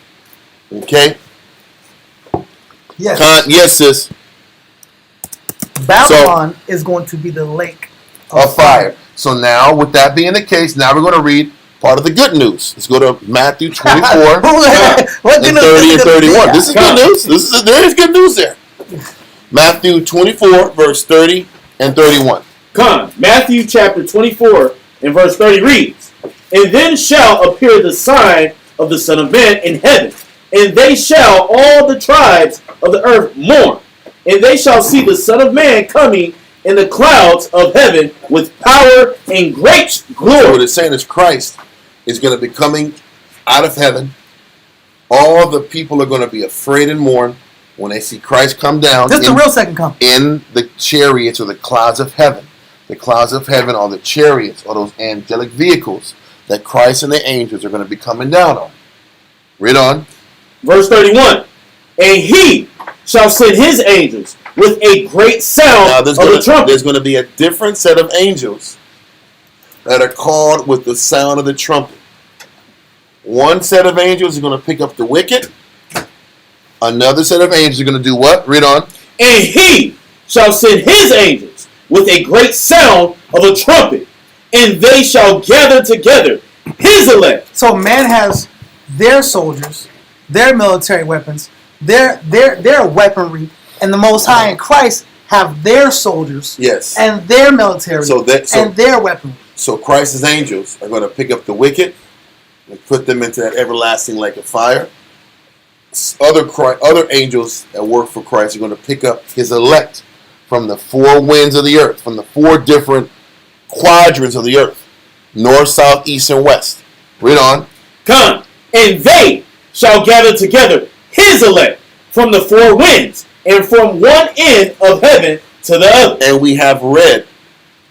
Okay? Yes. Yes, sis. Babylon is going to be the lake of fire. So now, with that being the case, now we're going to read part of the good news. Let's go to Matthew 24 and 30 and 31. This is good news. There is good news there. Matthew 24, verse 30 and 31. Come. Matthew chapter 24 and verse 30 reads, And then shall appear the sign of the Son of Man in heaven, and they shall all the tribes of the earth mourn, and they shall see the Son of Man coming in the clouds of heaven with power and great glory. So what it's saying is Christ is going to be coming out of heaven. All the people are going to be afraid and mourn when they see Christ come down. This is the real second coming. In the chariots or the clouds of heaven. The clouds of heaven are the chariots or those angelic vehicles that Christ and the angels are going to be coming down on. Read on. Verse 31. And he shall send his angels with a great sound of the trumpet. There's going to be a different set of angels that are called with the sound of the trumpet. One set of angels is going to pick up the wicked. Another set of angels are going to do what? Read on. And he shall send his angels with a great sound of a trumpet, and they shall gather together his elect. So man has their soldiers, their military weapons, their weaponry, And the Most High and Christ have their soldiers Yes. and their military and their weaponry. So Christ's angels are going to pick up the wicked and put them into that everlasting lake of fire. Other angels that work for Christ are going to pick up his elect from the four winds of the earth, from the four different quadrants of the earth, north, south, east, and west. Read on. Come, and they shall gather together his elect from the four winds, and from one end of heaven to the other. And we have read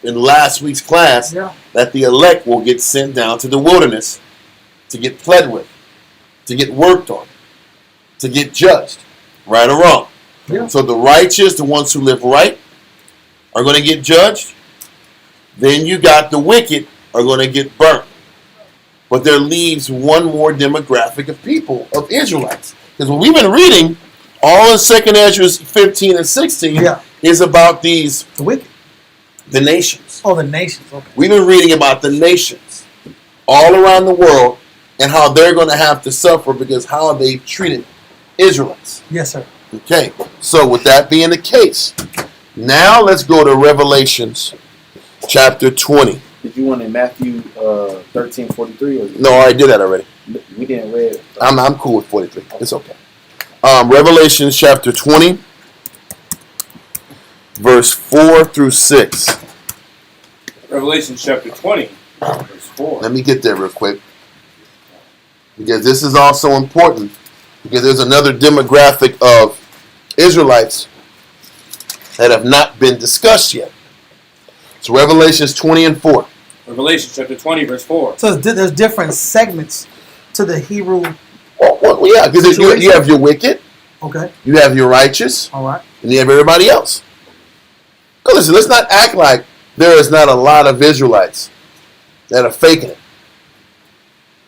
in last week's class that the elect will get sent down to the wilderness to get pled with, to get worked on, to get judged, right or wrong. Yeah. So the righteous, the ones who live right, are going to get judged. Then you got the wicked are going to get burnt. But there leaves one more demographic of people, of Israelites. Because what we've been reading, all in 2nd Ezra 15 and 16, is about these, the wicked, the nations. Oh, the nations. Okay. We've been reading about the nations all around the world and how they're going to have to suffer because how they treated Israelites. Yes, sir. Okay, so with that being the case, now let's go to Revelations chapter 20. Did you want in Matthew 13:43? No, I did that already. We didn't read. I'm cool with 43. It's okay. Revelation chapter 20, verse 4 through 6. Revelation chapter 20, verse 4. Let me get there real quick. Because this is also important. Because there's another demographic of Israelites that have not been discussed yet. So Revelations 20 and 4. Revelation chapter 20, verse 4. So there's different segments to the Hebrew. Well, yeah, because you have your wicked. Okay. You have your righteous. All right. And you have everybody else. Because listen, let's not act like there is not a lot of Israelites that are faking it.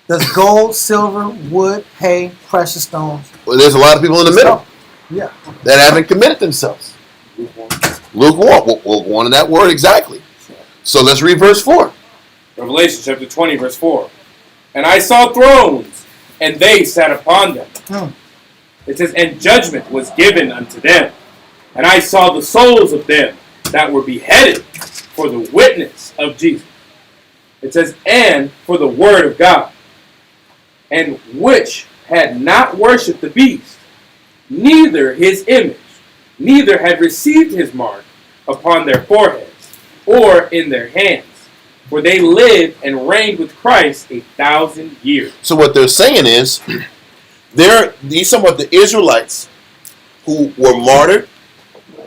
There's gold, silver, wood, hay, precious stones. Well, there's a lot of people in the middle Yeah. that haven't committed themselves. Lukewarm. We'll go into that word exactly. So let's read verse 4. Revelation chapter 20, verse 4. And I saw thrones, and they sat upon them. It says, and judgment was given unto them. And I saw the souls of them that were beheaded for the witness of Jesus. It says, and for the word of God. And which had not worshipped the beast, neither his image, neither had received his mark upon their foreheads or in their hands. For they lived and reigned with Christ 1,000 years. So what they're saying is, these are what the Israelites who were martyred,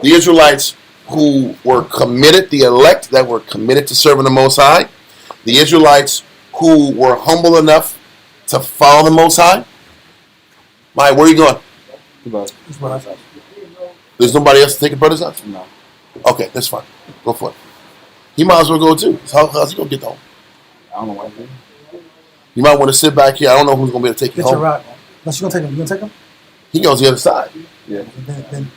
the Israelites who were committed, the elect that were committed to serving the Most High, the Israelites who were humble enough to follow the Most High. Mike, where are you going? There's nobody else to take a brother's house? No. Okay, that's fine. Go for it. He might as well go too. How's he going to get home? I don't know what to do. You might want to sit back here. I don't know who's going to be able to take you Get your home. ride. Unless you're going to take him. You going to take him? He goes the other side. Yeah. Then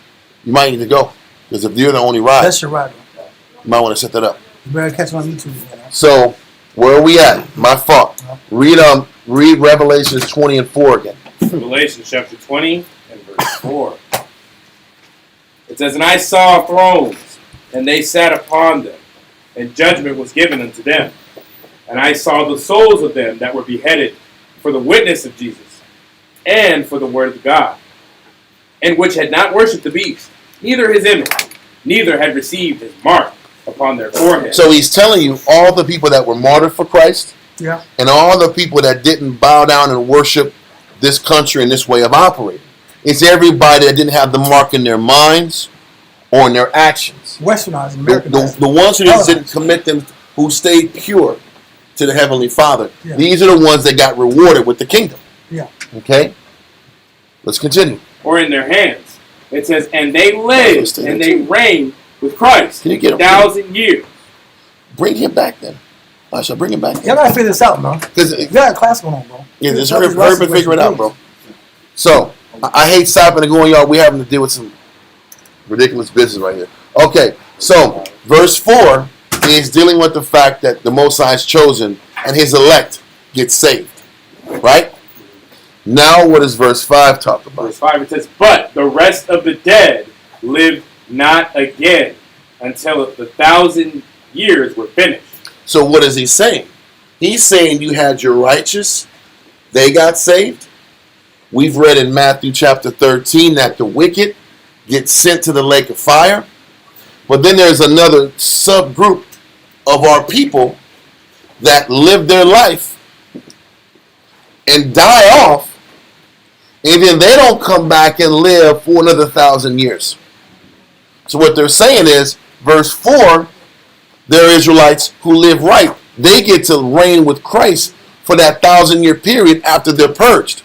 You might need to go. Because if you're the only ride, that's your ride. you might want to set that up. You better catch him on YouTube. So, where are we at? My fault. Read Revelations 20 and 4 again. Revelation chapter 20 and verse 4. It says, and I saw thrones, and they sat upon them, and judgment was given unto them. And I saw the souls of them that were beheaded for the witness of Jesus, and for the word of God, and which had not worshipped the beast, neither his image, neither had received his mark upon their forehead. So he's telling you all the people that were martyred for Christ, and all the people that didn't bow down and worship this country and this way of operating. It's everybody that didn't have the mark in their minds or in their actions. Westernized, Americanized. The ones who didn't commit them, who stayed pure to the Heavenly Father. Yeah. These are the ones that got rewarded with the kingdom. Yeah. Okay? Let's continue. Or in their hands. It says, and they lived and they reigned with Christ 1,000 years. Bring him back then. I shall bring him back. Y'all gotta figure this out, man. You got a class going on, bro. Yeah, just hurry and figure it out, bro. So, I hate stopping and going, y'all. We having to deal with some ridiculous business right here. Okay, so verse 4 is dealing with the fact that the Most High is chosen and his elect get saved. Right? Now, what does verse 5 talk about? Verse 5, it says, but the rest of the dead lived not again until the 1,000 years were finished. So what is he saying? He's saying you had your righteous, they got saved. We've read in Matthew chapter 13 that the wicked get sent to the lake of fire. But then there's another subgroup of our people that live their life and die off, and then they don't come back and live for another 1,000 years. So what they're saying is, verse 4, there are Israelites who live right. They get to reign with Christ for that 1,000-year period after they're purged.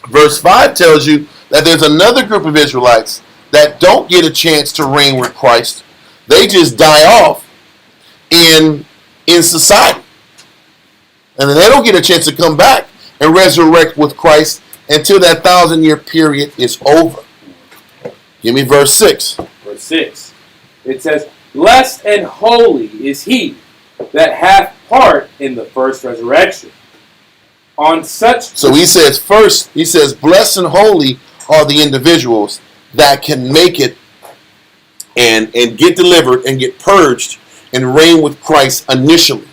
Verse 5 tells you that there's another group of Israelites that don't get a chance to reign with Christ. They just die off in society. And then they don't get a chance to come back and resurrect with Christ until that 1,000-year period is over. Give me verse 6. Verse 6. It says, blessed and holy is he that hath part in the first resurrection. On such... So he says first, he says, blessed and holy are the individuals that can make it and get delivered and get purged and reign with Christ initially.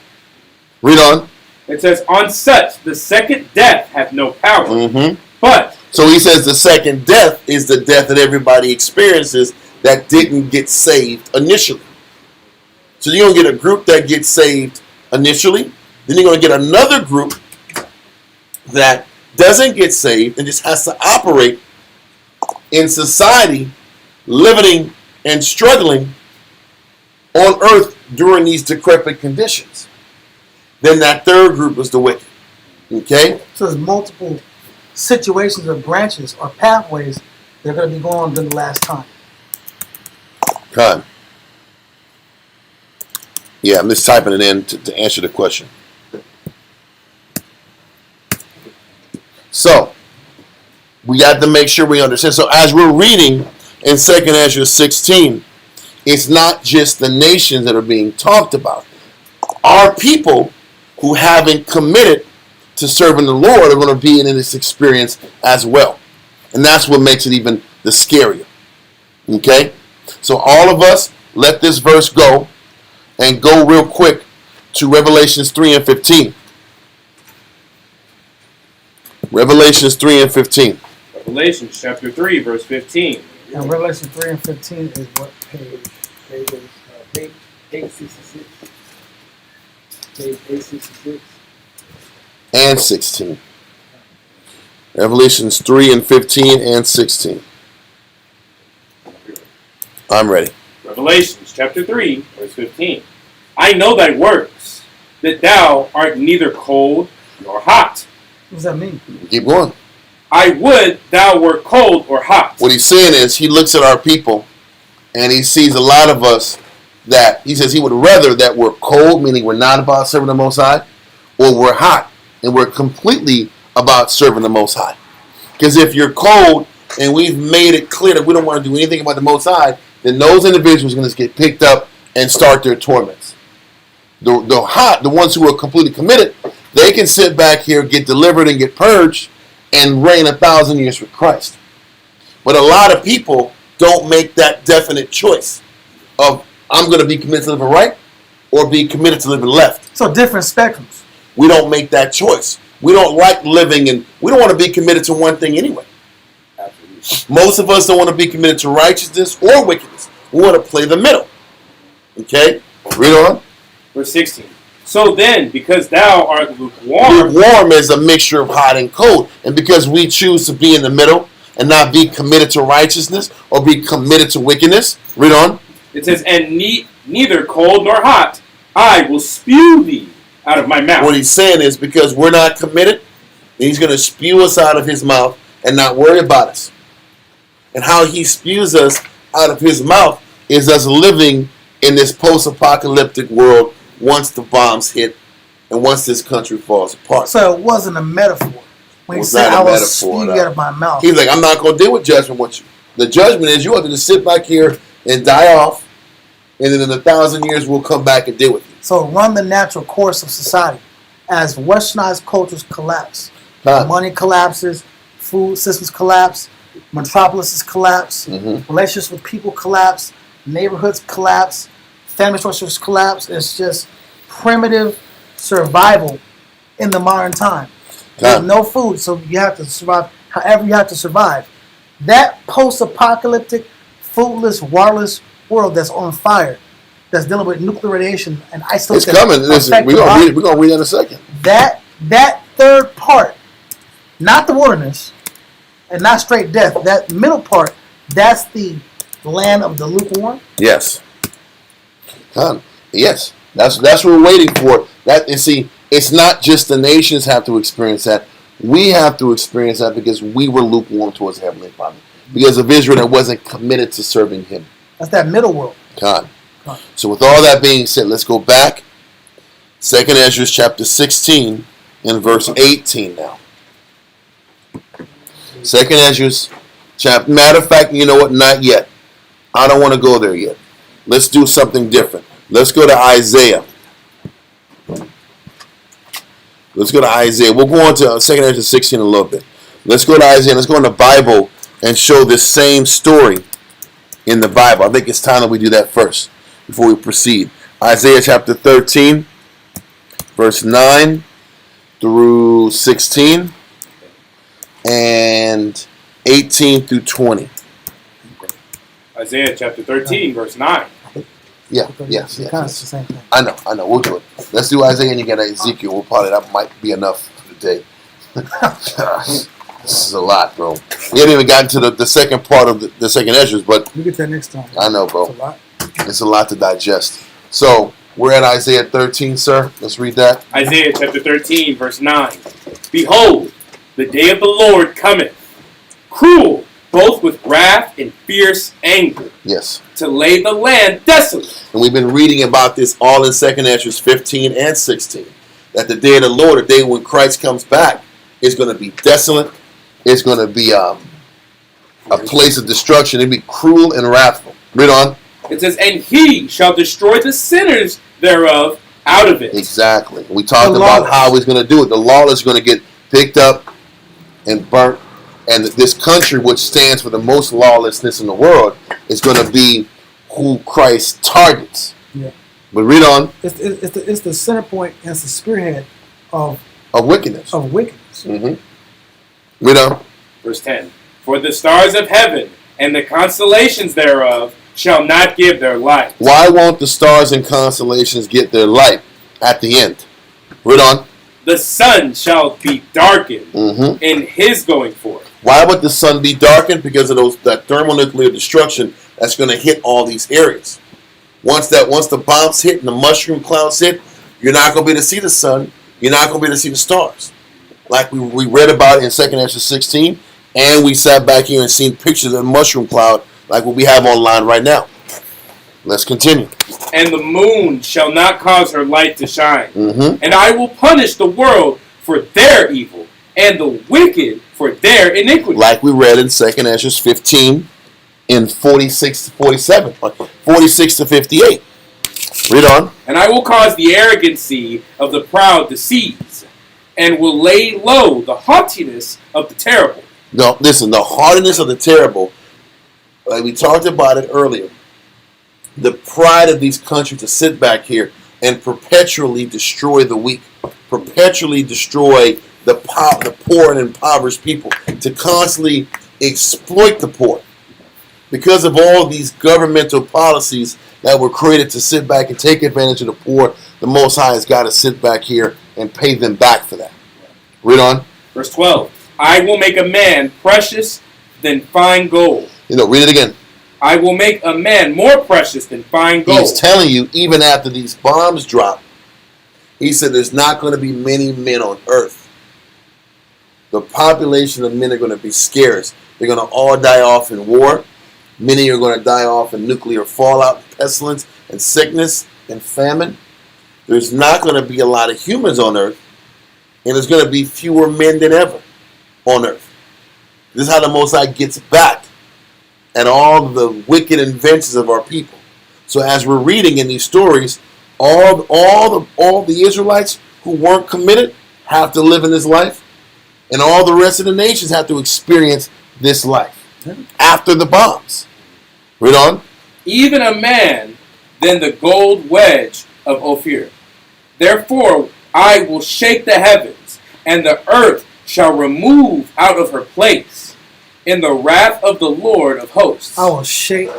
Read on. It says, on such the second death hath no power. Mm-hmm. But... So he says the second death is the death that everybody experiences that didn't get saved initially. So you're going to get a group that gets saved initially. Then you're going to get another group that doesn't get saved and just has to operate in society, living and struggling on earth during these decrepit conditions. Then that third group is the wicked. Okay? So there's multiple situations or branches or pathways that are going to be going on during the last time. Con. Yeah, I'm just typing it in to answer the question. So, we got to make sure we understand. So, as we're reading in 2nd Ezra 16, it's not just the nations that are being talked about. Our people who haven't committed to serving the Lord are going to be in this experience as well. And that's what makes it even the scarier. Okay? So all of us, let this verse go and go real quick to Revelations 3 and 15. Revelations 3 and 15. Revelations chapter 3, verse 15. And Revelation 3 and 15 is what page? Page 866. Page 866. And 16. Revelations 3 and 15 and 16. I'm ready. Revelations chapter 3, verse 15. I know thy works, that thou art neither cold nor hot. What does that mean? Keep going. I would thou wert cold or hot. What he's saying is he looks at our people and he sees a lot of us that he says he would rather that we're cold, meaning we're not about serving the Most High, or we're hot and we're completely about serving the Most High. Because if you're cold and we've made it clear that we don't want to do anything about the Most High, then those individuals are going to get picked up and start their torments. The hot, the ones who are completely committed, they can sit back here, get delivered and get purged, and reign 1,000 years with Christ. But a lot of people don't make that definite choice of I'm going to be committed to living right or be committed to living left. So different spectrums. We don't make that choice. We don't like living, and we don't want to be committed to one thing anyway. Absolutely. Most of us don't want to be committed to righteousness or wickedness. We want to play the middle. Okay? Read on. Verse 16. So then, because thou art lukewarm. Lukewarm is a mixture of hot and cold. And because we choose to be in the middle and not be committed to righteousness or be committed to wickedness. Read on. It says, and neither cold nor hot, I will spew thee out of my mouth. What he's saying is because we're not committed, he's going to spew us out of his mouth and not worry about us. And how he spews us out of his mouth is us living in this post-apocalyptic world once the bombs hit and once this country falls apart. So it wasn't a metaphor. When he Was said, not a I will metaphor, spew no. you out of my mouth. He's like, I'm not going to deal with judgment with you. The judgment is you have to just sit back here and die off, and then in 1,000 years we'll come back and deal with you. So run the natural course of society. As westernized cultures collapse, money collapses, food systems collapse, metropolises collapse, Mm-hmm. relationships with people collapse, neighborhoods collapse, family structures collapse. It's just primitive survival in the modern time. There's no food, so you have to survive however you have to survive. That post-apocalyptic, foodless, waterless world that's on fire, that's dealing with nuclear radiation and It's isolation. coming. Listen, we're gonna read that in a second. That third part, not the wilderness, and not straight death. That middle part, that's the land of the lukewarm. Yes. Yes. That's what we're waiting for. That, and see, it's not just the nations have to experience that. We have to experience that because we were lukewarm towards the Heavenly Father. Because of Israel that wasn't committed to serving Him. That's that middle world. God. So with all that being said, let's go back. 2nd Ezra chapter 16 and verse 18 now. 2nd Ezra chapter. Matter of fact, you know what? Not yet. I don't want to go there yet. Let's do something different. Let's go to Isaiah. Let's go to Isaiah. We'll go on to 2nd Ezra 16 in a little bit. Let's go to Isaiah. Let's go in the Bible and show this same story in the Bible. I think it's time that we do that first before we proceed. Isaiah chapter 13, verse 9 through 16, and 18 through 20. Isaiah chapter 13, verse 9. Yeah, yes. It's the same thing. I know. We'll do it. Let's do Isaiah and you get Ezekiel. That might be enough for today. This is a lot, bro. We haven't even gotten to the second part of the second Ezra, but We'll get to that next time. I know, bro. It's a lot. It's a lot to digest. So, we're at Isaiah 13, sir. Let's read that. Isaiah chapter 13, verse 9. Behold, the day of the Lord cometh, cruel, both with wrath and fierce anger, Yes. to lay the land desolate. And we've been reading about this all in 2nd Ezra 15 and 16. That the day of the Lord, the day when Christ comes back, is going to be desolate. It's going to be a place of destruction. It'll be cruel and wrathful. Read on. It says, and he shall destroy the sinners thereof out of it. Exactly. We talked about how he's going to do it. The lawless is going to get picked up and burnt. And this country, which stands for the most lawlessness in the world, is going to be who Christ targets. Yeah. But read on. It's the center point and it's the spearhead of wickedness. Mm-hmm. Read on. Verse 10. For the stars of heaven and the constellations thereof shall not give their light. Why won't the stars and constellations get their light at the end? Read on. The sun shall be darkened in his going forth. Why would the sun be darkened? Because of that thermonuclear destruction that's going to hit all these areas. Once the bombs hit and the mushroom clouds hit, you're not going to be able to see the sun. You're not going to be able to see the stars. Like we read about in 2nd Ezra 16, and we sat back here and seen pictures of the mushroom cloud like what we have online right now. Let's continue. And the moon shall not cause her light to shine. Mm-hmm. And I will punish the world for their evil, and the wicked for their iniquity. Like we read in 2nd Ezra 15, in 46 to 47, 46 to 58. Read on. And I will cause the arrogancy of the proud to cease, and will lay low the haughtiness of the terrible. No, listen, the haughtiness of the terrible, like we talked about it earlier, the pride of these countries to sit back here and perpetually destroy the weak, perpetually destroy the poor and impoverished people, to constantly exploit the poor. Because of all these governmental policies that were created to sit back and take advantage of the poor, the Most High has got to sit back here and pay them back for that. Read on. Verse 12. I will make a man precious than fine gold. Read it again. I will make a man more precious than fine gold. He's telling you, even after these bombs drop, he said there's not going to be many men on earth. The population of men are going to be scarce. They're going to all die off in war. Many are going to die off in nuclear fallout, pestilence, and sickness, and famine. There's not going to be a lot of humans on earth, and there's going to be fewer men than ever on earth. This is how the Most High gets back at all the wicked inventions of our people. So as we're reading in these stories, all the Israelites who weren't committed have to live in this life, and all the rest of the nations have to experience this life. After the bombs. Read on. Even a man than the gold wedge of Ophir. Therefore I will shake the heavens, and the earth shall remove out of her place in the wrath of the Lord of hosts. I will shake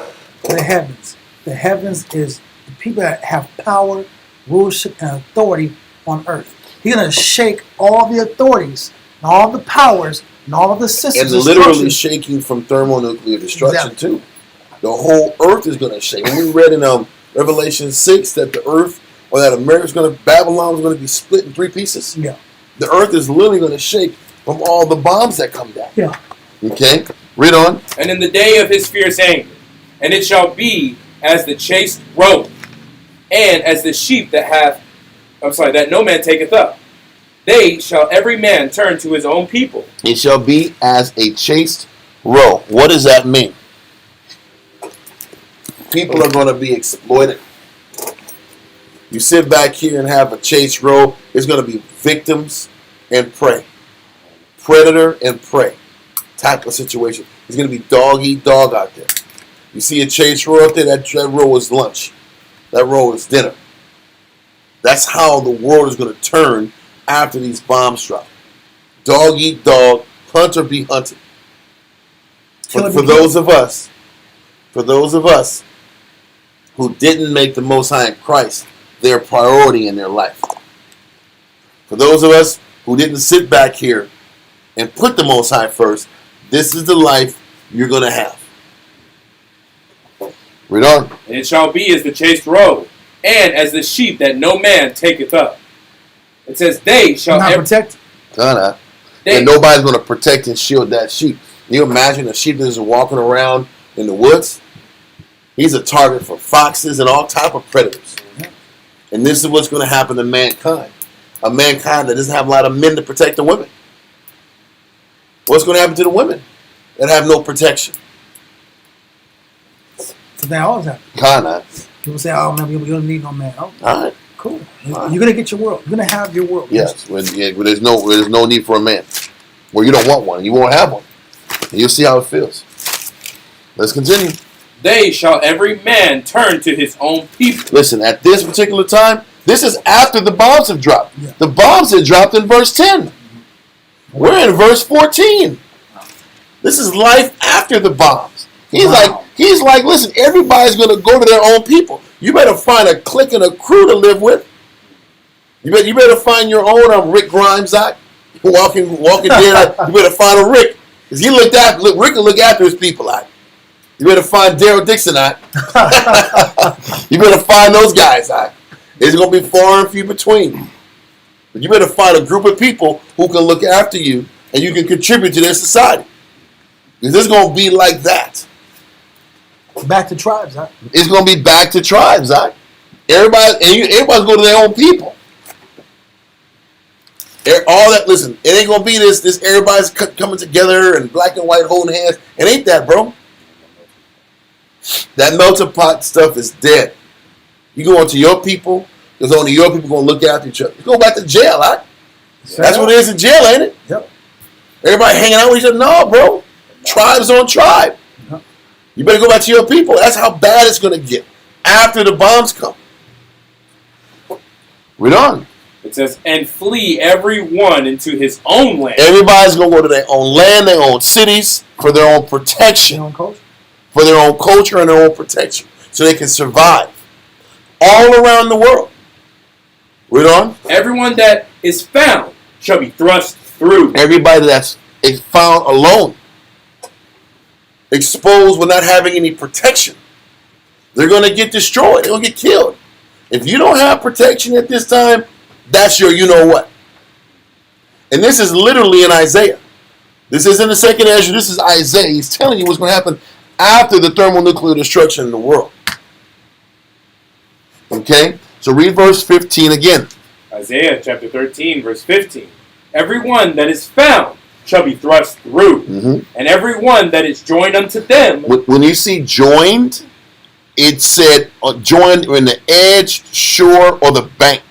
the heavens. The heavens is the people that have power, rulership, and authority on earth. He's going to shake all the authorities, and all the powers, and all of the systems. And literally shaking from thermonuclear destruction too. The whole earth is going to shake. When we read in Revelation 6 that the earth, or that Babylon is going to be split in 3 pieces. Yeah. The earth is literally going to shake from all the bombs that come down. Yeah. Okay. Read on. And in the day of his fierce anger, and it shall be as the chased roe, and as the sheep that no man taketh up. They shall every man turn to his own people. It shall be as a chaste roe. What does that mean? People are going to be exploited. You sit back here and have a chaste roe. There's going to be victims and prey. Predator and prey type of situation. It's going to be dog eat dog out there. You see a chaste roe out there, that roe is lunch. That roe is dinner. That's how the world is going to turn after these bombs drop. Dog eat dog, hunter be hunted. For those of us who didn't make the Most High in Christ their priority in their life. For those of us who didn't sit back here and put the Most High first, this is the life you're going to have. Read on. And it shall be as the chased roe, and as the sheep that no man taketh up. It says, they shall not protect. And nobody's going to protect and shield that sheep. Can you imagine a sheep that is walking around in the woods? He's a target for foxes and all type of predators. And this is what's going to happen to mankind. A mankind that doesn't have a lot of men to protect the women. What's going to happen to the women that have no protection? So they always have. Kinda. People say, "Oh man, we don't need no man." Oh, all right, cool. You're gonna get your world. You're gonna have your world. Yes, where there's no need for a man. Where you don't want one, you won't have one. And you'll see how it feels. Let's continue. They shall every man turn to his own people. Listen, at this particular time, this is after the bombs have dropped. Yeah. The bombs had dropped in verse 10. We're in verse 14. This is life after the bombs. He's like, listen, everybody's going to go to their own people. You better find a clique and a crew to live with. You better find your own Rick Grimes out. Walking there. You better find a Rick. Because Rick will look after his people out. You better find Daryl Dixon out. You better find those guys out. It's going to be far and few between. But you better find a group of people who can look after you and you can contribute to their society. Because it's going to be like that. Back to tribes, huh? It's going to be back to tribes, huh? Everybody's going to their own people. All that, listen, it ain't going to be this everybody's coming together and black and white holding hands. It ain't that, bro. That melting pot stuff is dead. You go into your people, because only your people going to look after each other. You go back to jail, huh? That's what it is in jail, ain't it? Yep. Everybody hanging out with each other. No, bro. Tribes on tribe. Yep. You better go back to your people. That's how bad it's going to get after the bombs come. Read on. It says, and flee every one into his own land. Everybody's going to go to their own land, their own cities, for their own protection. Their own culture. For their own culture and their own protection. So they can survive. All around the world. Read on. Everyone that is found shall be thrust through. Everybody that's found alone. Exposed with not having any protection. They're going to get destroyed. They're going to get killed. If you don't have protection at this time, that's your you know what. And this is literally in Isaiah. This isn't the second Ezra. This is Isaiah. He's telling you what's going to happen after the thermonuclear destruction in the world. Okay? So read verse 15 again. Isaiah chapter 13, verse 15. Everyone that is found shall be thrust through, and every one that is joined unto them. When you see joined, it said joined in the edge, shore, or the bank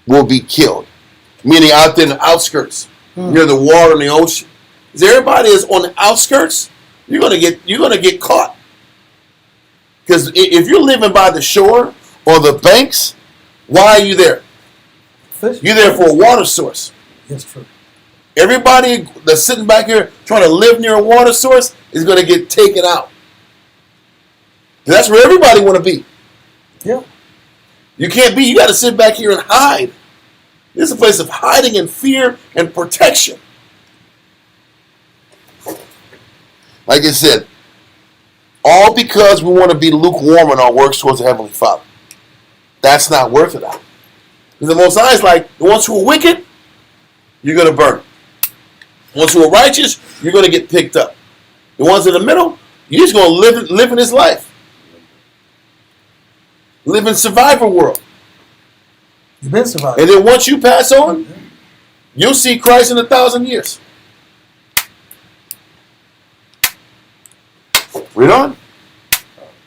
will be killed. Meaning out there in the outskirts, near the water and the ocean. Is everybody is on the outskirts you're gonna get caught. Because if you're living by the shore or the banks, why are you there? Fish. You're there for a water source. That's true. Everybody that's sitting back here trying to live near a water source is going to get taken out. That's where everybody want to be. Yeah. You can't be. You got to sit back here and hide. This is a place of hiding and fear and protection. Like I said, all because we want to be lukewarm in our works towards the Heavenly Father. That's not worth it out. Because the Most High is like, the ones who are wicked, you're going to burn. The ones who are righteous, you're going to get picked up. The ones in the middle, you're just going to live in this life. Live in survivor world. You've been surviving. And then once you pass on, you'll see Christ in 1,000 years. Read on.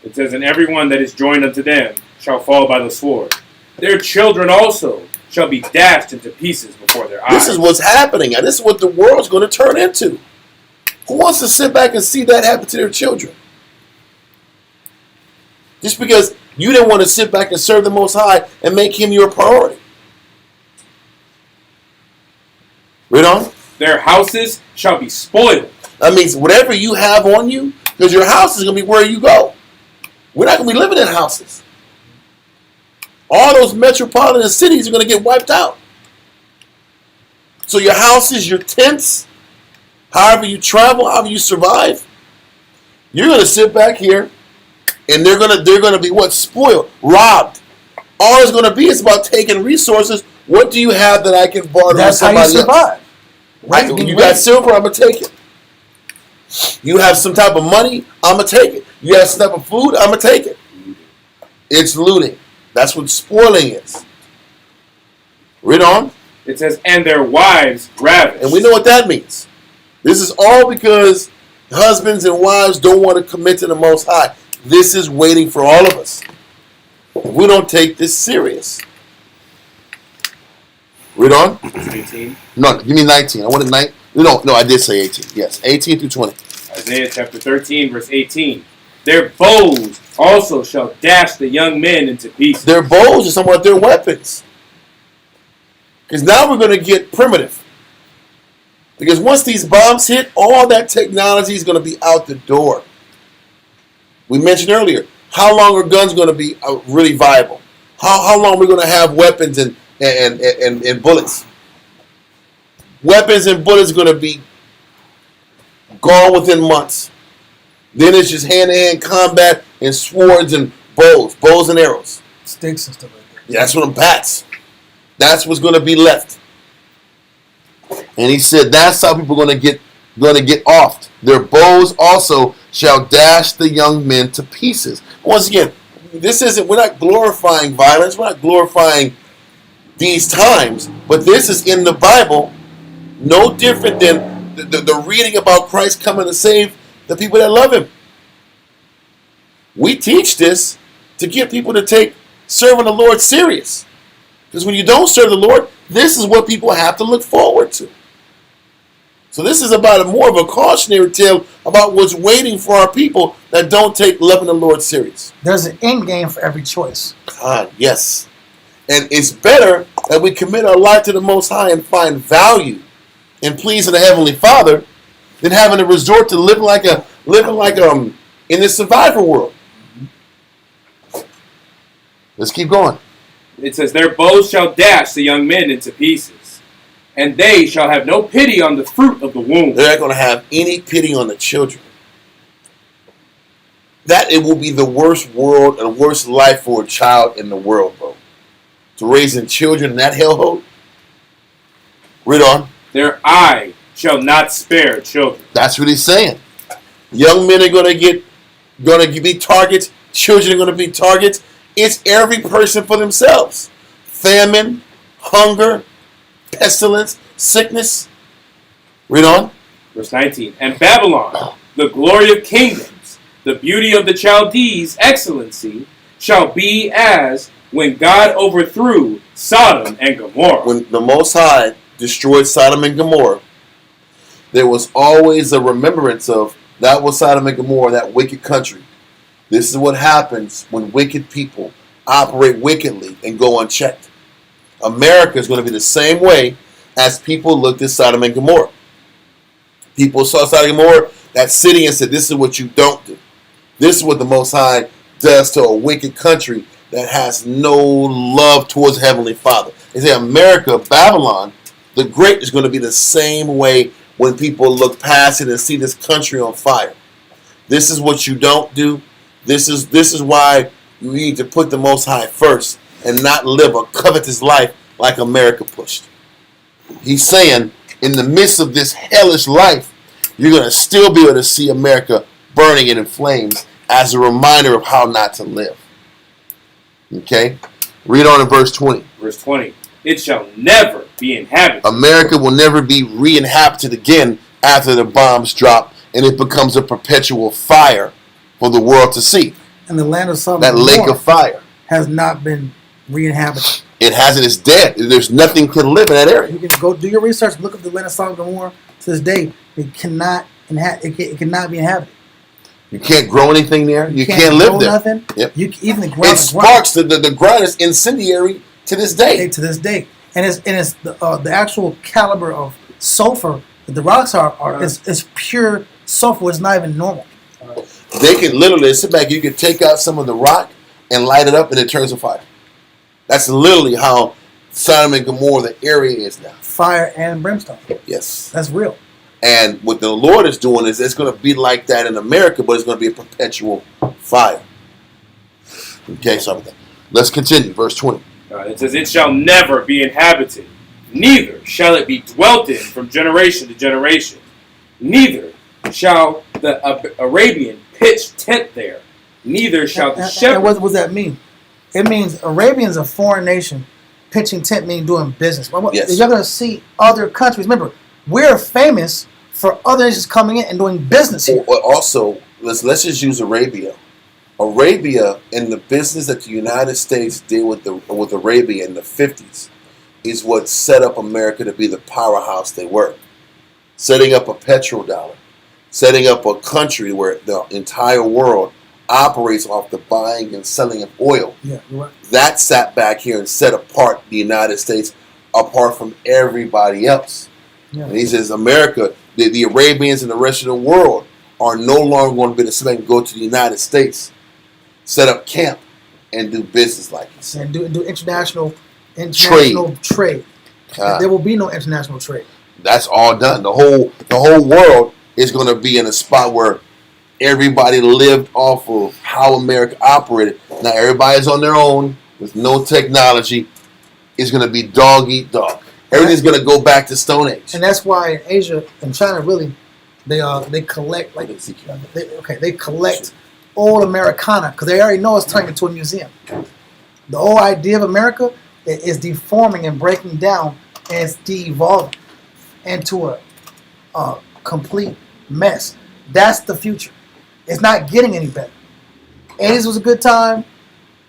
It says, and everyone that is joined unto them shall fall by the sword. Their children also shall be dashed into pieces before their eyes. This is what's happening, and this is what the world's going to turn into. Who wants to sit back and see that happen to their children? Just because you didn't want to sit back and serve the Most High and make Him your priority. Read on. Their houses shall be spoiled. That means whatever you have on you, because your house is going to be where you go. We're not going to be living in houses. All those metropolitan cities are going to get wiped out. So your houses, your tents, however you travel, however you survive, you're going to sit back here, and they're going to be what? Spoiled, robbed. All it's going to be is about taking resources. What do you have that I can barter with somebody else? That's how you survive. You got silver, I'm going to take it. You have some type of money, I'm going to take it. You have some type of food, I'm going to take it. It's looting. That's what spoiling is. Read on. It says, and their wives ravish. And we know what that means. This is all because husbands and wives don't want to commit to the Most High. This is waiting for all of us. We don't take this serious. Read on. 18. No, give me 19. I wanted 9. No, I did say 18. Yes, 18 through 20. Isaiah chapter 13, verse 18. Their bows also shall dash the young men into pieces. Their bows are somewhat their weapons. Because now we're going to get primitive. Because once these bombs hit, all that technology is going to be out the door. We mentioned earlier, how long are guns going to be really viable? How long are we going to have weapons and bullets? Weapons and bullets are going to be gone within months. Then it's just hand-to-hand combat and swords and bows and arrows. Sticks and stuff like that. Yeah, that's what I'm bats. That's what's going to be left. And he said that's how people are going to get offed. Their bows also shall dash the young men to pieces. Once again, we're not glorifying violence. We're not glorifying these times. But this is in the Bible, no different than the reading about Christ coming to save the people that love Him. We teach this to get people to take serving the Lord serious. Because when you don't serve the Lord, this is what people have to look forward to. So this is about more of a cautionary tale about what's waiting for our people that don't take loving the Lord serious. There's an end game for every choice. God, yes. And it's better that we commit our life to the Most High and find value in pleasing the Heavenly Father than having to resort to living like in this survivor world. Let's keep going. It says, their bows shall dash the young men into pieces, and they shall have no pity on the fruit of the womb. They're not going to have any pity on the children. That it will be the worst world and worst life for a child in the world, bro. To raising children in that hellhole. Read on. Their eye shall not spare children. That's what he's saying. Young men are going to be targets. Children are going to be targets. It's every person for themselves. Famine, hunger, pestilence, sickness. Read on. Verse 19. And Babylon, the glory of kingdoms, the beauty of the Chaldees' excellency, shall be as when God overthrew Sodom and Gomorrah. When the Most High destroyed Sodom and Gomorrah, there was always a remembrance of That was Sodom and Gomorrah, that wicked country. This is what happens when wicked people operate wickedly and go unchecked. America is going to be the same way as people looked at Sodom and Gomorrah. People saw Sodom and Gomorrah, that city, and said, this is what you don't do. This is what the Most High does to a wicked country that has no love towards Heavenly Father. They say America, Babylon, the Great, is going to be the same way when people look past it and see this country on fire. This is what you don't do. This is why you need to put the Most High first and not live a covetous life like America pushed. He's saying, in the midst of this hellish life, you're going to still be able to see America burning it in flames as a reminder of how not to live. Okay? Read on in verse 20. Verse 20. It shall never be inhabited. America will never be re-inhabited again after the bombs drop and it becomes a perpetual fire for the world to see. And the land of Sodom that lake of fire has not been re-inhabited. It hasn't. It's dead. There's nothing can live in that area. You can go do your research. Look up the land of Sodom and Gomorrah. To this day, it cannot be inhabited. You can't grow anything there. You can't live there. Nothing. Yep. Even the ground. It sparks. The ground is incendiary to this day. To this day, and it's the actual caliber of sulfur that the rocks are is pure sulfur. It's not even normal. They can literally sit back. You can take out some of the rock and light it up, and it turns to fire. That's literally how Sodom and Gomorrah, the area, is now. Fire and brimstone. Yes. That's real. And what the Lord is doing is it's going to be like that in America, but it's going to be a perpetual fire. Okay, so let's continue. Verse 20. It says, it shall never be inhabited, neither shall it be dwelt in from generation to generation. Neither shall the Arabian pitch tent there, neither shall the shepherd. What does that mean? It means Arabians, a foreign nation, pitching tent means doing business. Yes. You're going to see other countries. Remember, we're famous for other nations coming in and doing business here. Also, let's just use Arabia. Arabia, in the business that the United States did with Arabia in the 50s, is what set up America to be the powerhouse they were. Setting up a petrodollar, setting up a country where the entire world operates off the buying and selling of oil. Yeah, you're right. That sat back here and set apart the United States apart from everybody else. Yeah. And he says, America, the Arabians and the rest of the world are no longer going to be the same. Go to the United States, set up camp, and do business like this. And do international trade. There will be no international trade. That's all done. The whole world is going to be in a spot where everybody lived off of how America operated. Now everybody's on their own with no technology. It's going to be dog eat dog. Everything's going to go back to Stone Age. And that's why in Asia and China, really, they collect they collect old Americana because they already know it's turning into a museum. The whole idea of America is deforming and breaking down, and it's de-evolving into a complete mess. That's the future. It's not getting any better. 80s was a good time.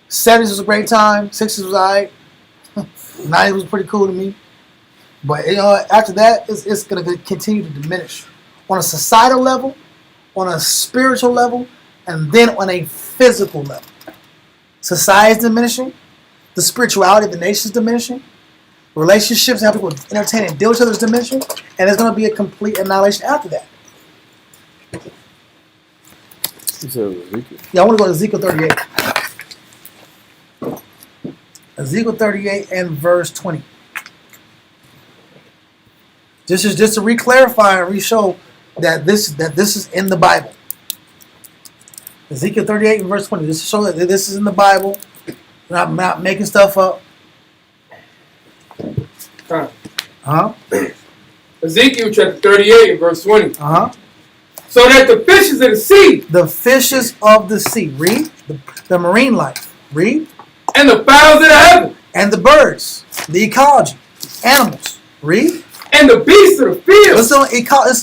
70s was a great time. 60s was alright. 90s was pretty cool to me. But after that, it's going to continue to diminish on a societal level, on a spiritual level, and then on a physical level. Society is diminishing. The spirituality of the nation is diminishing. Relationships and how people entertain and deal with each other is diminishing. And there's going to be a complete annihilation after that. Yeah, I want to go to Ezekiel 38. Ezekiel 38 and verse 20. This is just to re-clarify and re-show that this is in the Bible. Ezekiel 38 and verse 20. Just to show that this is in the Bible. I'm not making stuff up. Ezekiel chapter 38 and verse 20. So that the fishes of the sea. The fishes of the sea. Read. The marine life. Read. And the fowls of the heaven. And the birds. The ecology. Animals. Read. And the beasts of the field. This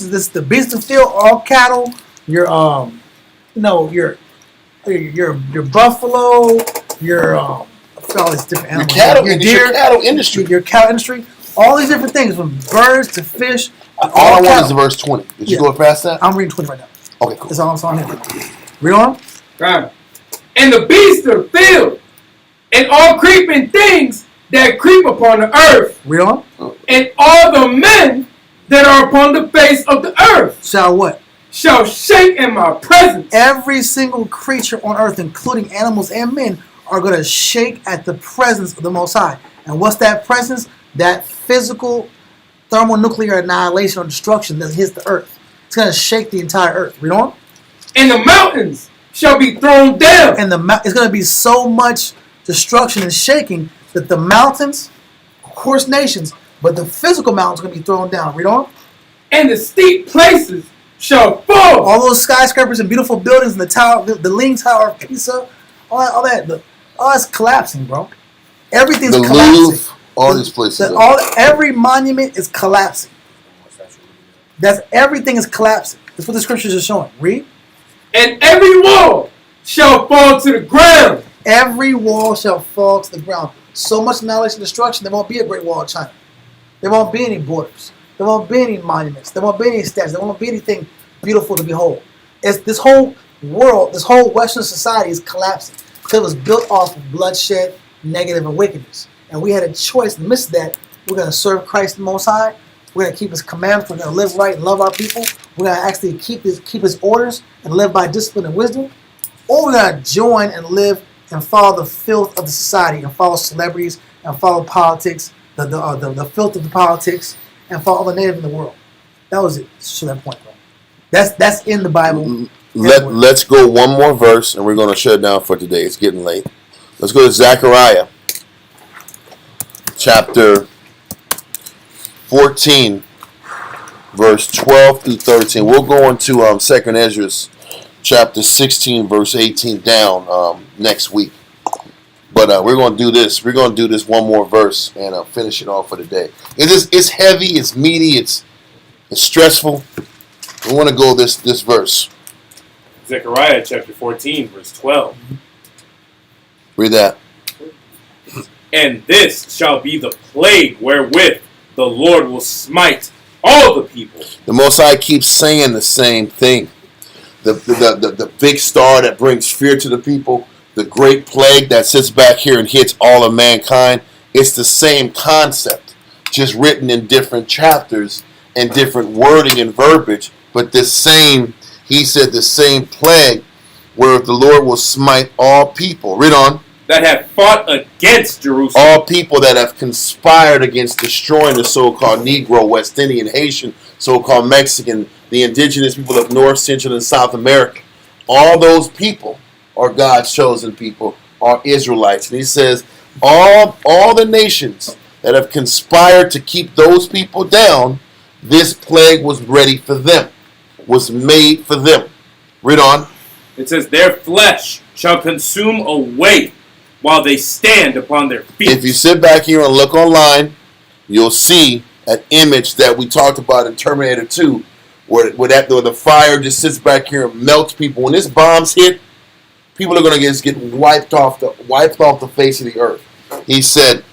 is the beasts of the field, all cattle, your buffalo, your all these different animals. Your deer, your cattle industry. Your cattle industry. All these different things, from birds to fish. All I want is the verse 20. Did you go past that? I'm reading 20 right now. Okay, cool. It's on him. Read on. Right. And the beasts of the field, and all creeping things that creep upon the earth, Read on. and all the men that are upon the face of the earth Shall what? shall shake in my presence. Every single creature on earth, including animals and men, are going to shake at the presence of the Most High. And what's that presence? That physical thermonuclear annihilation or destruction that hits the earth. It's going to shake the entire earth. Read on. And the mountains shall be thrown down. And it's going to be so much destruction and shaking that the mountains, of course nations, but the physical mountains are going to be thrown down. Read on. And the steep places shall fall. All those skyscrapers and beautiful buildings and the tower, the Leaning Tower of Pisa, all that it's collapsing, bro. Everything's The collapsing. Louvre, all these places. Every monument is collapsing. Everything is collapsing. That's what the scriptures are showing. Read. And every wall shall fall to the ground. Every wall shall fall to the ground. So much annihilation and destruction, there won't be a Great Wall of China. There won't be any borders. There won't be any monuments. There won't be any statues. There won't be anything beautiful to behold. This whole world, this whole Western society is collapsing because it was built off of bloodshed, negative, and wickedness. And we had a choice in the midst of that. We're going to serve Christ the Most High. We're going to keep His commandments. We're going to live right and love our people. We're going to actually keep His orders and live by discipline and wisdom. Or we're going to join and live and follow the filth of the society and follow celebrities and follow politics, the filth of the politics, and follow all the native in the world. That was it. To that point, bro. That's in the Bible. Let's go one more verse, and we're going to shut it down for today. It's getting late. Let's go to Zechariah, chapter 14, verse 12 through 13. We'll go into 2nd Ezra's chapter 16, verse 18 down next week. But we're going to do this. We're going to do this one more verse and finish it off for the day. It's heavy. It's meaty. It's stressful. We want to go this verse. Zechariah chapter 14, verse 12. Read that. And this shall be the plague wherewith the Lord will smite all the people. The Most High keeps saying the same thing. The big star that brings fear to the people, the great plague that sits back here and hits all of mankind, it's the same concept, just written in different chapters and different wording and verbiage, but he said the same plague where the Lord will smite all people. Read on. That have fought against Jerusalem. All people that have conspired against destroying the so-called Negro, West Indian, Haitian, so-called Mexican, the indigenous people of North, Central, and South America. All those people are God's chosen people, are Israelites. And he says, all the nations that have conspired to keep those people down, this plague was ready for them, was made for them. Read on. It says, their flesh shall consume away while they stand upon their feet. If you sit back here and look online, you'll see an image that we talked about in Terminator 2, where the fire just sits back here and melts people. When this bombs hit, people are going to just get wiped off the face of the earth. He said,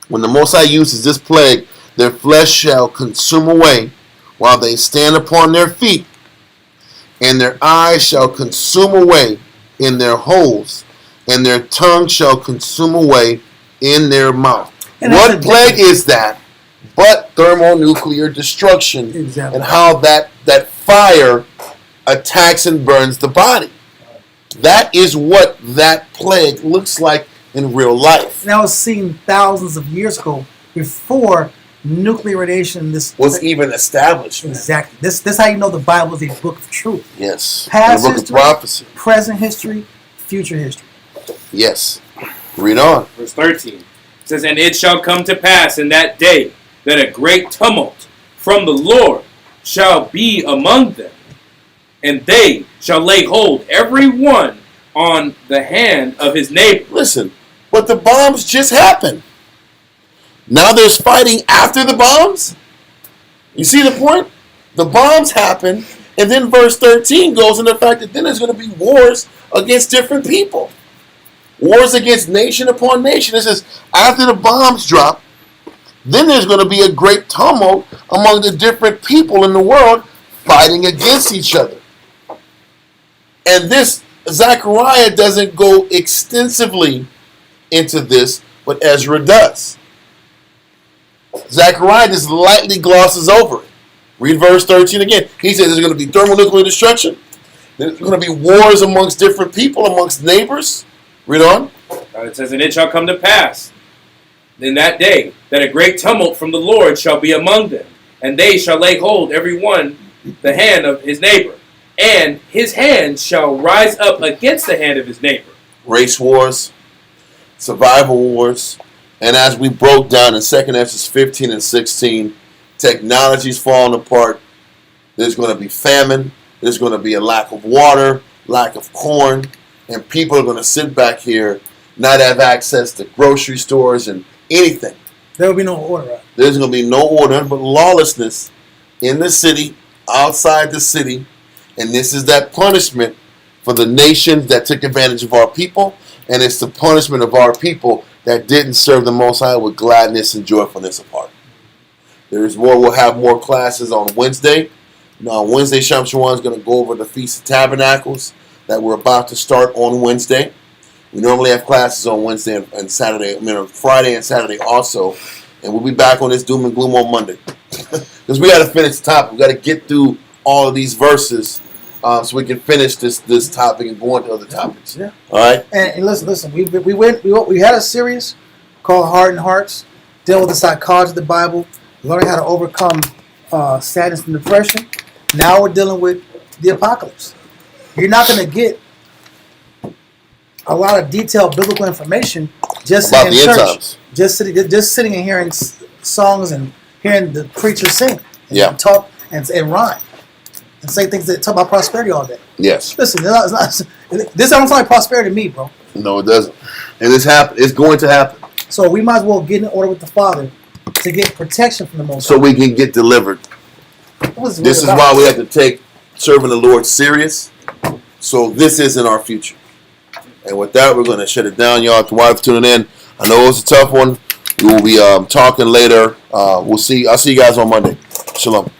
when the Most High uses this plague, their flesh shall consume away while they stand upon their feet, and their eyes shall consume away in their holes, and their tongue shall consume away in their mouth. And what plague is that but thermonuclear destruction? Exactly. And how that fire attacks and burns the body. That is what that plague looks like in real life. And that was seen thousands of years ago before nuclear radiation was even established. Exactly. This how you know the Bible is a book of truth. Yes. Past the book history, of prophecy. present history, future history. Yes. Read on. Verse 13. It says, and it shall come to pass in that day that a great tumult from the Lord shall be among them, and they shall lay hold every one on the hand of his neighbor. Listen, but the bombs just happened. Now there's fighting after the bombs? You see the point? The bombs happen, and then verse 13 goes into the fact that then there's going to be wars against different people. Wars against nation upon nation. It says, after the bombs drop, then there's going to be a great tumult among the different people in the world fighting against each other. And this, Zechariah doesn't go extensively into this, but Ezra does. Zechariah just lightly glosses over it. Read verse 13 again. He says there's going to be thermonuclear destruction. There's going to be wars amongst different people, amongst neighbors. Read on. It says, and it shall come to pass in that day that a great tumult from the Lord shall be among them, and they shall lay hold every one the hand of his neighbor, and his hand shall rise up against the hand of his neighbor. Race wars, survival wars, and as we broke down in 2nd Ezra 15 and 16, technology's falling apart. There's going to be famine. There's going to be a lack of water, lack of corn, and people are going to sit back here, not have access to grocery stores and anything. There will be no order. Right? There's going to be no order, but lawlessness in the city, outside the city, and this is that punishment for the nations that took advantage of our people, and it's the punishment of our people that didn't serve the Most High with gladness and joyfulness of heart. There's more. We'll have more classes on Wednesday. Now, on Wednesday, Shamshawan is going to go over the Feast of Tabernacles that we're about to start on Wednesday. We normally have classes on Wednesday and Saturday. On Friday and Saturday also. And we'll be back on this doom and gloom on Monday. Because we got to finish the topic. We got to get through all of these verses so we can finish this topic and go on to other topics. Yeah. All right? And listen. We had a series called Hardened Hearts, dealing with the psychology of the Bible, learning how to overcome sadness and depression. Now we're dealing with the apocalypse. You're not going to get a lot of detailed biblical information just about sitting in the end church, times. just sitting and hearing songs and hearing the preacher sing, and talk and rhyme, and say things that talk about prosperity all day. Yes. Listen, this don't sound like prosperity to me, bro. No, it doesn't. And it's going to happen. So we might as well get in order with the Father to get protection from the Most So High. we can get delivered. This is why we have to take serving the Lord serious. So this isn't our future. And with that, we're going to shut it down, y'all. To wife tuning in. I know it's a tough one. We will be talking later. I'll see you guys on Monday. Shalom.